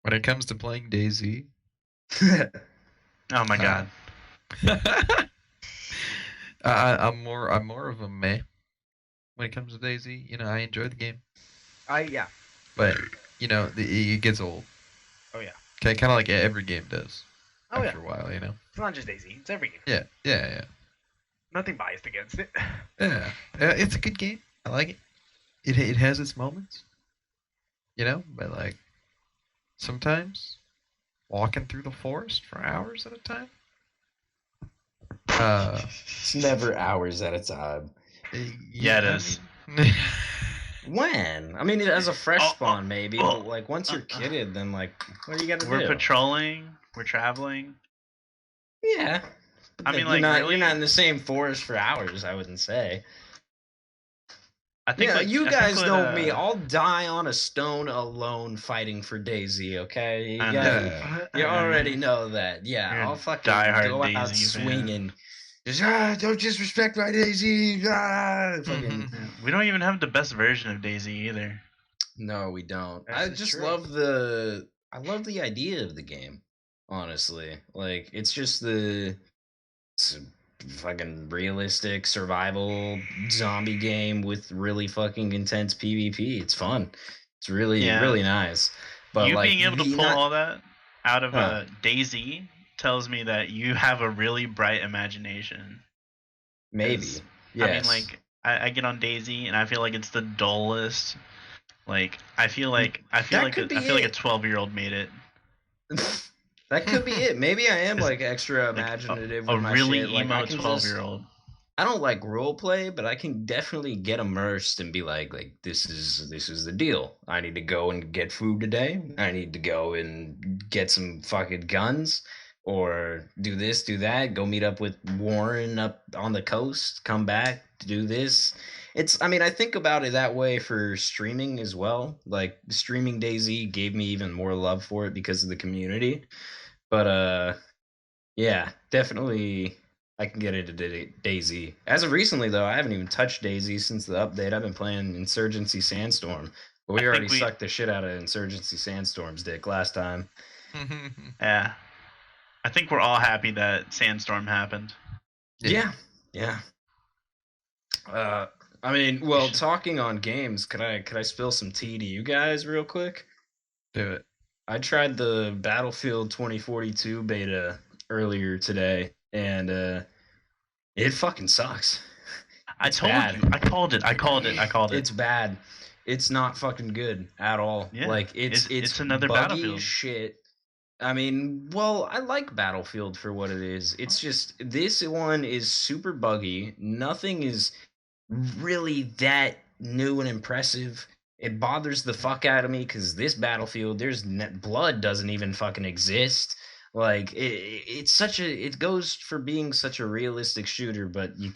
Speaker 2: When it comes to playing DayZ,
Speaker 3: that?
Speaker 4: Oh my god.
Speaker 2: I'm more of a meh when it comes to DayZ. I enjoy the game,
Speaker 1: Yeah.
Speaker 2: but it gets old.
Speaker 1: Oh yeah.
Speaker 2: Okay, kind of like every game does
Speaker 1: Oh yeah.
Speaker 2: after a while.
Speaker 1: It's not just Daisy. It's every game.
Speaker 2: Yeah.
Speaker 1: Nothing biased against it.
Speaker 2: Yeah, it's a good game. I like it. It has its moments, but like sometimes walking through the forest for hours at a time.
Speaker 3: It's never hours at a time.
Speaker 4: Yeah, it is.
Speaker 3: When? I mean, as a fresh
Speaker 4: Oh,
Speaker 3: spawn, maybe, but like once you're kitted, then like, what do you got to do?
Speaker 4: We're patrolling. We're traveling.
Speaker 3: Yeah. But
Speaker 4: I
Speaker 3: then
Speaker 4: mean, like,
Speaker 3: you're
Speaker 4: really?
Speaker 3: not in the same forest for hours. I wouldn't say.
Speaker 4: I think.
Speaker 3: Yeah,
Speaker 4: like,
Speaker 3: you
Speaker 4: I
Speaker 3: guys
Speaker 4: think
Speaker 3: know
Speaker 4: what,
Speaker 3: me. I'll die on a stone alone fighting for Daisy. Okay,
Speaker 4: I
Speaker 3: you
Speaker 4: know.
Speaker 3: already know that. Yeah,
Speaker 4: You're a
Speaker 3: I'll fucking
Speaker 4: diehard
Speaker 3: go out
Speaker 4: Daisy fan.
Speaker 3: swinging. Just don't disrespect my Daisy. Fucking.
Speaker 4: We don't even have the best version of Daisy either.
Speaker 3: No, we don't.
Speaker 1: This
Speaker 3: I
Speaker 1: is
Speaker 3: just
Speaker 1: true.
Speaker 3: love the idea of the game. Honestly, like it's just it's fucking realistic survival zombie game with really fucking intense PvP. It's fun. It's really
Speaker 4: Yeah.
Speaker 3: really nice. But
Speaker 4: You
Speaker 3: like
Speaker 4: being able to
Speaker 3: the
Speaker 4: pull
Speaker 3: not
Speaker 4: all that out of
Speaker 3: huh,
Speaker 4: DayZ tells me that you have a really bright imagination.
Speaker 3: maybe.
Speaker 4: I mean,
Speaker 3: Yes.
Speaker 4: like, I get on DayZ and I feel like it's the dullest. Like, I feel like
Speaker 3: That could be
Speaker 4: a
Speaker 3: it.
Speaker 4: 12-year-old made it.
Speaker 3: That could be it. Maybe I am
Speaker 4: It's
Speaker 3: like extra
Speaker 4: like
Speaker 3: imaginative
Speaker 4: a
Speaker 3: with my
Speaker 4: really
Speaker 3: shit. Like I
Speaker 4: emo
Speaker 3: can just
Speaker 4: 12-year-old.
Speaker 3: I don't like role play, but I can definitely get immersed and be like this is the deal. I need to go and get food today. I need to go and get some fucking guns or do this, do that, go meet up with Warren up on the coast, come back to do this. It's I mean, I think about it that way for streaming as well. Like streaming DayZ gave me even more love for it because of the community. But yeah, definitely I can get into DayZ. As of recently, though, I haven't even touched DayZ since the update. I've been playing Insurgency Sandstorm, but
Speaker 4: I
Speaker 3: we already
Speaker 4: think we,
Speaker 3: sucked the shit out of Insurgency Sandstorm's dick last time.
Speaker 4: yeah, I think we're all happy that Sandstorm happened.
Speaker 3: Yeah, yeah. I mean, well, talking on games, could I spill some tea to you guys real quick?
Speaker 2: Do it.
Speaker 3: I tried the Battlefield 2042 beta earlier today, and it fucking sucks.
Speaker 4: I
Speaker 3: It's
Speaker 4: told
Speaker 3: bad.
Speaker 4: you. I called it.
Speaker 3: It's bad. It's not fucking good at all.
Speaker 4: Yeah,
Speaker 3: Like it's
Speaker 4: another
Speaker 3: buggy
Speaker 4: Battlefield.
Speaker 3: shit. I mean, well, I like Battlefield for what it is. It's just this one is super buggy. Nothing is really that new and impressive. It bothers the fuck out of me because this Battlefield, blood doesn't even fucking exist. Like it's such a it goes for being such a realistic shooter, but you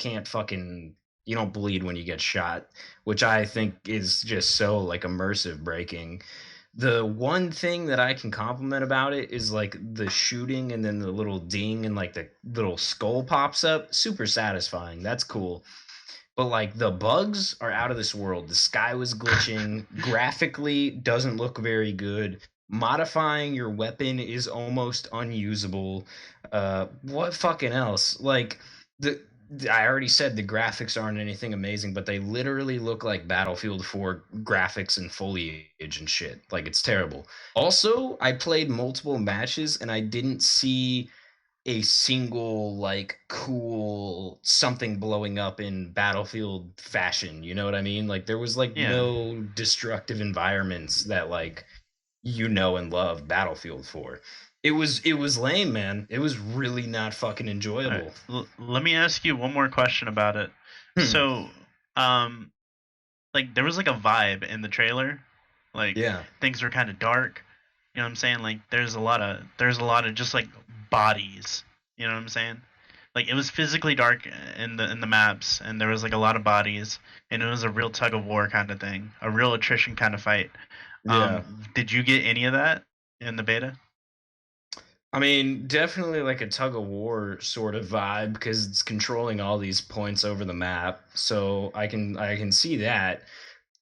Speaker 3: don't bleed when you get shot, which I think is just so like immersive breaking. The one thing that I can compliment about it is like the shooting and then the little ding and like the little skull pops up. Super satisfying. That's cool. But like the bugs are out of this world. The sky was glitching. Graphically doesn't look very good. Modifying your weapon is almost unusable. What fucking else? Like the I already said the graphics aren't anything amazing, but they literally look like Battlefield 4 graphics and foliage and shit. Like it's terrible. Also, I played multiple matches and I didn't see a single like cool something blowing up in Battlefield fashion. You know what I mean? Like there was like
Speaker 4: Yeah.
Speaker 3: no destructive environments that like you know and love Battlefield for. It was lame, man. It was really not fucking
Speaker 4: All
Speaker 3: enjoyable.
Speaker 4: right. Let me ask you one more question about it.
Speaker 3: Hmm.
Speaker 4: So, like there was like a vibe in the trailer, like
Speaker 3: Yeah.
Speaker 4: things were kind of dark. You know what I'm saying? Like there's a lot of just like bodies. You know what I'm saying? Like it was physically dark in the maps, and there was like a lot of bodies, and it was a real tug of war kind of thing, a real attrition kind of fight.
Speaker 3: Yeah.
Speaker 4: Did you get any of that in the beta?
Speaker 3: I mean, definitely like a tug of war sort of vibe because it's controlling all these points over the map. So I can see that.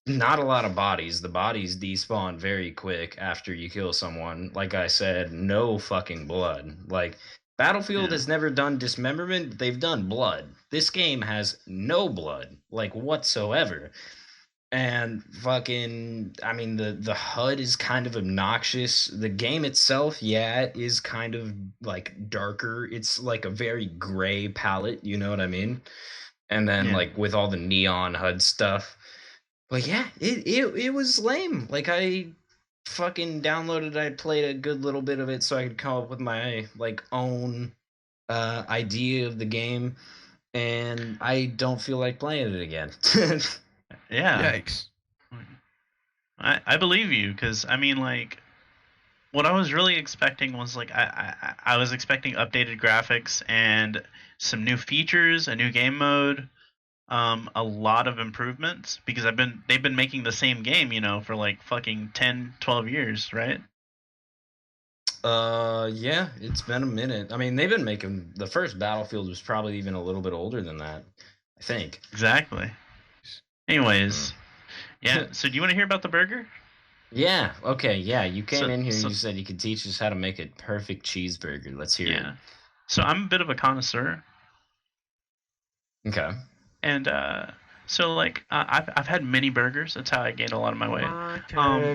Speaker 3: Not a lot of bodies. The bodies despawn very quick after you kill someone. Like I said, no fucking blood. Like Battlefield
Speaker 4: Yeah.
Speaker 3: has never done dismemberment, but they've done blood. This game has no blood, like whatsoever. And fucking I mean the HUD is kind of obnoxious. The game itself, yeah, is kind of like darker. It's like a very gray palette, you know what I mean? And then
Speaker 4: Yeah.
Speaker 3: like with all the neon HUD stuff. But yeah, it was lame. Like I fucking downloaded, I played a good little bit of it so I could come up with my like own idea of the game, and I don't feel like playing it again.
Speaker 4: Yeah.
Speaker 2: Yikes.
Speaker 4: I believe you, because I mean, like, what I was really expecting was like I was expecting updated graphics and some new features, a new game mode, a lot of improvements, because they've been making the same game, for like fucking 10, 12 years, right?
Speaker 3: Yeah, it's been a minute. I mean, they've been making the first Battlefield was probably even a little bit older than that, I think.
Speaker 4: Exactly. Anyways, yeah. So do you want to hear about the burger?
Speaker 3: Yeah, okay, yeah. You came in here and
Speaker 4: So
Speaker 3: you said you could teach us how to make a perfect cheeseburger. Let's hear it.
Speaker 4: yeah. So I'm a bit of a connoisseur.
Speaker 3: Okay.
Speaker 4: And so like I've had mini burgers. That's how I gained a lot of my weight.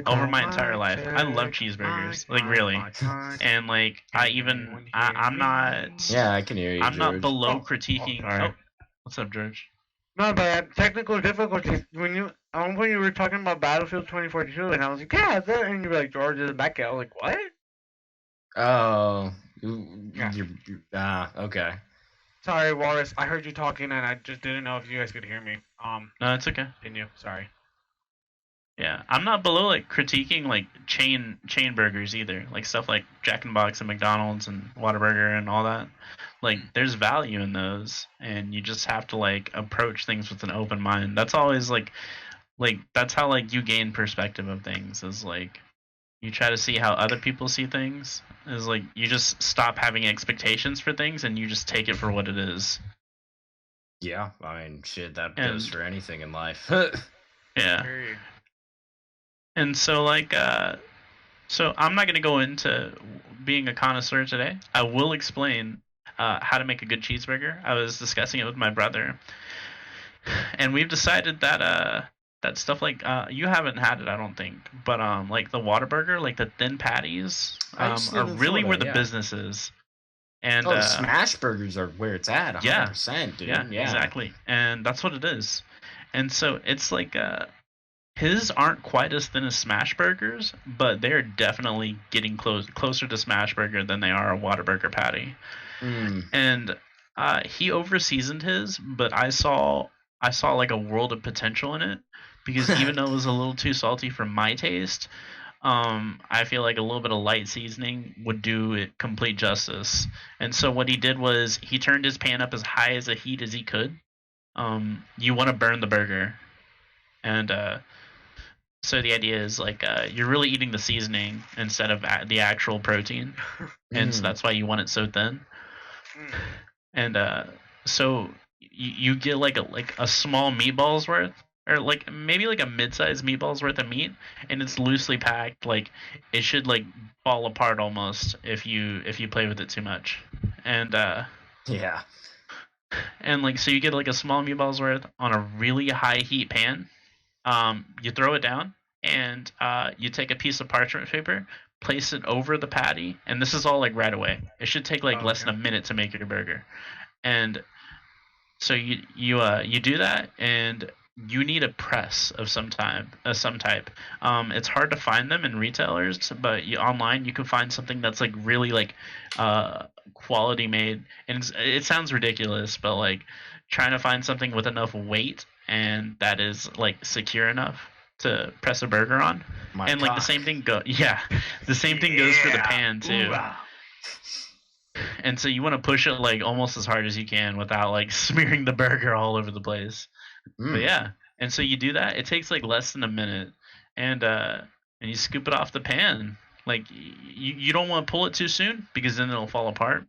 Speaker 4: Over my entire life. I love cheeseburgers, like really. And like I'm not.
Speaker 3: Yeah, I can hear you,
Speaker 4: I'm not
Speaker 3: George.
Speaker 4: below
Speaker 1: Oh,
Speaker 4: critiquing.
Speaker 1: sorry.
Speaker 4: Oh, what's up, George?
Speaker 1: No, but technical difficulties. At one point you were talking about Battlefield 2042, and I was like, yeah, and you were like, George is back. I was like, what?
Speaker 3: Oh,
Speaker 1: Yeah.
Speaker 3: okay.
Speaker 1: Sorry, Walrus. I heard you talking, and I just didn't know if you guys could hear me.
Speaker 4: No, it's okay.
Speaker 1: Continue. Sorry.
Speaker 4: Yeah, I'm not below like critiquing like chain burgers either. Like stuff like Jack in the Box and McDonald's and Whataburger and all that. Like there's value in those, and you just have to like approach things with an open mind. That's always like that's how like you gain perspective of things. Is like you try to see how other people see things. Is like you just stop having expectations for things and you just take it for what it is.
Speaker 3: Yeah, I mean, shit, that
Speaker 4: And-
Speaker 3: goes for anything in life.
Speaker 4: Yeah.
Speaker 1: Period.
Speaker 4: And so like so I'm not going to go into being a connoisseur today. I will explain how to make a good cheeseburger. I was discussing it with my brother. And we've decided that that stuff like you haven't had it, I don't think, but like the Whataburger, like the thin patties
Speaker 3: I've seen
Speaker 4: are
Speaker 3: it
Speaker 4: really
Speaker 3: sorta,
Speaker 4: where the
Speaker 3: yeah.
Speaker 4: business is. And
Speaker 3: Oh, the smash burgers are where it's at, 100%, dude.
Speaker 4: yeah,
Speaker 3: Yeah.
Speaker 4: exactly. And that's what it is. And so it's like his aren't quite as thin as smash burgers, but they're definitely getting closer to smash burger than they are a Whataburger patty.
Speaker 3: Mm.
Speaker 4: And he over seasoned his, but I saw like a world of potential in it, because even though it was a little too salty for my taste, I feel like a little bit of light seasoning would do it complete justice. And so what he did was he turned his pan up as high as a heat as he could. You want to burn the burger, and so the idea is like you're really eating the seasoning instead of the actual protein, and so that's why you want it so thin. And so you get like a small meatball's worth, or like maybe like a mid-sized meatball's worth of meat, and it's loosely packed. Like it should like fall apart almost if you play with it too much. And
Speaker 3: Yeah.
Speaker 4: and like so you get like a small meatball's worth on a really high heat pan. You throw it down, and you take a piece of parchment paper, place it over the patty, and this is all like right away. It should take like less than a minute to make your burger. And so you do that, and you need a press of some type. It's hard to find them in retailers, but online you can find something that's like really like quality made. And it sounds ridiculous, but like trying to find something with enough weight and that is like secure enough to press a burger on. And like the same thing the same thing goes for the pan too. And so you want to push it like almost as hard as you can without like smearing the burger all over the place. But yeah, and so you do that. It takes like less than a minute, and you scoop it off the pan. Like you don't want to pull it too soon because then it'll fall apart.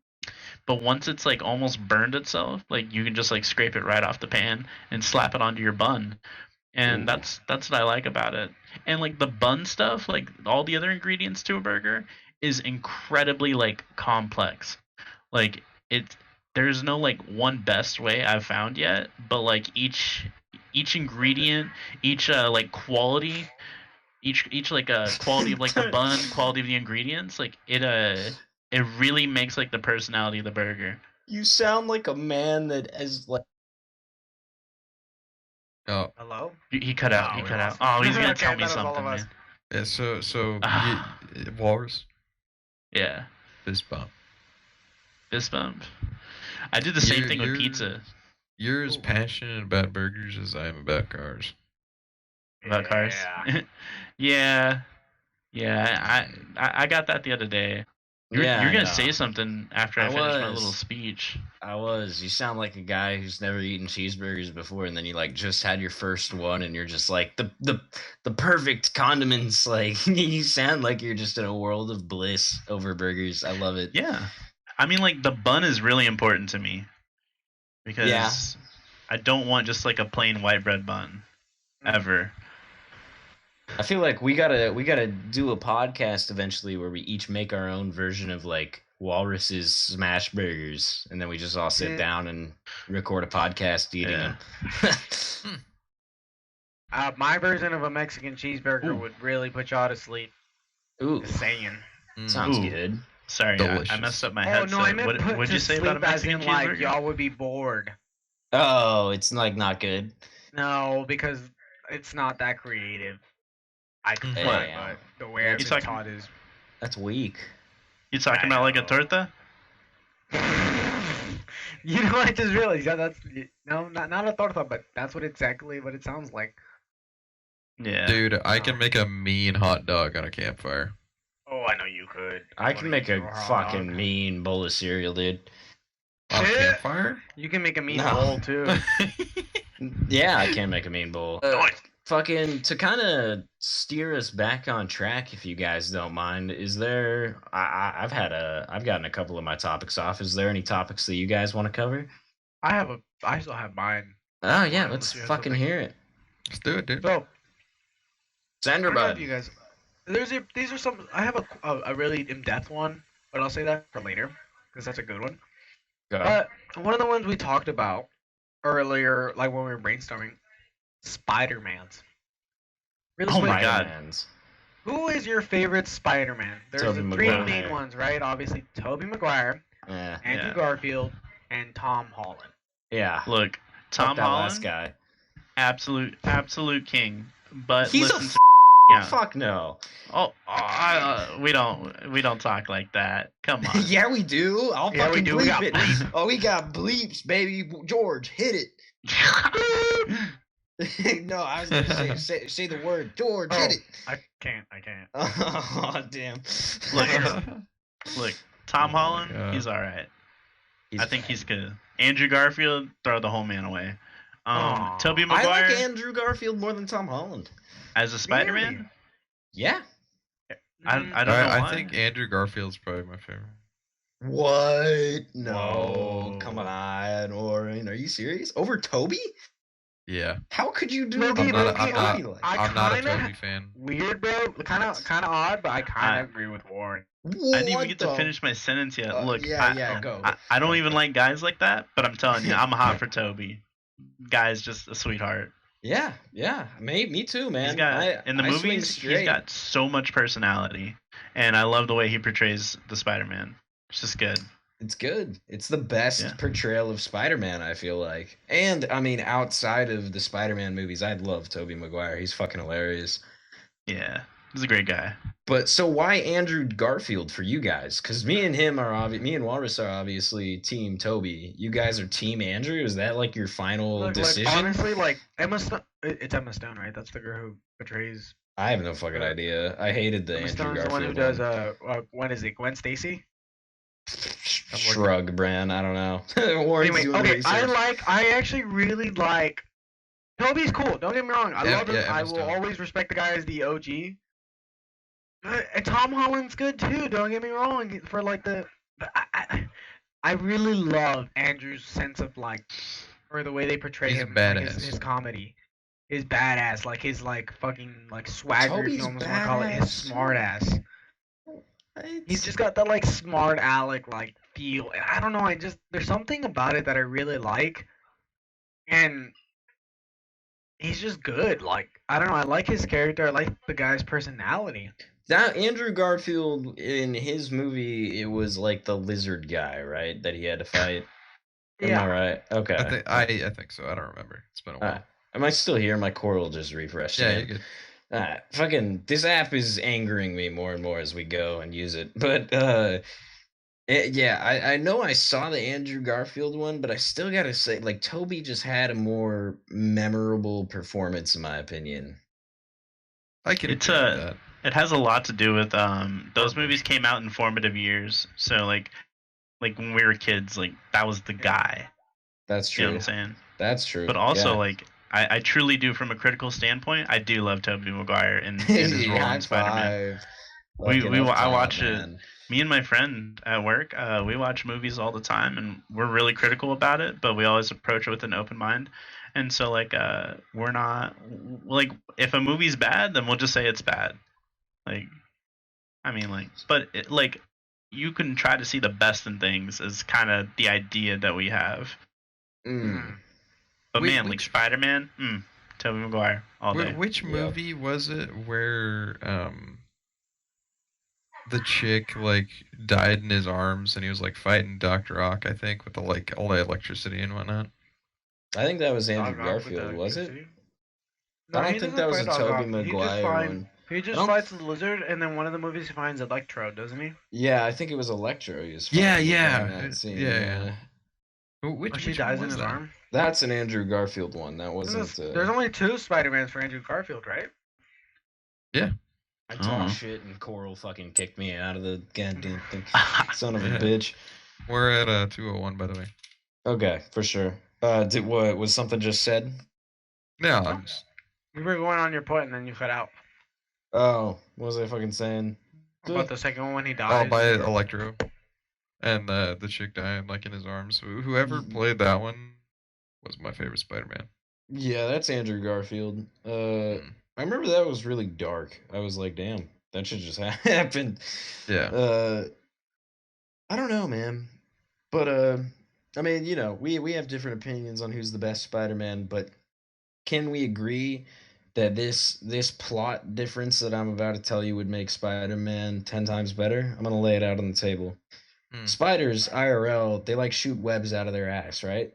Speaker 4: But once it's like almost burned itself, like you can just like scrape it right off the pan and slap it onto your bun. And that's what I like about it. And like the bun stuff, like all the other ingredients to a burger is incredibly like complex. Like there's no like one best way I've found yet, but like each ingredient, each like quality, each like quality of like the bun, quality of the ingredients, like it really makes like the personality of the burger.
Speaker 3: You sound like a man that has like.
Speaker 2: Oh,
Speaker 1: Hello?
Speaker 4: He cut out.
Speaker 1: Oh,
Speaker 4: He
Speaker 1: we
Speaker 4: cut out.
Speaker 1: lost him.
Speaker 4: Oh, he's gonna
Speaker 1: Okay,
Speaker 4: tell me
Speaker 1: that was all of
Speaker 4: something,
Speaker 1: us.
Speaker 4: man.
Speaker 2: yeah. So Walrus
Speaker 4: Yeah,
Speaker 2: fist bump.
Speaker 4: fist bump. I do the same thing with
Speaker 2: You're-
Speaker 4: pizza.
Speaker 2: You're as passionate about burgers as I am about cars.
Speaker 4: About cars.
Speaker 1: Yeah.
Speaker 4: yeah. I got that the other day. You're gonna say something after I finish my little speech.
Speaker 3: I was. You sound like a guy who's never eaten cheeseburgers before, and then you like just had your first one, and you're just like the perfect condiments. Like you sound like you're just in a world of bliss over burgers. I love it.
Speaker 4: Yeah, I mean like the bun is really important to me because I don't want just like a plain white bread bun ever.
Speaker 3: I feel like we gotta do a podcast eventually where we each make our own version of like Walrus's smash burgers, and then we just all sit
Speaker 1: Yeah.
Speaker 3: down and record a podcast eating
Speaker 4: Yeah.
Speaker 3: them.
Speaker 1: My version of a Mexican cheeseburger
Speaker 3: Ooh.
Speaker 1: would really put y'all to sleep.
Speaker 3: Ooh,
Speaker 1: Just saying.
Speaker 3: sounds
Speaker 4: Ooh.
Speaker 3: good.
Speaker 4: Sorry, I
Speaker 2: Delicious.
Speaker 4: messed up my
Speaker 1: Oh
Speaker 4: headset.
Speaker 1: no, I meant put
Speaker 4: What'd
Speaker 1: to
Speaker 4: you say about a
Speaker 1: sleep as
Speaker 4: Mexican
Speaker 1: in like
Speaker 4: cheeseburger?
Speaker 1: y'all would be bored.
Speaker 3: Oh, it's like not good.
Speaker 1: No, because it's not that creative. I could
Speaker 2: Mhm.
Speaker 1: try,
Speaker 3: Yeah.
Speaker 1: but the way
Speaker 3: You
Speaker 1: I've been
Speaker 4: talking-
Speaker 1: taught is.
Speaker 3: That's weak.
Speaker 4: You talking
Speaker 1: I
Speaker 4: about like a
Speaker 1: know.
Speaker 4: torta?
Speaker 1: You know, I just realized that's no, not a torta, but that's exactly what it sounds like.
Speaker 4: Yeah.
Speaker 2: Dude, I can make a mean hot dog on a campfire.
Speaker 1: Oh, I know you could.
Speaker 3: I can
Speaker 1: wanna
Speaker 3: make
Speaker 1: eat
Speaker 3: a
Speaker 1: your hot
Speaker 3: fucking
Speaker 1: dog.
Speaker 3: mean bowl of cereal, dude.
Speaker 2: On a
Speaker 1: Shit.
Speaker 2: campfire?
Speaker 1: You can make a mean
Speaker 3: No.
Speaker 1: bowl too.
Speaker 3: Yeah, I can make a mean bowl.
Speaker 1: Nice.
Speaker 3: Fucking to kind of steer us back on track, if you guys don't mind, is there? I've gotten a couple of my topics off. Is there any topics that you guys want to cover?
Speaker 1: I still have mine.
Speaker 3: Oh yeah,
Speaker 1: Unless
Speaker 3: let's
Speaker 1: you have
Speaker 3: fucking
Speaker 1: something.
Speaker 3: hear it.
Speaker 2: Let's do it, dude.
Speaker 1: So, I don't know if
Speaker 3: Sanderbud.
Speaker 1: you guys. These are some. I have a really in-depth one, but I'll say that for later because that's a good one.
Speaker 3: Go.
Speaker 1: But one of the ones we talked about earlier, like when we were brainstorming, Spider-Man's. Really
Speaker 4: Oh my
Speaker 1: quick,
Speaker 4: God.
Speaker 3: Spider-Mans.
Speaker 1: Who is your favorite Spider-Man? There's
Speaker 3: Tobey
Speaker 1: the three
Speaker 3: Maguire.
Speaker 1: main ones, right? Obviously, Tobey Maguire,
Speaker 3: Yeah.
Speaker 1: Andrew
Speaker 4: Yeah.
Speaker 1: Garfield, and Tom Holland.
Speaker 3: Yeah.
Speaker 4: Look,
Speaker 3: Fuck
Speaker 4: Tom
Speaker 3: that last
Speaker 4: Holland,
Speaker 3: guy.
Speaker 4: absolute king. But
Speaker 3: He's
Speaker 4: listen
Speaker 3: a
Speaker 4: to yeah.
Speaker 3: Fuck no.
Speaker 4: we don't talk like that. Come on.
Speaker 3: Yeah, we do. I'll
Speaker 1: Yeah, we
Speaker 3: fucking
Speaker 1: do. We
Speaker 3: bleep
Speaker 1: got
Speaker 3: it.
Speaker 1: bleep.
Speaker 3: Oh, we got bleeps, baby. George, hit it. No, I was gonna say the word. George, hit it.
Speaker 1: I can't.
Speaker 3: Oh damn.
Speaker 4: Look, Tom
Speaker 2: Oh my
Speaker 4: Holland,
Speaker 2: God.
Speaker 4: he's all right.
Speaker 3: He's
Speaker 4: I think he's good. Andrew Garfield, throw the whole man away.
Speaker 1: Aw.
Speaker 4: Tobey
Speaker 3: I
Speaker 4: Maguire
Speaker 3: like Andrew Garfield more than Tom Holland.
Speaker 4: as a Spider-Man.
Speaker 1: Really?
Speaker 3: Yeah.
Speaker 4: I don't know
Speaker 2: I
Speaker 4: why.
Speaker 2: think Andrew Garfield's probably my favorite.
Speaker 3: What? No,
Speaker 4: Whoa.
Speaker 3: come on, Oren. Are you serious? Over Toby?
Speaker 2: Yeah.
Speaker 3: How could you do
Speaker 1: Loki,
Speaker 3: Toby
Speaker 1: Loki,
Speaker 3: like?
Speaker 2: I'm not a
Speaker 1: kinda-
Speaker 2: Toby fan.
Speaker 1: Weird, bro. Kind of odd, but I kind of agree with Warren.
Speaker 4: I didn't even
Speaker 3: What
Speaker 4: get
Speaker 3: the-
Speaker 4: to finish my sentence yet. Look,
Speaker 3: yeah, go.
Speaker 4: I don't even like guys like that, but I'm telling you, I'm hot for Toby. Guy's just a sweetheart.
Speaker 3: Yeah, me too, man.
Speaker 4: He's got in the
Speaker 3: I swing
Speaker 4: movies, he's
Speaker 3: straight.
Speaker 4: got so much personality, and I love the way he portrays the Spider-Man. It's just good.
Speaker 3: It's good. It's the best
Speaker 4: Yeah.
Speaker 3: portrayal of Spider-Man, I feel like. And I mean, outside of the Spider-Man movies, I love Tobey Maguire. He's fucking hilarious.
Speaker 4: Yeah, he's a great guy.
Speaker 3: But so why Andrew Garfield for you guys? Because me and Walrus are obviously Team Toby. You guys are Team Andrew. Is that like your final
Speaker 1: Like,
Speaker 3: decision?
Speaker 1: honestly, like Emma Stone. It's Emma Stone, right? That's the girl who portrays.
Speaker 3: I have no fucking idea. I hated the
Speaker 1: Emma
Speaker 3: Andrew
Speaker 1: Stone's the
Speaker 3: Garfield
Speaker 1: one who does. When is it? Gwen Stacy.
Speaker 3: Shrug, Bran. I don't know. Warren's
Speaker 1: Anyway,
Speaker 3: doing
Speaker 1: okay.
Speaker 3: research.
Speaker 1: I actually really like. Toby's cool. Don't get me wrong. I
Speaker 2: Yeah,
Speaker 1: love him.
Speaker 2: yeah,
Speaker 1: I
Speaker 2: Emma
Speaker 1: will
Speaker 2: Stone.
Speaker 1: always respect the guy as the OG. And Tom Holland's good too. Don't get me wrong. For like the, but I really love Andrew's sense of like, or the way they portray
Speaker 2: He's
Speaker 1: him. Like,
Speaker 2: badass.
Speaker 1: his comedy, his badass, like his like fucking like swagger. If
Speaker 3: Toby's
Speaker 1: you almost want to call it his
Speaker 3: badass.
Speaker 1: smart ass. He's just got that like smart aleck like feel. And I don't know. There's something about it that I really like, and he's just good. Like I don't know. I like his character. I like the guy's personality.
Speaker 3: That Andrew Garfield in his movie, it was like the lizard guy, right? That he had to fight. Am I right? Okay.
Speaker 2: I think so. I don't remember. It's been a while.
Speaker 3: Am I still here? My Coral just refreshed.
Speaker 2: Yeah,
Speaker 3: again.
Speaker 2: you're good.
Speaker 3: Fucking this app is angering me more and more as we go and use it. But yeah, I know I saw the Andrew Garfield one, but I still gotta say, like, Toby just had a more memorable performance, in my opinion.
Speaker 2: I can
Speaker 4: It's
Speaker 2: agree with that.
Speaker 4: It has a lot to do with those movies came out in formative years. So like when we were kids, like that was the guy.
Speaker 3: That's
Speaker 4: You know
Speaker 3: true.
Speaker 4: what I'm saying?
Speaker 3: That's true.
Speaker 4: But also
Speaker 3: yeah.
Speaker 4: like I truly do, from a critical standpoint, I do love Tobey Maguire in his role
Speaker 3: High
Speaker 4: in Spider-Man.
Speaker 3: five.
Speaker 4: I watch it.
Speaker 3: Man.
Speaker 4: Me and my friend at work, we watch movies all the time, and we're really critical about it, but we always approach it with an open mind. And so like we're not like if a movie's bad, then we'll just say it's bad. Like I mean like but like you can try to see the best in things is kind of the idea that we have. But man, like Spider-Man, Tobey Maguire all day.
Speaker 2: Which movie was it where the chick like died in his arms and he was like fighting Dr. Ock, I think, with the like all the electricity and whatnot?
Speaker 3: I think that was Andrew
Speaker 1: Dog Ock with
Speaker 3: Garfield,
Speaker 1: the
Speaker 3: was it?
Speaker 1: electricity? No,
Speaker 3: I
Speaker 1: he
Speaker 3: don't think
Speaker 1: doesn't
Speaker 3: that was a
Speaker 1: fight Dog
Speaker 3: Tobey
Speaker 1: Ock.
Speaker 3: Maguire one.
Speaker 1: He
Speaker 3: I
Speaker 1: just
Speaker 3: don't-
Speaker 1: fights the lizard, and then one of the movies he finds Electro, doesn't he?
Speaker 3: Yeah, I think it was Electro. He was
Speaker 2: Yeah,
Speaker 3: fighting
Speaker 2: yeah.
Speaker 3: in that scene,
Speaker 2: Yeah. Which
Speaker 1: She
Speaker 2: one
Speaker 1: dies in
Speaker 2: was
Speaker 1: his
Speaker 2: that?
Speaker 1: arm.
Speaker 3: That's an Andrew Garfield one. That wasn't.
Speaker 1: There's only 2 Spider-Mans for Andrew Garfield, right?
Speaker 2: Yeah.
Speaker 3: I
Speaker 4: Oh.
Speaker 3: talk shit and Coral fucking kicked me out of the goddamn thing. Son of a
Speaker 2: Yeah.
Speaker 3: bitch.
Speaker 2: We're at 201, by the way.
Speaker 3: Okay, for sure. What was something just said?
Speaker 2: Yeah, I'm just,
Speaker 1: You were going on your point, and then you cut out.
Speaker 3: Oh, what was I fucking saying?
Speaker 1: About the second one when he dies.
Speaker 2: oh, by Electro, and the chick died like in his arms. Whoever played that one was my favorite Spider-Man.
Speaker 3: Yeah, that's Andrew Garfield. I remember that was really dark. I was like, damn, that should just happen.
Speaker 2: Yeah.
Speaker 3: I don't know, man. But I mean, you know, we have different opinions on who's the best Spider-Man, but can we agree that this plot difference that I'm about to tell you would make Spider-Man 10 times better? I'm gonna lay it out on the table. Spiders, IRL, they like shoot webs out of their ass, right?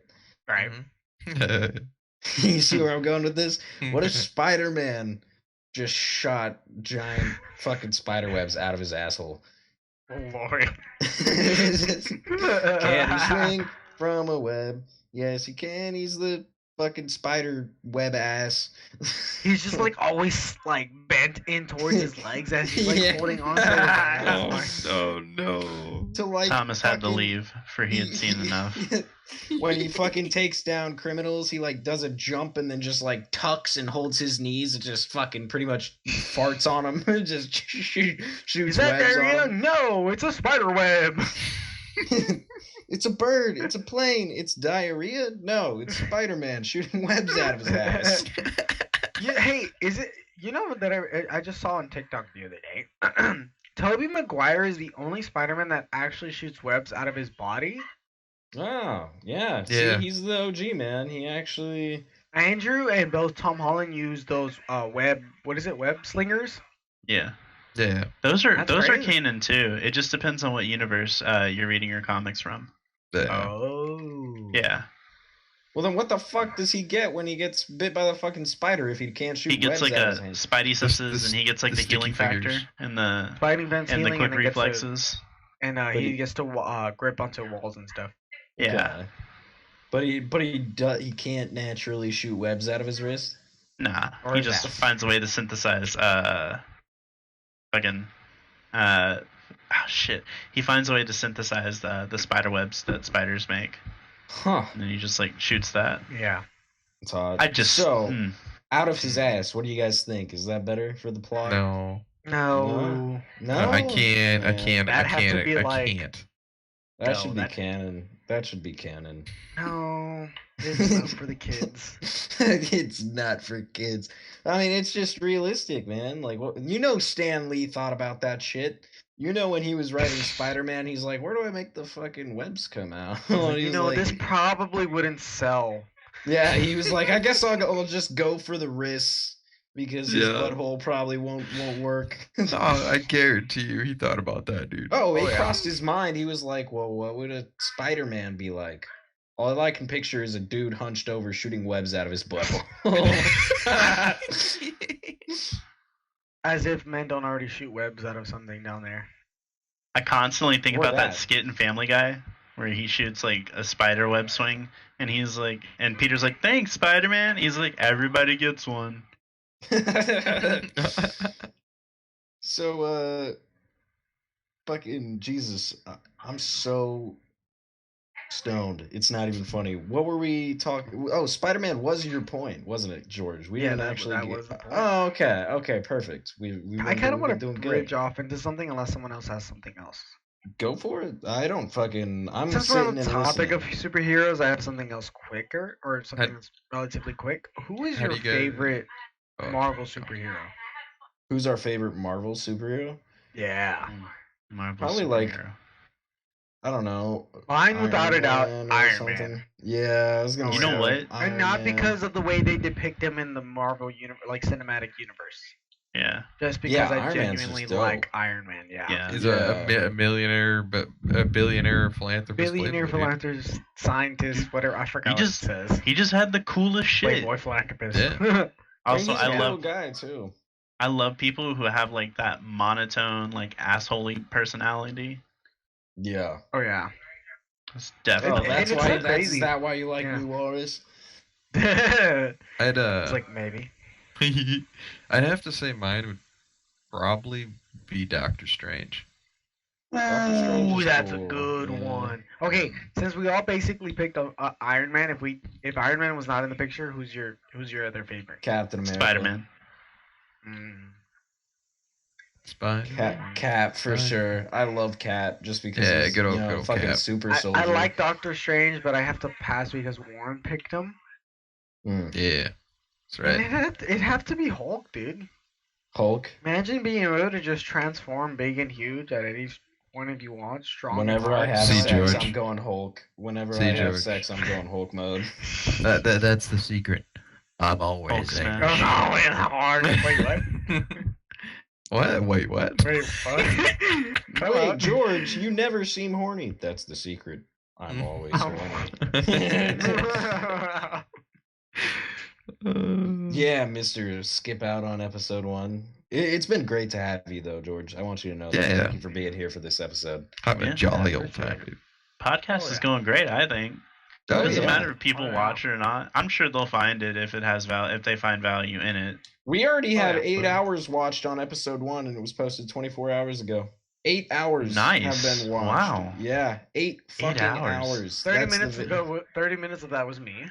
Speaker 1: Right.
Speaker 3: You see where I'm going with this? What if Spider-Man just shot giant fucking spider webs out of his asshole?
Speaker 1: Oh, Lord.
Speaker 3: Can he swing from a web? Yes, he can. He's the fucking spider web ass.
Speaker 1: He's just like always like bent in towards his legs as he's like
Speaker 3: Yeah.
Speaker 1: holding on to his ass.
Speaker 2: Oh no.
Speaker 3: to like
Speaker 4: Thomas had to
Speaker 3: fucking-
Speaker 4: leave for he had seen enough.
Speaker 3: When he fucking takes down criminals, he like does a jump and then just like tucks and holds his knees and just fucking pretty much farts on him. Just shoots
Speaker 1: Is that
Speaker 3: webs on
Speaker 1: diarrhea?
Speaker 3: him.
Speaker 1: No, it's a spider web.
Speaker 3: It's a bird. It's a plane. It's diarrhea. No, it's Spider-Man shooting webs out of his ass.
Speaker 1: Yeah, hey, is it? You know that I just saw on TikTok the other day. Tobey Maguire is the only Spider-Man that actually shoots webs out of his body.
Speaker 3: Oh, yeah.
Speaker 2: Yeah.
Speaker 3: See, he's the OG, man. He actually.
Speaker 1: Andrew and both Tom Holland use those web slingers.
Speaker 4: Yeah.
Speaker 2: Yeah.
Speaker 4: Those are
Speaker 1: That's crazy.
Speaker 4: canon too. It just depends on what universe you're reading your comics from.
Speaker 2: Yeah.
Speaker 1: Oh.
Speaker 4: Yeah.
Speaker 3: Well, then what the fuck does he get when he gets bit by the fucking spider if he can't shoot
Speaker 4: He gets
Speaker 3: webs
Speaker 4: like
Speaker 3: out
Speaker 4: a
Speaker 3: of his hands?
Speaker 4: Spidey senses,
Speaker 2: the
Speaker 4: and he gets like
Speaker 2: the
Speaker 4: the healing
Speaker 2: sticky
Speaker 4: factor
Speaker 2: fingers.
Speaker 4: and the
Speaker 1: Fighting vents
Speaker 4: and the
Speaker 1: healing,
Speaker 4: quick
Speaker 1: and he gets to,
Speaker 4: reflexes.
Speaker 1: and
Speaker 3: But
Speaker 1: he
Speaker 3: he-
Speaker 1: gets to grip onto walls and stuff.
Speaker 4: Yeah.
Speaker 3: Okay. But he can't naturally shoot webs out of his wrist.
Speaker 4: Nah.
Speaker 1: Or
Speaker 4: He
Speaker 1: his
Speaker 4: just
Speaker 1: ass.
Speaker 4: finds a way to synthesize fucking oh shit. He finds a way to synthesize the spider webs that spiders make.
Speaker 3: Huh.
Speaker 4: And then he just like shoots that.
Speaker 1: Yeah.
Speaker 3: It's odd.
Speaker 4: I just
Speaker 3: so out of his ass. What do you guys think? Is that better for the plot?
Speaker 2: No.
Speaker 1: No.
Speaker 3: No.
Speaker 2: I can't. I
Speaker 3: Man,
Speaker 2: can't.
Speaker 1: That
Speaker 2: I
Speaker 1: has to
Speaker 2: can't.
Speaker 1: be
Speaker 2: I
Speaker 1: like-
Speaker 2: can't.
Speaker 3: That
Speaker 1: No,
Speaker 3: should be
Speaker 1: that-
Speaker 3: canon. That should be canon.
Speaker 1: No. It's not for the kids.
Speaker 3: It's not for kids. I mean, it's just realistic, man. Like, you know, Stan Lee thought about that shit. You know, when he was writing Spider-Man, he's like, "Where do I make the fucking webs come out?" And
Speaker 1: You
Speaker 3: he's
Speaker 1: know,
Speaker 3: like-
Speaker 1: this probably wouldn't sell.
Speaker 3: Yeah, he was like, "I guess I'll just go for the wrists because his
Speaker 2: Yeah.
Speaker 3: butthole probably won't work."
Speaker 2: Oh, I guarantee you, he thought about that, dude.
Speaker 3: Oh, it
Speaker 1: Oh, yeah.
Speaker 3: crossed his mind. He was like, "Well, what would a Spider-Man be like?" All I can picture is a dude hunched over shooting webs out of his butthole.
Speaker 1: As if men don't already shoot webs out of something down there.
Speaker 4: I constantly think
Speaker 3: Or
Speaker 4: about that
Speaker 3: that.
Speaker 4: skit in Family Guy where he shoots like a spider web swing and he's like and Peter's like, "Thanks, Spider-Man." He's like, "Everybody gets one."
Speaker 3: So, fucking Jesus, I'm so stoned. It's not even funny. What were we talking? Oh, Spider-Man was your point, wasn't it, George? We
Speaker 1: Yeah,
Speaker 3: didn't
Speaker 1: that-
Speaker 3: actually.
Speaker 1: that was the point.
Speaker 3: Oh, okay, perfect. We
Speaker 1: I kind of want to
Speaker 3: doing
Speaker 1: bridge off into something unless someone else has something else.
Speaker 5: Go for it. I don't fucking. I'm
Speaker 1: Since we're
Speaker 5: sitting
Speaker 1: on the
Speaker 5: and
Speaker 1: topic
Speaker 5: listening.
Speaker 1: of superheroes, I have something else quicker, or something
Speaker 2: How-
Speaker 1: that's relatively quick. Who is
Speaker 2: how do
Speaker 1: your
Speaker 2: you go-
Speaker 1: favorite
Speaker 2: Oh,
Speaker 1: Marvel
Speaker 2: God.
Speaker 1: superhero?
Speaker 5: Who's our favorite Marvel superhero?
Speaker 1: Yeah.
Speaker 4: Marvel
Speaker 5: Probably, like,
Speaker 4: superhero.
Speaker 5: I don't know.
Speaker 1: Mine, without a doubt,
Speaker 5: Man or
Speaker 1: Iron
Speaker 5: something.
Speaker 1: Man.
Speaker 5: Yeah, I was gonna
Speaker 1: Oh,
Speaker 4: You
Speaker 5: say
Speaker 4: know what?
Speaker 5: Iron
Speaker 1: And not
Speaker 5: Man.
Speaker 1: because of the way they depict him in the Marvel universe, like cinematic universe.
Speaker 4: Yeah.
Speaker 1: Just because I
Speaker 5: Iron Man's
Speaker 1: genuinely
Speaker 5: just
Speaker 1: like
Speaker 5: dope.
Speaker 1: Iron Man. Yeah.
Speaker 4: Yeah.
Speaker 2: He's
Speaker 5: Yeah.
Speaker 2: a millionaire, but a billionaire philanthropist.
Speaker 1: Billionaire
Speaker 2: Playboy, dude.
Speaker 1: philanthropist, scientist, whatever. I forgot what it says.
Speaker 4: He just had the coolest shit.
Speaker 1: Playboy philanthropist.
Speaker 2: Yeah.
Speaker 4: Also,
Speaker 5: he's
Speaker 4: I
Speaker 5: a
Speaker 4: love
Speaker 5: cool guy too.
Speaker 4: I love people who have like that monotone, like assholey personality.
Speaker 5: Yeah.
Speaker 1: Oh yeah.
Speaker 4: It's
Speaker 5: Oh,
Speaker 4: definitely.
Speaker 5: that's
Speaker 1: it's
Speaker 5: why.
Speaker 1: so
Speaker 5: That's
Speaker 1: crazy.
Speaker 5: that why you like
Speaker 1: Yeah.
Speaker 5: Blue Walrus?
Speaker 1: It's
Speaker 2: I'd
Speaker 1: like maybe.
Speaker 2: I'd have to say mine would probably be Doctor Strange.
Speaker 5: Doctor Strange
Speaker 1: Ooh,
Speaker 5: is
Speaker 1: that's a
Speaker 5: cool,
Speaker 1: good
Speaker 5: yeah.
Speaker 1: one. Okay, since we all basically picked Iron Man, if Iron Man was not in the picture, who's your other favorite?
Speaker 5: Captain America.
Speaker 4: Spider-Man.
Speaker 1: Mm.
Speaker 2: Spy.
Speaker 5: Cap for
Speaker 2: Spider-
Speaker 5: sure. I love Cap just because
Speaker 2: Yeah,
Speaker 5: he's
Speaker 2: good old
Speaker 5: fucking
Speaker 2: Cap.
Speaker 5: super
Speaker 1: I
Speaker 5: soldier.
Speaker 1: like Doctor Strange, but I have to pass because Warren picked him.
Speaker 5: Mm.
Speaker 2: Yeah, that's
Speaker 1: And
Speaker 2: right.
Speaker 1: it'd have to be Hulk, dude.
Speaker 5: Hulk.
Speaker 1: Imagine being able to just transform big and huge at any point if you want. Strong.
Speaker 5: Whenever I
Speaker 1: and
Speaker 5: have
Speaker 2: See,
Speaker 5: sex,
Speaker 2: George.
Speaker 5: I'm going Hulk. Whenever
Speaker 2: See,
Speaker 5: I have
Speaker 2: George.
Speaker 5: sex, I'm going Hulk mode.
Speaker 2: That's the secret. I'm always
Speaker 4: Hulk
Speaker 2: there.
Speaker 1: Oh,
Speaker 4: smash.
Speaker 1: no, it's hard. Wait, what?
Speaker 2: What? Wait, what?
Speaker 1: Wait, what? Come
Speaker 5: Wait,
Speaker 1: on.
Speaker 5: George, you never seem horny. That's the secret. I'm always
Speaker 1: Oh.
Speaker 5: horny. Yeah, Mr. Skip out on episode 1. It's been great to have you, though, George. I want you to know that.
Speaker 2: Yeah.
Speaker 5: Thank you for being here for this episode.
Speaker 2: Having
Speaker 4: Yeah.
Speaker 2: a jolly
Speaker 1: Yeah,
Speaker 2: old
Speaker 1: for
Speaker 2: time,
Speaker 1: sure.
Speaker 2: dude.
Speaker 4: Podcast
Speaker 1: Oh,
Speaker 4: is
Speaker 1: yeah.
Speaker 4: going great, I think. It
Speaker 2: Oh,
Speaker 4: doesn't
Speaker 2: yeah.
Speaker 4: matter if people
Speaker 1: Oh, yeah.
Speaker 4: watch it or not. I'm sure they'll find it if it has if they find value in it.
Speaker 5: We already
Speaker 1: Oh,
Speaker 5: have
Speaker 1: yeah.
Speaker 5: 8 hours watched on episode 1, and it was posted 24 hours ago. 8 hours
Speaker 4: Nice.
Speaker 5: have been watched.
Speaker 4: Wow.
Speaker 5: Yeah, 8 fucking
Speaker 4: hours.
Speaker 5: 30
Speaker 1: 30 minutes ago, 30 minutes of that was me.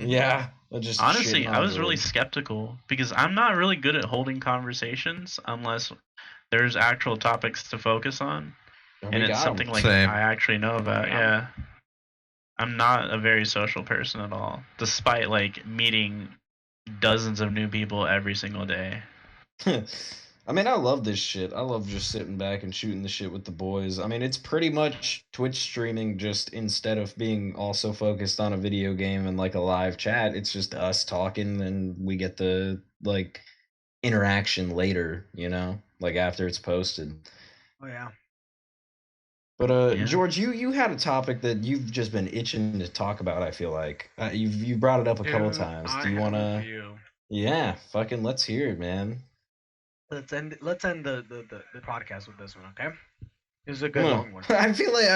Speaker 5: Yeah. Just
Speaker 4: Honestly,
Speaker 5: shitting
Speaker 4: I
Speaker 5: on
Speaker 4: was really
Speaker 5: George.
Speaker 4: skeptical because I'm not really good at holding conversations unless there's actual topics to focus on,
Speaker 5: And
Speaker 4: and
Speaker 5: we
Speaker 4: it's
Speaker 5: got 'em.
Speaker 4: something like
Speaker 2: Same.
Speaker 4: I actually know about. Yeah. I'm not a very social person at all, despite like meeting dozens of new people every single day.
Speaker 5: I mean, I love this shit. I love just sitting back and shooting the shit with the boys. I mean, it's pretty much Twitch streaming, just instead of being also focused on a video game and like a live chat, it's just us talking and we get the like interaction later, like after it's posted.
Speaker 1: Oh yeah.
Speaker 5: But
Speaker 4: Yeah.
Speaker 5: George, you had a topic that you've just been itching to talk about. I feel like you brought it up a couple
Speaker 1: Dude,
Speaker 5: times.
Speaker 1: I
Speaker 5: Do you
Speaker 1: have a
Speaker 5: wanna?
Speaker 1: few.
Speaker 5: Yeah, fucking let's hear it, man.
Speaker 1: Let's end the podcast with this one, okay? This is a good
Speaker 5: Huh.
Speaker 1: long one.
Speaker 5: I feel like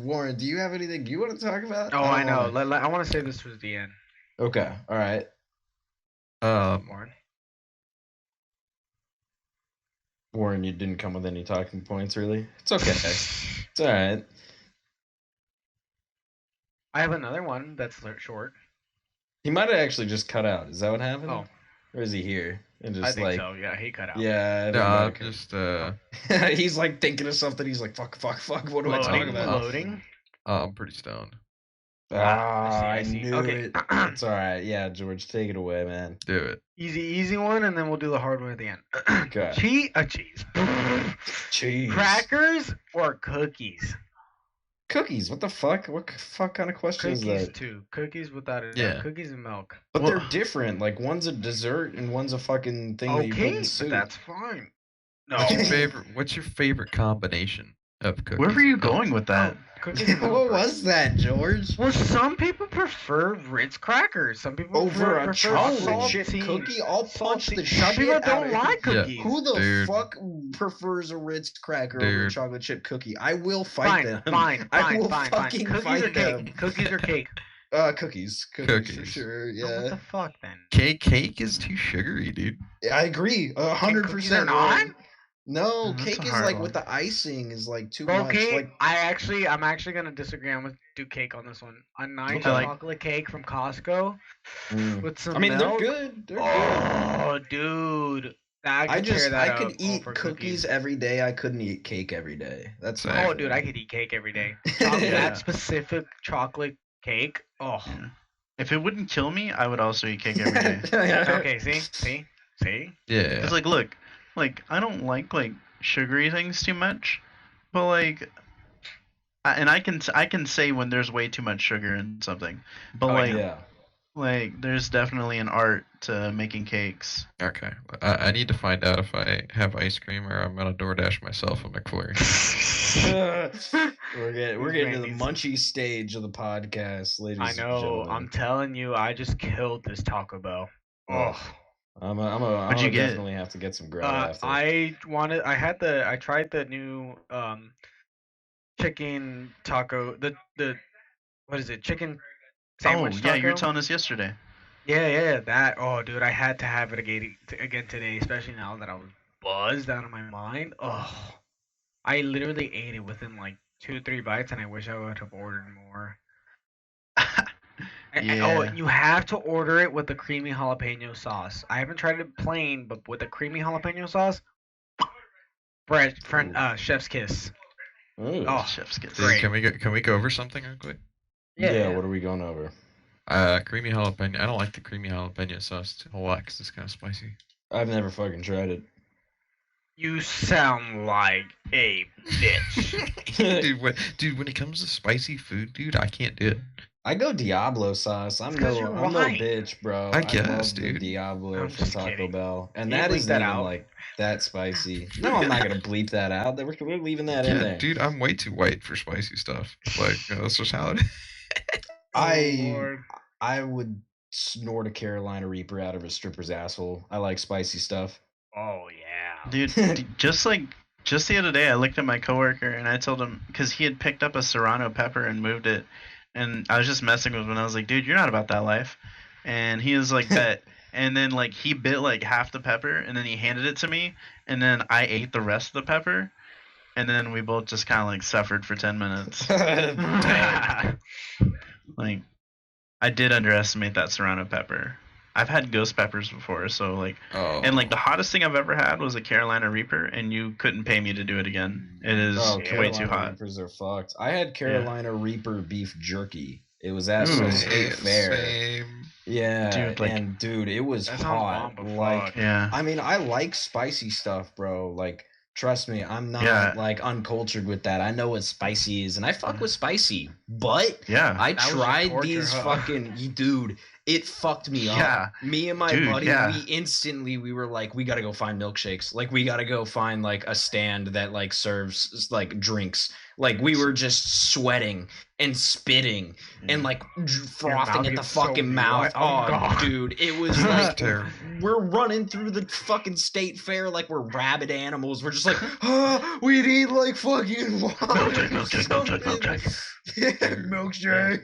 Speaker 5: Warren. Do you have anything you want to talk about?
Speaker 1: Oh, I
Speaker 5: don't
Speaker 1: know.
Speaker 5: wanna-
Speaker 1: I want to say this was the end,
Speaker 5: Okay, all right.
Speaker 1: Warren.
Speaker 5: Warren, you didn't come with any talking points, really. It's okay. It's all right.
Speaker 1: I have another one that's short.
Speaker 5: He might have actually just cut out. Is that what happened?
Speaker 1: Oh,
Speaker 5: Or is he here and just
Speaker 1: I think
Speaker 5: like?
Speaker 1: so. Yeah, he cut out.
Speaker 5: Yeah.
Speaker 2: No, I'm
Speaker 5: okay.
Speaker 2: just
Speaker 5: He's like thinking of something. He's like, fuck. What do I talk
Speaker 1: Loading,
Speaker 5: about?
Speaker 1: loading.
Speaker 2: I'm pretty stoned.
Speaker 5: Ah,
Speaker 1: I see.
Speaker 5: knew
Speaker 1: Okay.
Speaker 5: it. It's all right. Yeah, George, take it away, man.
Speaker 2: Do it.
Speaker 1: Easy one, and then we'll do the hard one at the end.
Speaker 5: Okay.
Speaker 1: Cheese.
Speaker 5: Cheese.
Speaker 1: Crackers or cookies?
Speaker 5: Cookies. What the fuck? What fuck kind of question is
Speaker 1: Cookies
Speaker 5: that?
Speaker 1: too. Cookies without a doubt.
Speaker 2: Yeah.
Speaker 1: Cookies and milk.
Speaker 5: But
Speaker 2: Well-
Speaker 5: they're different. Like one's a dessert and one's a fucking thing that you put
Speaker 1: Okay,
Speaker 5: in soup.
Speaker 1: but that's fine. No.
Speaker 2: What's your favorite combination of cookies?
Speaker 4: Where were you
Speaker 2: and milk?
Speaker 4: going with that?
Speaker 1: Cookies and milk.
Speaker 5: What was that, George?
Speaker 1: Well, some people prefer Ritz crackers. Some people
Speaker 5: Over a
Speaker 1: prefer
Speaker 5: chocolate chip
Speaker 1: saltine-
Speaker 5: cookie? I'll punch
Speaker 1: salty-
Speaker 5: the
Speaker 1: Some
Speaker 5: shit
Speaker 1: people
Speaker 5: out
Speaker 1: don't
Speaker 5: of
Speaker 1: like
Speaker 2: Yeah.
Speaker 1: cookies.
Speaker 5: Who the
Speaker 2: Dude.
Speaker 5: fuck prefers a Ritz cracker over a
Speaker 2: Dude.
Speaker 5: chocolate chip cookie? I will fight them.
Speaker 1: Fine.
Speaker 5: I will
Speaker 1: Fine.
Speaker 5: fucking
Speaker 1: Cookies
Speaker 5: fight
Speaker 1: or cake?
Speaker 5: them.
Speaker 1: Cookies or cake?
Speaker 5: Cookies for
Speaker 2: Cookies.
Speaker 5: sure.
Speaker 1: Oh, what
Speaker 5: Yeah,
Speaker 1: the fuck then?
Speaker 2: Cake is too sugary, dude.
Speaker 5: I agree.
Speaker 1: Cookies are
Speaker 5: 100%.
Speaker 1: not?
Speaker 5: No,
Speaker 4: That's
Speaker 5: cake
Speaker 4: a
Speaker 5: is
Speaker 4: hard
Speaker 5: like
Speaker 4: one.
Speaker 5: with the icing is like too
Speaker 1: Bro,
Speaker 5: much.
Speaker 1: cake.
Speaker 5: Like
Speaker 1: I'm actually gonna disagree. I'm gonna do cake on this one. A nice
Speaker 5: Okay.
Speaker 1: chocolate cake from Costco
Speaker 5: Mm.
Speaker 1: with some
Speaker 5: I mean,
Speaker 1: milk.
Speaker 5: they're good. They're good.
Speaker 1: Oh, dude. I could tear that
Speaker 5: I
Speaker 1: up
Speaker 5: could eat
Speaker 1: over
Speaker 5: cookies every day. I couldn't eat cake every day. That's
Speaker 2: Same.
Speaker 5: my
Speaker 1: Oh, dude, I
Speaker 5: thing.
Speaker 1: could eat cake every day.
Speaker 4: Yeah.
Speaker 1: That specific chocolate cake. Oh.
Speaker 4: Yeah. If it wouldn't kill me, I would also eat cake every day.
Speaker 1: Okay, see?
Speaker 2: Yeah.
Speaker 4: Cause like, look, like I don't like sugary things too much, but like, and I can say when there's way too much sugar in something, but
Speaker 1: Oh,
Speaker 4: like
Speaker 5: Yeah.
Speaker 4: like there's definitely an art to making cakes.
Speaker 2: Okay. I need to find out if I have ice cream or I'm gonna DoorDash myself a McFlurry.
Speaker 5: We're
Speaker 1: These
Speaker 5: getting to the
Speaker 1: Randy's-
Speaker 5: munchy stage of the podcast, ladies
Speaker 1: I
Speaker 5: and
Speaker 1: know.
Speaker 5: gentlemen.
Speaker 1: I'm telling you, I just killed this Taco Bell.
Speaker 5: Ugh.
Speaker 1: Oh.
Speaker 5: I'm
Speaker 4: What'd
Speaker 5: gonna
Speaker 4: you get?
Speaker 5: definitely have to get some grub after.
Speaker 1: I tried the new chicken taco, the what is it? Chicken sandwich
Speaker 4: Oh yeah, you were
Speaker 1: taco?
Speaker 4: telling us yesterday.
Speaker 1: Yeah, that. Oh, dude, I had to have it again today, especially now that I was buzzed out of my mind. Oh, I literally ate it within like 2 or 3 bites, and I wish I would have ordered more. Oh,
Speaker 4: Yeah.
Speaker 1: you have to order it with the creamy jalapeno sauce. I haven't tried it plain, but with the creamy jalapeno sauce, chef's kiss.
Speaker 5: Ooh.
Speaker 1: Oh,
Speaker 4: Chef's kiss.
Speaker 2: Dude,
Speaker 1: great.
Speaker 2: can we go over something real quick?
Speaker 5: Yeah, what are we going over?
Speaker 2: Creamy jalapeno. I don't like the creamy jalapeno sauce a whole lot because it's kind of spicy.
Speaker 5: I've never fucking tried it.
Speaker 1: You sound like a bitch.
Speaker 2: Dude, when it comes to spicy food, dude, I can't do it.
Speaker 5: I go Diablo sauce. I'm
Speaker 1: It's 'cause
Speaker 5: no
Speaker 1: you're
Speaker 5: I'm no
Speaker 1: white.
Speaker 5: bitch, bro.
Speaker 2: I guess,
Speaker 5: love the
Speaker 2: dude.
Speaker 5: Diablo
Speaker 1: I'm
Speaker 5: from
Speaker 1: just
Speaker 5: Taco
Speaker 1: kidding.
Speaker 5: Bell, and
Speaker 1: Can you
Speaker 5: that
Speaker 1: bleep
Speaker 5: isn't
Speaker 1: that
Speaker 5: even
Speaker 1: out?
Speaker 5: like that spicy. No, I'm not gonna bleep that out. We're leaving that in
Speaker 2: Yeah,
Speaker 5: there.
Speaker 2: dude, I'm way too white for spicy stuff. Like, that's just how it is.
Speaker 1: Lord.
Speaker 5: I would snort a Carolina Reaper out of a stripper's asshole. I like spicy stuff.
Speaker 1: Oh yeah.
Speaker 4: Dude, just the other day, I looked at my coworker and I told him because he had picked up a serrano pepper and moved it, and I was just messing with him. And I was like, "Dude, you're not about that life," and he was like, "Bet." And then like he bit like half the pepper, and then he handed it to me, and then I ate the rest of the pepper, and then we both just kind of like suffered for 10 minutes.
Speaker 5: Damn.
Speaker 4: Like, I did underestimate that serrano pepper. I've had ghost peppers before, so like.
Speaker 2: Oh.
Speaker 4: And like the hottest thing I've ever had was a Carolina Reaper, and you couldn't pay me to do it again. It is
Speaker 5: Oh,
Speaker 4: way
Speaker 5: Carolina
Speaker 4: too hot.
Speaker 5: Reapers are fucked. I had Carolina Reaper beef jerky. It was at
Speaker 4: Ooh.
Speaker 5: a state fair.
Speaker 2: Same.
Speaker 5: Yeah,
Speaker 4: Dude, like-
Speaker 5: and dude, it was
Speaker 1: That sounds
Speaker 5: hot.
Speaker 1: bomb, but
Speaker 5: Like,
Speaker 1: fuck.
Speaker 4: Yeah.
Speaker 5: I mean, I like spicy stuff, bro. Like, trust me, I'm not
Speaker 4: Yeah.
Speaker 5: like uncultured with that. I know what spicy is, and I fuck with spicy. But
Speaker 4: Yeah.
Speaker 5: I
Speaker 1: That was your
Speaker 5: tried
Speaker 1: torture,
Speaker 5: these
Speaker 1: huh?
Speaker 5: fucking dude. It fucked me
Speaker 4: Yeah.
Speaker 5: up. Me and my
Speaker 4: Dude,
Speaker 5: buddy,
Speaker 4: yeah.
Speaker 5: we were like, we gotta go find milkshakes. Like, we gotta go find like a stand that like serves like drinks. Like, we were just sweating and spitting and like frothing
Speaker 1: mouth
Speaker 5: at the
Speaker 1: gets so
Speaker 5: fucking mouth.
Speaker 1: wet. Oh, God.
Speaker 5: Dude, it was
Speaker 2: That's
Speaker 5: like
Speaker 2: terrible.
Speaker 5: we're running through the fucking state fair like we're rabid animals. We're just like, oh, we need like fucking
Speaker 4: Milkshake.
Speaker 5: Yeah, milkshake.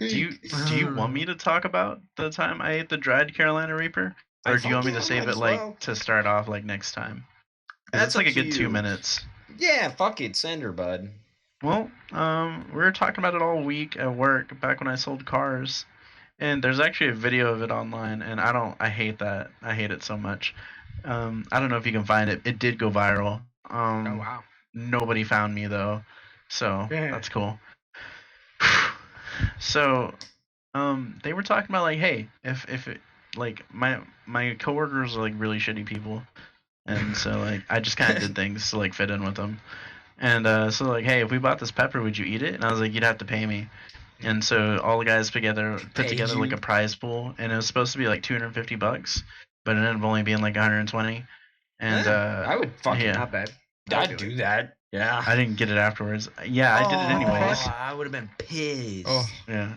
Speaker 4: Do you want me to talk about the time I ate the dried Carolina Reaper, or do you want me to
Speaker 5: fucking
Speaker 4: save
Speaker 5: might
Speaker 4: it
Speaker 5: as
Speaker 4: like
Speaker 5: well.
Speaker 4: to start off like next time? 'Cause
Speaker 5: That's
Speaker 4: it's like a
Speaker 5: up to
Speaker 4: good 2
Speaker 5: you.
Speaker 4: minutes.
Speaker 5: Yeah, fuck it, send her, bud.
Speaker 4: Well, we were talking about it all week at work back when I sold cars, and there's actually a video of it online, and I hate that. I hate it so much. I don't know if you can find it. It did go viral.
Speaker 1: Oh wow.
Speaker 4: Nobody found me though, so
Speaker 1: Yeah.
Speaker 4: that's cool. So, they were talking about like, hey, if it, like my coworkers are like really shitty people, and so like I just kind of did things to like fit in with them, and so like, hey, if we bought this pepper, would you eat it? And I was like, you'd have to pay me. And so all the guys put
Speaker 5: Paid
Speaker 4: together like
Speaker 5: you?
Speaker 4: a prize pool, and it was supposed to be like $250, but it ended up only being like 120. And
Speaker 5: I would fucking.
Speaker 4: yeah.
Speaker 1: Not bad.
Speaker 5: I'd do that. Yeah.
Speaker 4: I didn't get it afterwards. Yeah, I did it anyways.
Speaker 5: I would have been pissed.
Speaker 2: Oh,
Speaker 4: Yeah,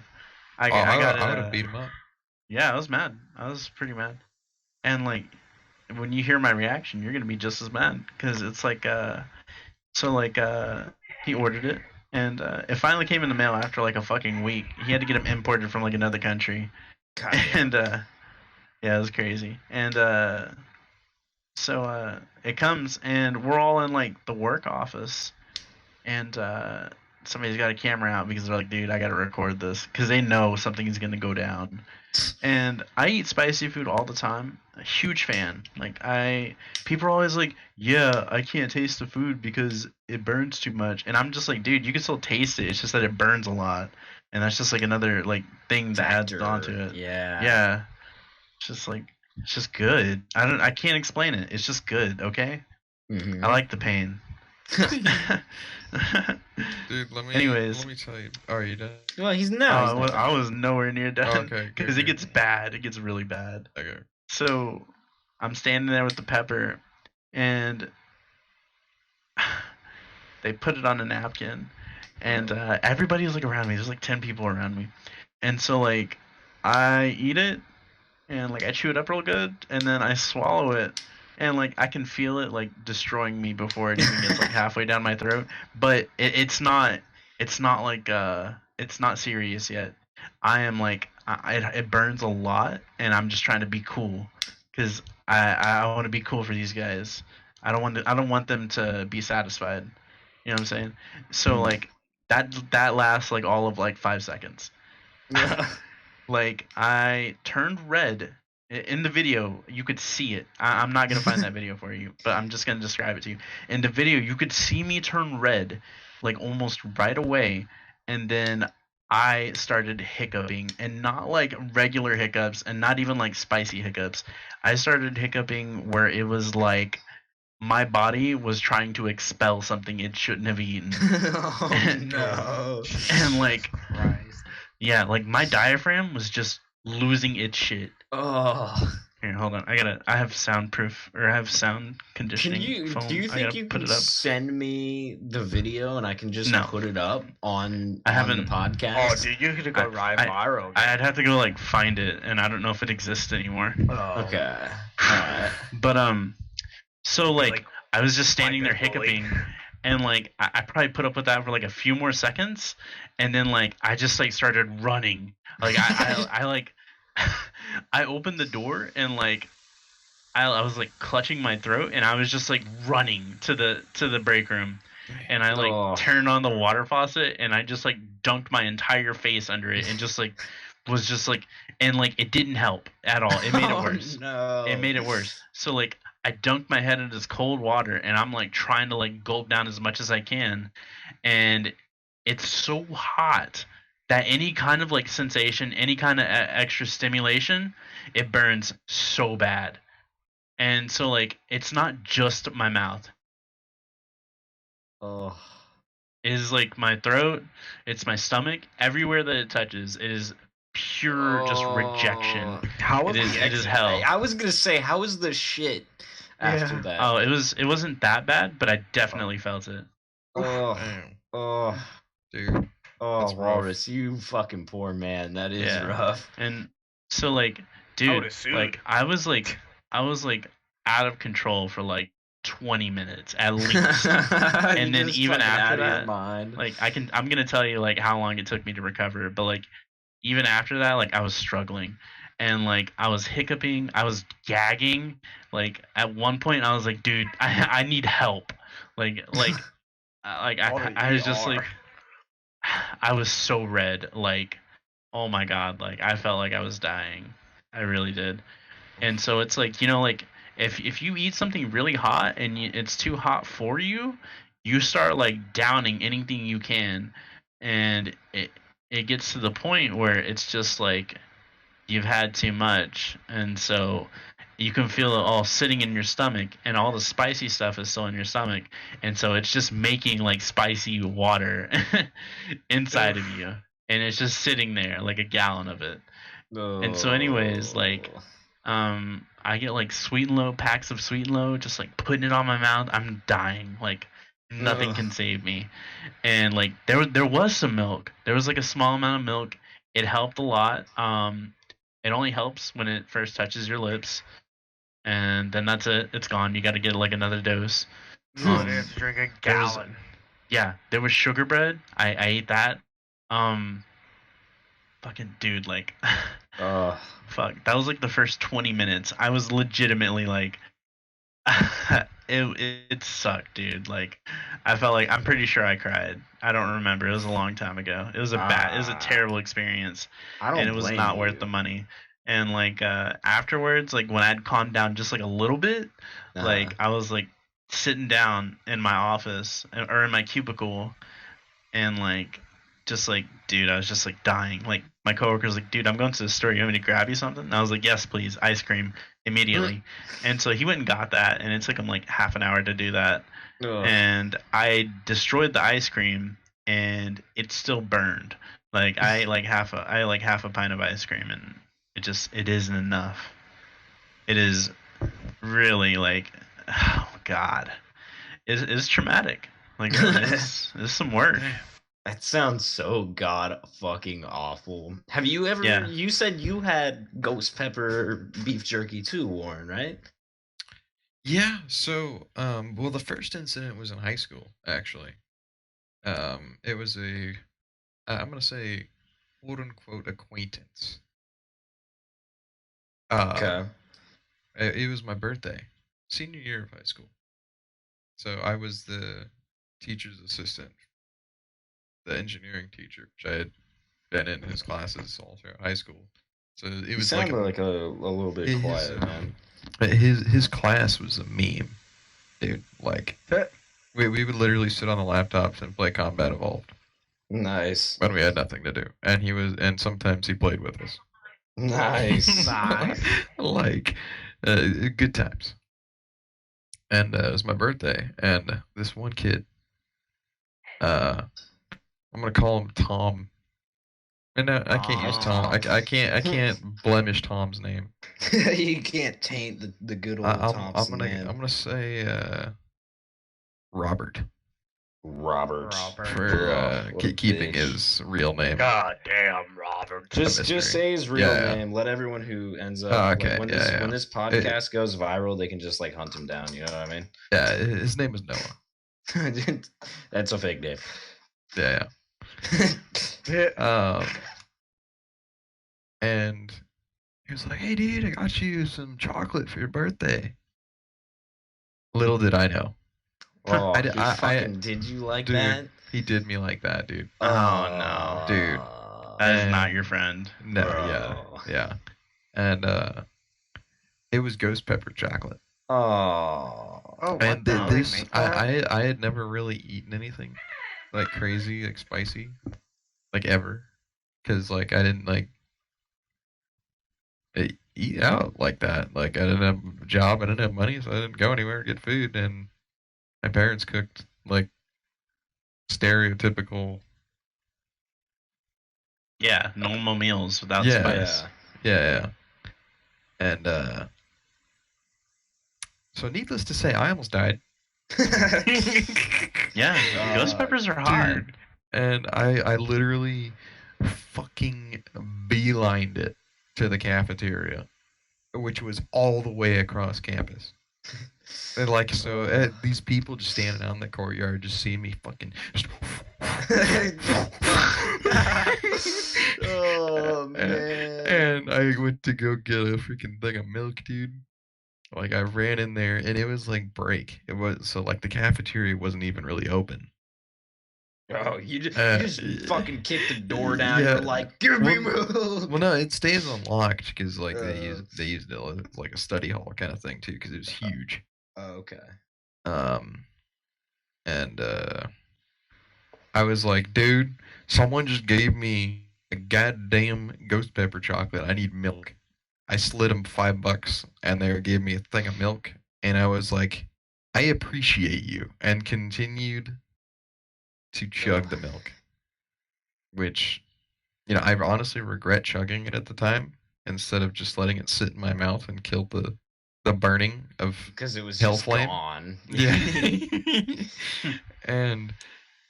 Speaker 4: I
Speaker 2: I
Speaker 4: got it.
Speaker 2: would have beat him up.
Speaker 4: Yeah, I was mad. I was pretty mad. And like, when you hear my reaction, you're gonna be just as mad because it's like, he ordered it, and it finally came in the mail after like a fucking week. He had to get them imported from like another country,
Speaker 5: God.
Speaker 4: and yeah, it was crazy. And so it comes, and we're all in like the work office, and somebody's got a camera out because they're like, dude, I gotta record this because they know something's gonna go down. And I eat spicy food all the time. A huge fan. Like people are always like, yeah, I can't taste the food because it burns too much. And I'm just like, dude, you can still taste it. It's just that it burns a lot, and that's just like another like thing that adds onto it.
Speaker 3: Yeah.
Speaker 4: Yeah. It's just like it's just good. I can't explain it. It's just good. Okay.
Speaker 3: Mhm.
Speaker 4: I like the pain.
Speaker 2: Dude,
Speaker 4: Anyways.
Speaker 2: let me tell you. Are you done?
Speaker 3: Well, he's not.
Speaker 4: Oh, I was nowhere near done.
Speaker 2: Okay, good,
Speaker 4: Because it
Speaker 2: good.
Speaker 4: gets bad. It gets really bad.
Speaker 2: Okay.
Speaker 4: So I'm standing there with the pepper, and they put it on a napkin, and everybody's like around me. There's like 10 people around me, and so like I eat it, and like I chew it up real good, and then I swallow it, and like I can feel it like destroying me before it even gets like halfway down my throat. But it's not like it's not serious yet. I am like it burns a lot, and I'm just trying to be cool, because I want to be cool for these guys. I don't want them to be satisfied. You know what I'm saying? So like that lasts like all of like 5 seconds. Like I turned red in the video. You could see it. I'm not gonna find that video for you, but I'm just gonna describe it to you. In the video, you could see me turn red, like almost right away, and then I started hiccuping, and not like regular hiccups, and not even like spicy hiccups. I started hiccuping where it was like my body was trying to expel something it shouldn't have eaten.
Speaker 3: Oh no.
Speaker 4: And like,
Speaker 1: Christ.
Speaker 4: yeah, like my diaphragm was just losing its shit.
Speaker 3: Oh.
Speaker 4: Here, hold on. I have soundproof, or I have sound
Speaker 3: Can
Speaker 4: conditioning
Speaker 3: you
Speaker 4: foam.
Speaker 3: do you
Speaker 4: I
Speaker 3: think
Speaker 4: gotta
Speaker 3: you
Speaker 4: put
Speaker 3: can
Speaker 4: it up.
Speaker 3: send me the video and I can just
Speaker 4: No.
Speaker 3: put it up on
Speaker 4: I
Speaker 3: the
Speaker 4: haven't-
Speaker 1: Oh,
Speaker 3: podcast?
Speaker 1: dude, you could go right viral.
Speaker 4: I'd have to go like find it, and I don't know if it exists anymore.
Speaker 1: Oh.
Speaker 3: Okay. Alright.
Speaker 4: But so like,
Speaker 1: Like,
Speaker 4: I was just standing there
Speaker 1: Mike is bullied.
Speaker 4: hiccuping, and like I probably put up with that for like a few more seconds, and then like I just like started running. Like I like I opened the door, and like I was like clutching my throat, and I was just like running to the break room, and I like
Speaker 3: Oh.
Speaker 4: turned on the water faucet, and I just like dunked my entire face under it, and just like was just like, and like it didn't help at all. It made it worse.
Speaker 3: No.
Speaker 4: It made it worse. So like I dunked my head into this cold water, and I'm like trying to like gulp down as much as I can, and it's so hot that any kind of like sensation, any kind of extra stimulation, it burns so bad. And so like it's not just my mouth.
Speaker 3: Oh.
Speaker 4: It is like my throat, it's my stomach, everywhere that it touches, it is pure just rejection.
Speaker 1: How was
Speaker 4: It is-
Speaker 1: the
Speaker 4: it is
Speaker 1: exit?
Speaker 4: hell.
Speaker 3: I was gonna say, how was the shit after
Speaker 1: Yeah.
Speaker 3: that?
Speaker 4: Oh, it wasn't that bad, but I definitely felt it.
Speaker 3: Oh.
Speaker 2: Damn,
Speaker 3: Oh.
Speaker 2: dude.
Speaker 3: Oh,
Speaker 2: That's rough.
Speaker 3: Walrus, you fucking poor man. That is
Speaker 4: Yeah.
Speaker 3: rough.
Speaker 4: And so like,
Speaker 1: I
Speaker 4: dude,
Speaker 1: would've sued.
Speaker 4: like I was like out of control for like 20 minutes at least.
Speaker 3: And
Speaker 4: then even after that,
Speaker 3: mind.
Speaker 4: Like I'm gonna tell you like how long it took me to recover, but like even after that, like I was struggling, and like I was hiccuping, I was gagging. Like at one point, I was like, dude, I need help. Like I was just like, I was so red. Like, oh my god, like I felt like I was dying. I really did. And so it's like, you know, like if you eat something really hot and it's too hot for you, you start like downing anything you can, and it gets to the point where it's just like you've had too much, and so you can feel it all sitting in your stomach, and all the spicy stuff is still in your stomach, and so it's just making like spicy water inside of you, and it's just sitting there like a gallon of it. And so anyways, like, I get like Sweet and Low, packs of Sweet and Low, just like putting it on my mouth. I'm dying. Like nothing can save me. And like there was some milk. There was like a small amount of milk. It helped a lot. It only helps when it first touches your lips, and then that's it. It's gone. You got to get like another dose.
Speaker 1: You would have to drink a
Speaker 4: there was-
Speaker 1: gallon.
Speaker 4: Yeah, there was sugar bread. I ate that. Fucking dude, like,
Speaker 3: Oh.
Speaker 4: fuck. That was like the first 20 minutes. I was legitimately like, it sucked, dude. Like, I felt like I'm pretty sure I cried. I don't remember. It was a long time ago. It was a
Speaker 5: Ah,
Speaker 4: terrible experience,
Speaker 5: I
Speaker 4: and
Speaker 5: don't
Speaker 4: it was
Speaker 5: blame
Speaker 4: not worth the
Speaker 5: you.
Speaker 4: money. And like afterwards, like when I'd calmed down just like a little bit,
Speaker 5: Uh,
Speaker 4: like I was like sitting down in my office or in my cubicle, and like just like dude, I was just like dying. Like my coworker was like, dude, I'm going to the store, you want me to grab you something? And I was like, yes please, ice cream immediately. And so he went and got that, and it took him like half an hour to do that,
Speaker 5: ugh.
Speaker 4: and I destroyed the ice cream, and it still burned. Like I like half a pint of ice cream, and it isn't enough. It is really like, oh god, it's traumatic. Like really, it's some work.
Speaker 5: That sounds so god fucking awful. Have you ever?
Speaker 4: Yeah.
Speaker 5: You said you had ghost pepper beef jerky too, Warren, right?
Speaker 2: Yeah. So, well, the first incident was in high school, actually. It was I'm gonna say, quote unquote, acquaintance.
Speaker 5: Okay.
Speaker 2: It was my birthday, senior year of high school. So I was the teacher's assistant, the engineering teacher, which I had been in his classes all throughout high school. So it
Speaker 5: You
Speaker 2: was like
Speaker 5: sound like a little bit
Speaker 2: his
Speaker 5: quiet, man.
Speaker 2: his class was a meme, dude. Like
Speaker 1: Huh.
Speaker 2: we would literally sit on the laptops and play Combat Evolved
Speaker 5: Nice.
Speaker 2: when we had nothing to do, and sometimes he played with us.
Speaker 5: Nice.
Speaker 1: Nice.
Speaker 2: Like good times. And it was my birthday, and this one kid, uh, I'm gonna call him Tom. And no, I can't use Tom.
Speaker 1: Aw.
Speaker 2: I can't blemish Tom's name.
Speaker 5: You can't taint the good old Thompson
Speaker 2: I'm
Speaker 5: man.
Speaker 2: gonna say Robert
Speaker 5: Robert.
Speaker 2: for
Speaker 5: Ugh, what a
Speaker 2: keeping
Speaker 5: bitch.
Speaker 2: his real name.
Speaker 1: God damn, Robert.
Speaker 5: Just
Speaker 2: mystery.
Speaker 5: say his real
Speaker 2: Yeah, yeah.
Speaker 5: name. Let everyone who ends up
Speaker 2: Oh,
Speaker 5: like,
Speaker 2: okay,
Speaker 5: when
Speaker 2: yeah,
Speaker 5: this
Speaker 2: yeah.
Speaker 5: when this podcast goes viral, they can just like hunt him down. You know what I mean?
Speaker 2: Yeah, his name was Noah.
Speaker 5: That's a fake name.
Speaker 2: Yeah,
Speaker 1: Yeah.
Speaker 2: yeah. And he was like, "Hey, dude, I got you some chocolate for your birthday." Little did I know.
Speaker 5: Oh,
Speaker 2: I,
Speaker 5: he
Speaker 2: I,
Speaker 5: fucking did you like
Speaker 2: dude,
Speaker 5: that?
Speaker 2: he did me like that, dude.
Speaker 4: Oh, no.
Speaker 2: Dude.
Speaker 4: That is not
Speaker 2: And-
Speaker 4: your friend.
Speaker 2: No,
Speaker 5: Bro.
Speaker 2: yeah. And it was ghost pepper chocolate.
Speaker 5: Oh.
Speaker 1: Oh, what
Speaker 2: And
Speaker 1: the hell? They
Speaker 2: this,
Speaker 1: make that?
Speaker 2: I had never really eaten anything like crazy, like spicy, like ever, because like I didn't like eat out like that. Like I didn't have a job, I didn't have money, so I didn't go anywhere to get food. And my parents cooked like stereotypical.
Speaker 4: Yeah, normal meals without
Speaker 2: Yeah.
Speaker 4: spice.
Speaker 2: Yeah. And so needless to say, I almost died.
Speaker 4: Yeah, ghost
Speaker 5: God,
Speaker 4: peppers are hard.
Speaker 2: And I literally fucking beelined it to the cafeteria, which was all the way across campus. And like, so these people just standing out in the courtyard just seeing me fucking.
Speaker 5: Oh man.
Speaker 2: And I went to go get a freaking thing of milk, dude. Like I ran in there, and it was like break. It was so like the cafeteria wasn't even really open.
Speaker 5: Oh, you just fucking kicked the door down.
Speaker 2: yeah.
Speaker 5: You're like, give me
Speaker 2: Well,
Speaker 5: milk.
Speaker 2: Well, no, it stays unlocked because like they
Speaker 5: Uh.
Speaker 2: used it as like a study hall kind of thing too because it was huge.
Speaker 5: Oh, okay.
Speaker 2: And I was like, dude, someone just gave me a goddamn ghost pepper chocolate. I need milk. I slid them $5, and they gave me a thing of milk, and I was like, I appreciate you, and continued to chug the milk, which, you know, I honestly regret chugging it at the time instead of just letting it sit in my mouth and kill the burning of
Speaker 5: Because it was
Speaker 2: hell
Speaker 5: just
Speaker 2: flame.
Speaker 5: gone.
Speaker 2: Yeah. And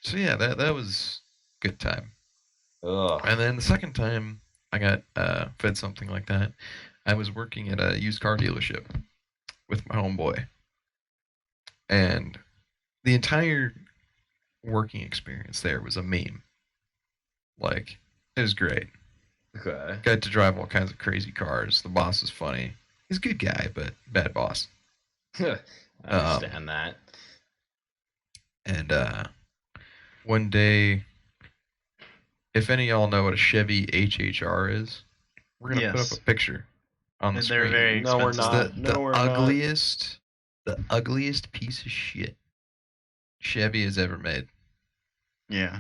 Speaker 2: so yeah, that was a good time.
Speaker 5: Ugh.
Speaker 2: And then the second time I got fed something like that, I was working at a used car dealership with my homeboy, and the entire working experience there was a meme. Like, it was great.
Speaker 5: Okay.
Speaker 2: Got to drive all kinds of crazy cars. The boss is funny. He's a good guy, but bad boss.
Speaker 3: I understand that.
Speaker 2: And one day, if any of y'all know what a Chevy HHR is, we're gonna put up
Speaker 4: Yes.
Speaker 2: a picture on the
Speaker 4: And
Speaker 2: screen.
Speaker 4: they're very
Speaker 5: No, we're
Speaker 4: expensive.
Speaker 5: not.
Speaker 2: The ugliest piece of shit Chevy has ever made.
Speaker 4: Yeah.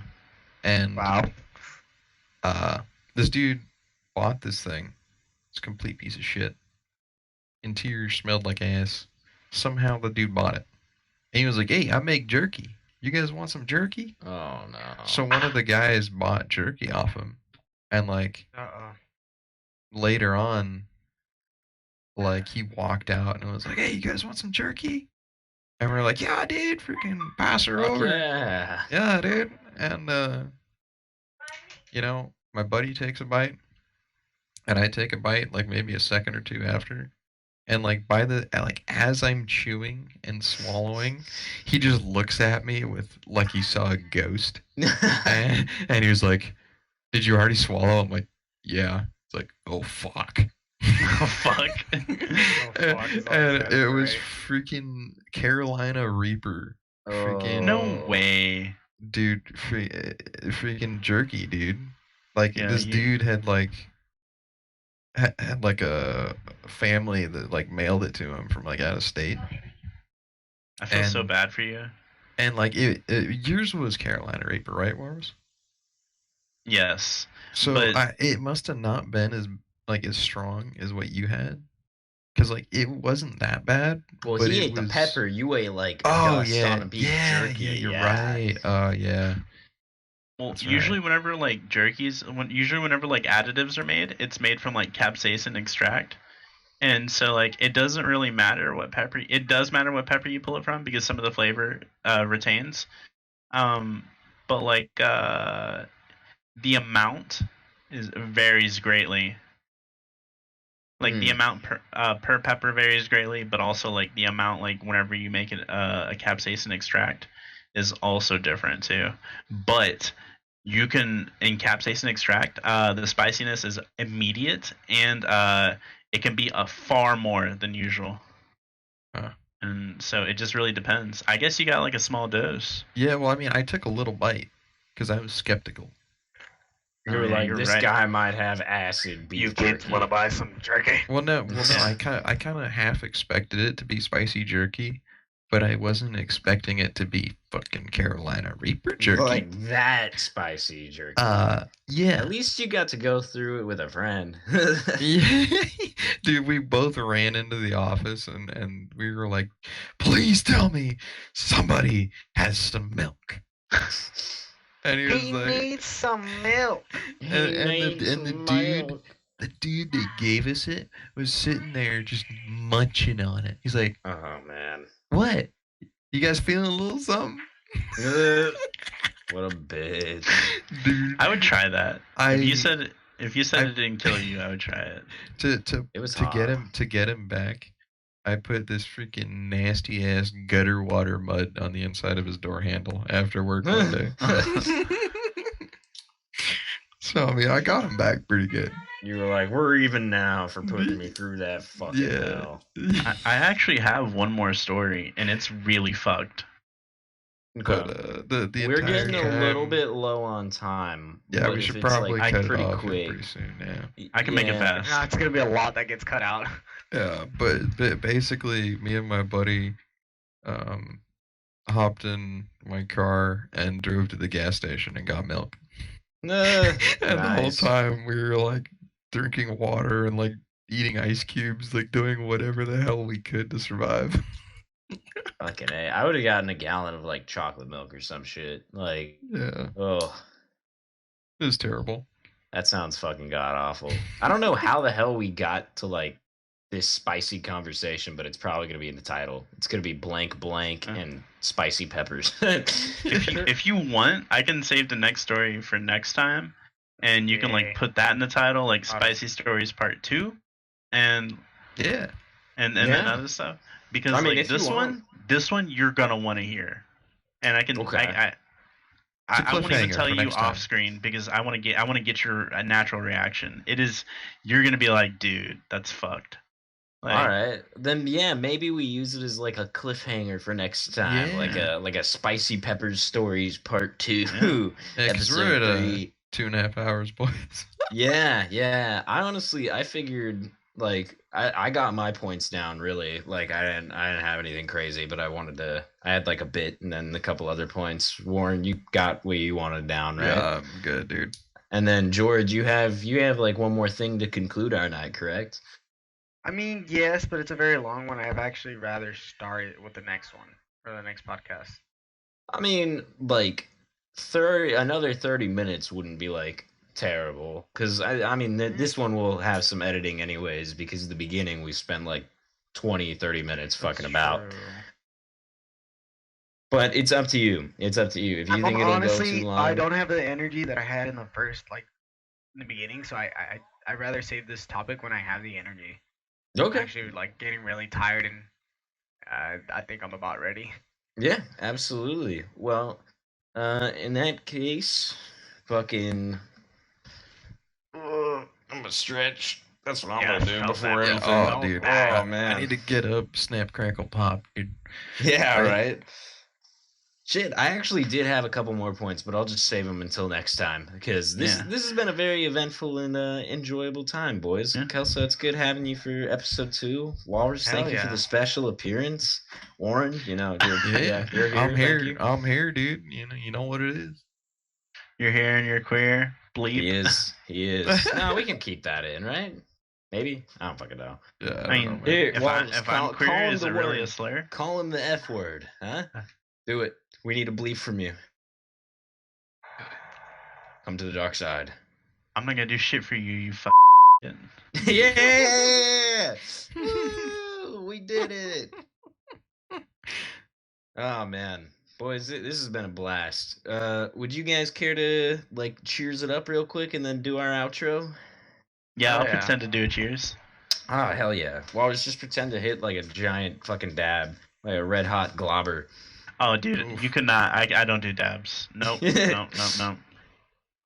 Speaker 2: And
Speaker 1: Wow.
Speaker 2: this dude bought this thing. It's a complete piece of shit. Interior smelled like ass. Somehow the dude bought it. And he was like, "Hey, I make jerky. You guys want some jerky?"
Speaker 3: Oh no.
Speaker 2: So one of the guys bought jerky off him. And like later on, like he walked out and was like, "Hey, you guys want some jerky?" And we're like, "Yeah, dude, freaking pass her
Speaker 3: Fuck
Speaker 2: over."
Speaker 3: yeah.
Speaker 2: Yeah, dude. And my buddy takes a bite, and I take a bite like maybe a second or two after. And like as I'm chewing and swallowing, he just looks at me with like he saw a ghost. and he was like, "Did you already swallow?" I'm like, "Yeah." It's like, "Oh fuck."
Speaker 4: Oh fuck.
Speaker 2: And it was freaking Carolina Reaper. Freaking
Speaker 4: No way.
Speaker 2: dude, freaking jerky, dude. Like
Speaker 4: Yeah,
Speaker 2: this dude had like a family that like mailed it to him from like out of state.
Speaker 4: I feel so
Speaker 2: And-
Speaker 4: bad for you.
Speaker 2: And like yours was Carolina Reaper, right, Wars?
Speaker 4: Yes.
Speaker 2: So
Speaker 4: But-
Speaker 2: it must have not been as strong as what you had, because like it wasn't that bad.
Speaker 3: Well,
Speaker 2: but
Speaker 3: he
Speaker 2: it
Speaker 3: ate the
Speaker 2: was-
Speaker 3: pepper. You ate like
Speaker 2: Oh
Speaker 3: dust
Speaker 2: yeah,
Speaker 3: on a beef jerky.
Speaker 2: yeah, you're right. Yeah.
Speaker 4: Well,
Speaker 2: That's
Speaker 4: usually
Speaker 2: right.
Speaker 4: whenever like whenever like additives are made, it's made from like capsaicin extract. And so like it doesn't really matter what pepper it does matter what pepper you pull it from because some of the flavor retains. But like the amount varies greatly. Like the amount per pepper varies greatly, but also like the amount like whenever you make it a capsaicin extract is also different too. But you can in capsaicin extract, the spiciness is immediate and it can be a far more than usual.
Speaker 2: Huh.
Speaker 4: And so it just really depends. I guess you got like a small dose.
Speaker 2: Yeah, well, I mean, I took a little bite because I was skeptical.
Speaker 3: You were
Speaker 4: Yeah,
Speaker 3: like,
Speaker 4: you're
Speaker 3: this
Speaker 4: right.
Speaker 3: guy might have acid beef
Speaker 1: You kids
Speaker 3: jerky.
Speaker 1: want to buy some jerky?
Speaker 2: Well, no, I kind of half expected it to be spicy jerky, but I wasn't expecting it to be fucking Carolina Reaper jerky.
Speaker 3: Like that spicy jerky.
Speaker 2: Yeah.
Speaker 3: At least you got to go through it with a friend.
Speaker 2: Yeah. Dude, we both ran into the office and we were like, "Please tell me somebody has some milk." And he was
Speaker 1: He
Speaker 2: like,
Speaker 1: needs some milk.
Speaker 2: the dude that gave us it was sitting there just munching on it. He's like,
Speaker 3: Oh man.
Speaker 2: "What? You guys feeling a little something?"
Speaker 3: What a bitch.
Speaker 2: Dude,
Speaker 4: I would try that.
Speaker 2: I
Speaker 4: If you said
Speaker 2: I-
Speaker 4: it didn't kill you, I would try it.
Speaker 3: It was
Speaker 2: to get
Speaker 3: hot.
Speaker 2: him back. I put this freaking nasty ass gutter water mud on the inside of his door handle after work one day. So I mean, I got him back pretty good.
Speaker 3: You were like, we're even now for putting me through that fucking
Speaker 2: Yeah.
Speaker 3: hell.
Speaker 4: I actually have one more story, and it's really fucked.
Speaker 2: But the
Speaker 3: We're
Speaker 2: entire
Speaker 3: getting a
Speaker 2: time,
Speaker 3: little bit low on time.
Speaker 2: Yeah,
Speaker 3: but
Speaker 2: we
Speaker 3: if
Speaker 2: should
Speaker 3: it's,
Speaker 2: probably
Speaker 3: like,
Speaker 2: cut it
Speaker 3: pretty
Speaker 2: off here
Speaker 3: quick.
Speaker 2: pretty soon. Yeah.
Speaker 4: I can make it
Speaker 3: Yeah.
Speaker 4: fast.
Speaker 1: Nah, it's gonna be a lot that gets cut out.
Speaker 2: Yeah, but basically, me and my buddy hopped in my car and drove to the gas station and got milk. And the whole
Speaker 3: Nice.
Speaker 2: time we were like drinking water and like eating ice cubes, like doing whatever the hell we could to survive.
Speaker 3: Fucking A. I would have gotten a gallon of like chocolate milk or some shit. Like,
Speaker 2: Yeah,
Speaker 3: oh,
Speaker 2: it was terrible.
Speaker 3: that sounds fucking god awful. I don't know how the hell we got to like this spicy conversation, but it's probably gonna be in the title. It's gonna be blank blank and spicy peppers.
Speaker 4: If you want, I can save the next story for next time, and you can like put that in the title, like Spicy Stories Part 2, and
Speaker 2: Yeah,
Speaker 4: then
Speaker 3: Yeah.
Speaker 4: other stuff. Because
Speaker 3: I mean,
Speaker 4: like
Speaker 3: if you
Speaker 4: this one you're gonna want to hear, and I can
Speaker 3: Okay.
Speaker 4: I won't even
Speaker 2: cliffhanger
Speaker 4: tell
Speaker 2: for
Speaker 4: you
Speaker 2: next time.
Speaker 4: off screen because I want to get your natural reaction. You're gonna be like, dude, that's fucked. Like,
Speaker 3: All right, then yeah, maybe we use it as like a cliffhanger for next time,
Speaker 2: Yeah.
Speaker 3: like a spicy peppers stories part 2,
Speaker 2: Yeah, because we're
Speaker 3: episode
Speaker 2: at
Speaker 3: 3.
Speaker 2: 2.5 hours, boys.
Speaker 3: Yeah. I figured like I got my points down really. Like I didn't have anything crazy, but I had like a bit and then a couple other points. Warren, you got what you wanted down, right?
Speaker 2: Yeah, I'm good, dude.
Speaker 3: And then George, you have like one more thing to conclude our night, correct?
Speaker 1: I mean, yes, but it's a very long one. I'd actually rather start it with the next one or the next podcast.
Speaker 3: I mean, like another 30 minutes wouldn't be like terrible cuz I mean this one will have some editing anyways because the beginning we spent like 20-30 minutes fucking
Speaker 1: That's
Speaker 3: about.
Speaker 1: true.
Speaker 3: But it's up to you. It's up to you. If you think it'll
Speaker 1: Honestly,
Speaker 3: go too long.
Speaker 1: I don't have the energy that I had in the first, like, in the beginning. So I'd rather save this topic when I have the energy. I'm
Speaker 3: Okay.
Speaker 1: actually like getting really tired, and I think I'm about ready.
Speaker 3: Yeah, absolutely. Well, in that case, fucking I'm gonna stretch. That's what I'm
Speaker 4: Yeah,
Speaker 3: gonna do
Speaker 4: felt
Speaker 3: before
Speaker 4: that.
Speaker 3: anything.
Speaker 2: Oh, dude.
Speaker 3: Oh
Speaker 2: I
Speaker 3: man.
Speaker 2: need to get up, snap, crackle, pop, dude.
Speaker 3: Yeah,
Speaker 2: Right.
Speaker 3: right. Shit, I actually did have a couple more points, but I'll just save them until next time because this has been a very eventful and enjoyable time, boys.
Speaker 4: Yeah.
Speaker 3: Kelso, it's good having you for episode 2. Walrus,
Speaker 1: Hell
Speaker 3: thank you for
Speaker 1: yeah.
Speaker 3: the special appearance. Warren, you're
Speaker 2: Yeah,
Speaker 3: you're here.
Speaker 2: I'm
Speaker 3: Thank
Speaker 2: here.
Speaker 3: you.
Speaker 2: I'm here, dude. You know what it is.
Speaker 4: You're here and you're queer. Bleep.
Speaker 3: He is. He is. No, we can keep that in, right? Maybe. I don't fucking know.
Speaker 2: Yeah,
Speaker 4: I mean,
Speaker 2: don't know, man.
Speaker 3: Here,
Speaker 4: if
Speaker 3: Walrus,
Speaker 4: I'm
Speaker 3: call
Speaker 4: queer,
Speaker 3: him
Speaker 4: is
Speaker 3: the
Speaker 4: it really
Speaker 3: word.
Speaker 4: a slur?
Speaker 3: Call him the F word, huh? Do it. We need a bleep from you. Come to the dark side.
Speaker 4: I'm not gonna do shit for you, you
Speaker 3: Yeah! Woo! We did it. Oh man, boys, this has been a blast. Would you guys care to like cheers it up real quick and then do our outro?
Speaker 4: Yeah,
Speaker 1: Oh,
Speaker 4: I'll
Speaker 1: yeah.
Speaker 4: pretend to do a cheers.
Speaker 3: Ah, hell yeah. Well, let's just pretend to hit like a giant fucking dab, like a red hot globber.
Speaker 4: Oh, dude,
Speaker 2: Oof.
Speaker 4: you could not. I don't do dabs. Nope. Nope.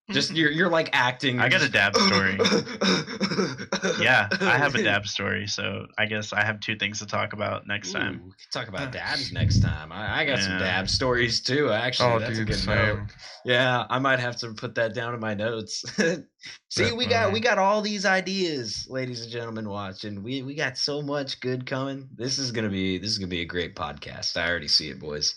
Speaker 3: Just you're like acting.
Speaker 4: I got a
Speaker 3: just-
Speaker 4: dab story. Yeah, I have a dab story, so I guess I have 2 things to talk about next time.
Speaker 3: Ooh, we can talk about dabs next time. I got some
Speaker 4: Yeah.
Speaker 3: dab stories too. Actually,
Speaker 2: Oh,
Speaker 3: that's
Speaker 2: dude,
Speaker 3: a good note.
Speaker 2: same.
Speaker 3: Yeah, I might have to put that down in my notes. See, we
Speaker 2: Definitely.
Speaker 3: got all these ideas, ladies and gentlemen, watching. We got so much good coming. This is gonna be a great podcast. I already see it, boys.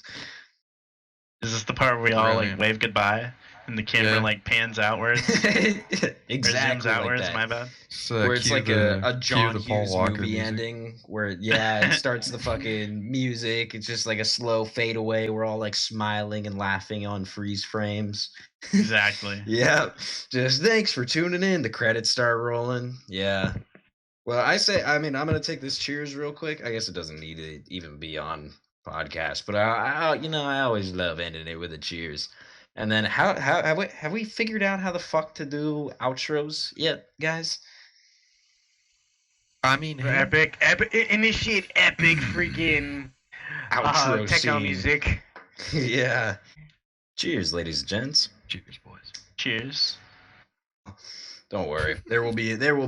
Speaker 4: Is this the part where we all like
Speaker 2: Brilliant.
Speaker 4: wave goodbye and the camera
Speaker 2: Yeah.
Speaker 4: like pans outwards
Speaker 3: Exactly
Speaker 4: or zooms outwards?
Speaker 3: like that.
Speaker 4: My bad.
Speaker 2: So,
Speaker 3: Where it's
Speaker 2: cue
Speaker 3: like
Speaker 2: the-
Speaker 3: a
Speaker 2: cue
Speaker 3: John
Speaker 2: the Paul
Speaker 3: Hughes
Speaker 2: Walker
Speaker 3: movie
Speaker 2: music.
Speaker 3: ending where it starts the fucking music. It's just like a slow fade away. We're all like smiling and laughing on freeze frames.
Speaker 4: Exactly.
Speaker 3: Yep. Just thanks for tuning in. The credits start rolling. Yeah. Well, I mean, I'm gonna take this cheers real quick. I guess it doesn't need to even be on podcast, but I always love ending it with a cheers. And then how have we figured out how the fuck to do outros yet, guys?
Speaker 2: I mean, hey,
Speaker 1: Epic, initiate epic freaking
Speaker 3: Outro
Speaker 1: techno
Speaker 3: scene.
Speaker 1: music.
Speaker 3: Yeah. Cheers, ladies and gents.
Speaker 2: cheers, boys.
Speaker 4: Cheers.
Speaker 3: Don't worry. There will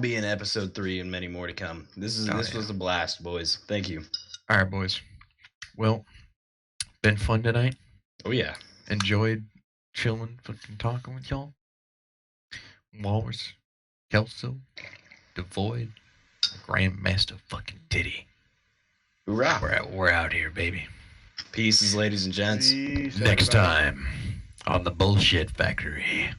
Speaker 3: be an episode 3 and many more to come. This
Speaker 2: Oh,
Speaker 3: was a blast, boys. Thank you.
Speaker 2: All right, boys. Well, been fun tonight.
Speaker 3: Oh yeah.
Speaker 2: Enjoyed chilling, fucking talking with y'all. Walrus, Kelso, Devoid, Grandmaster fucking Diddy.
Speaker 3: Hoorah.
Speaker 2: We're out here, baby.
Speaker 3: Pieces, ladies and gents.
Speaker 1: Peace,
Speaker 2: Next
Speaker 1: everybody.
Speaker 2: time on the Bullshit Factory.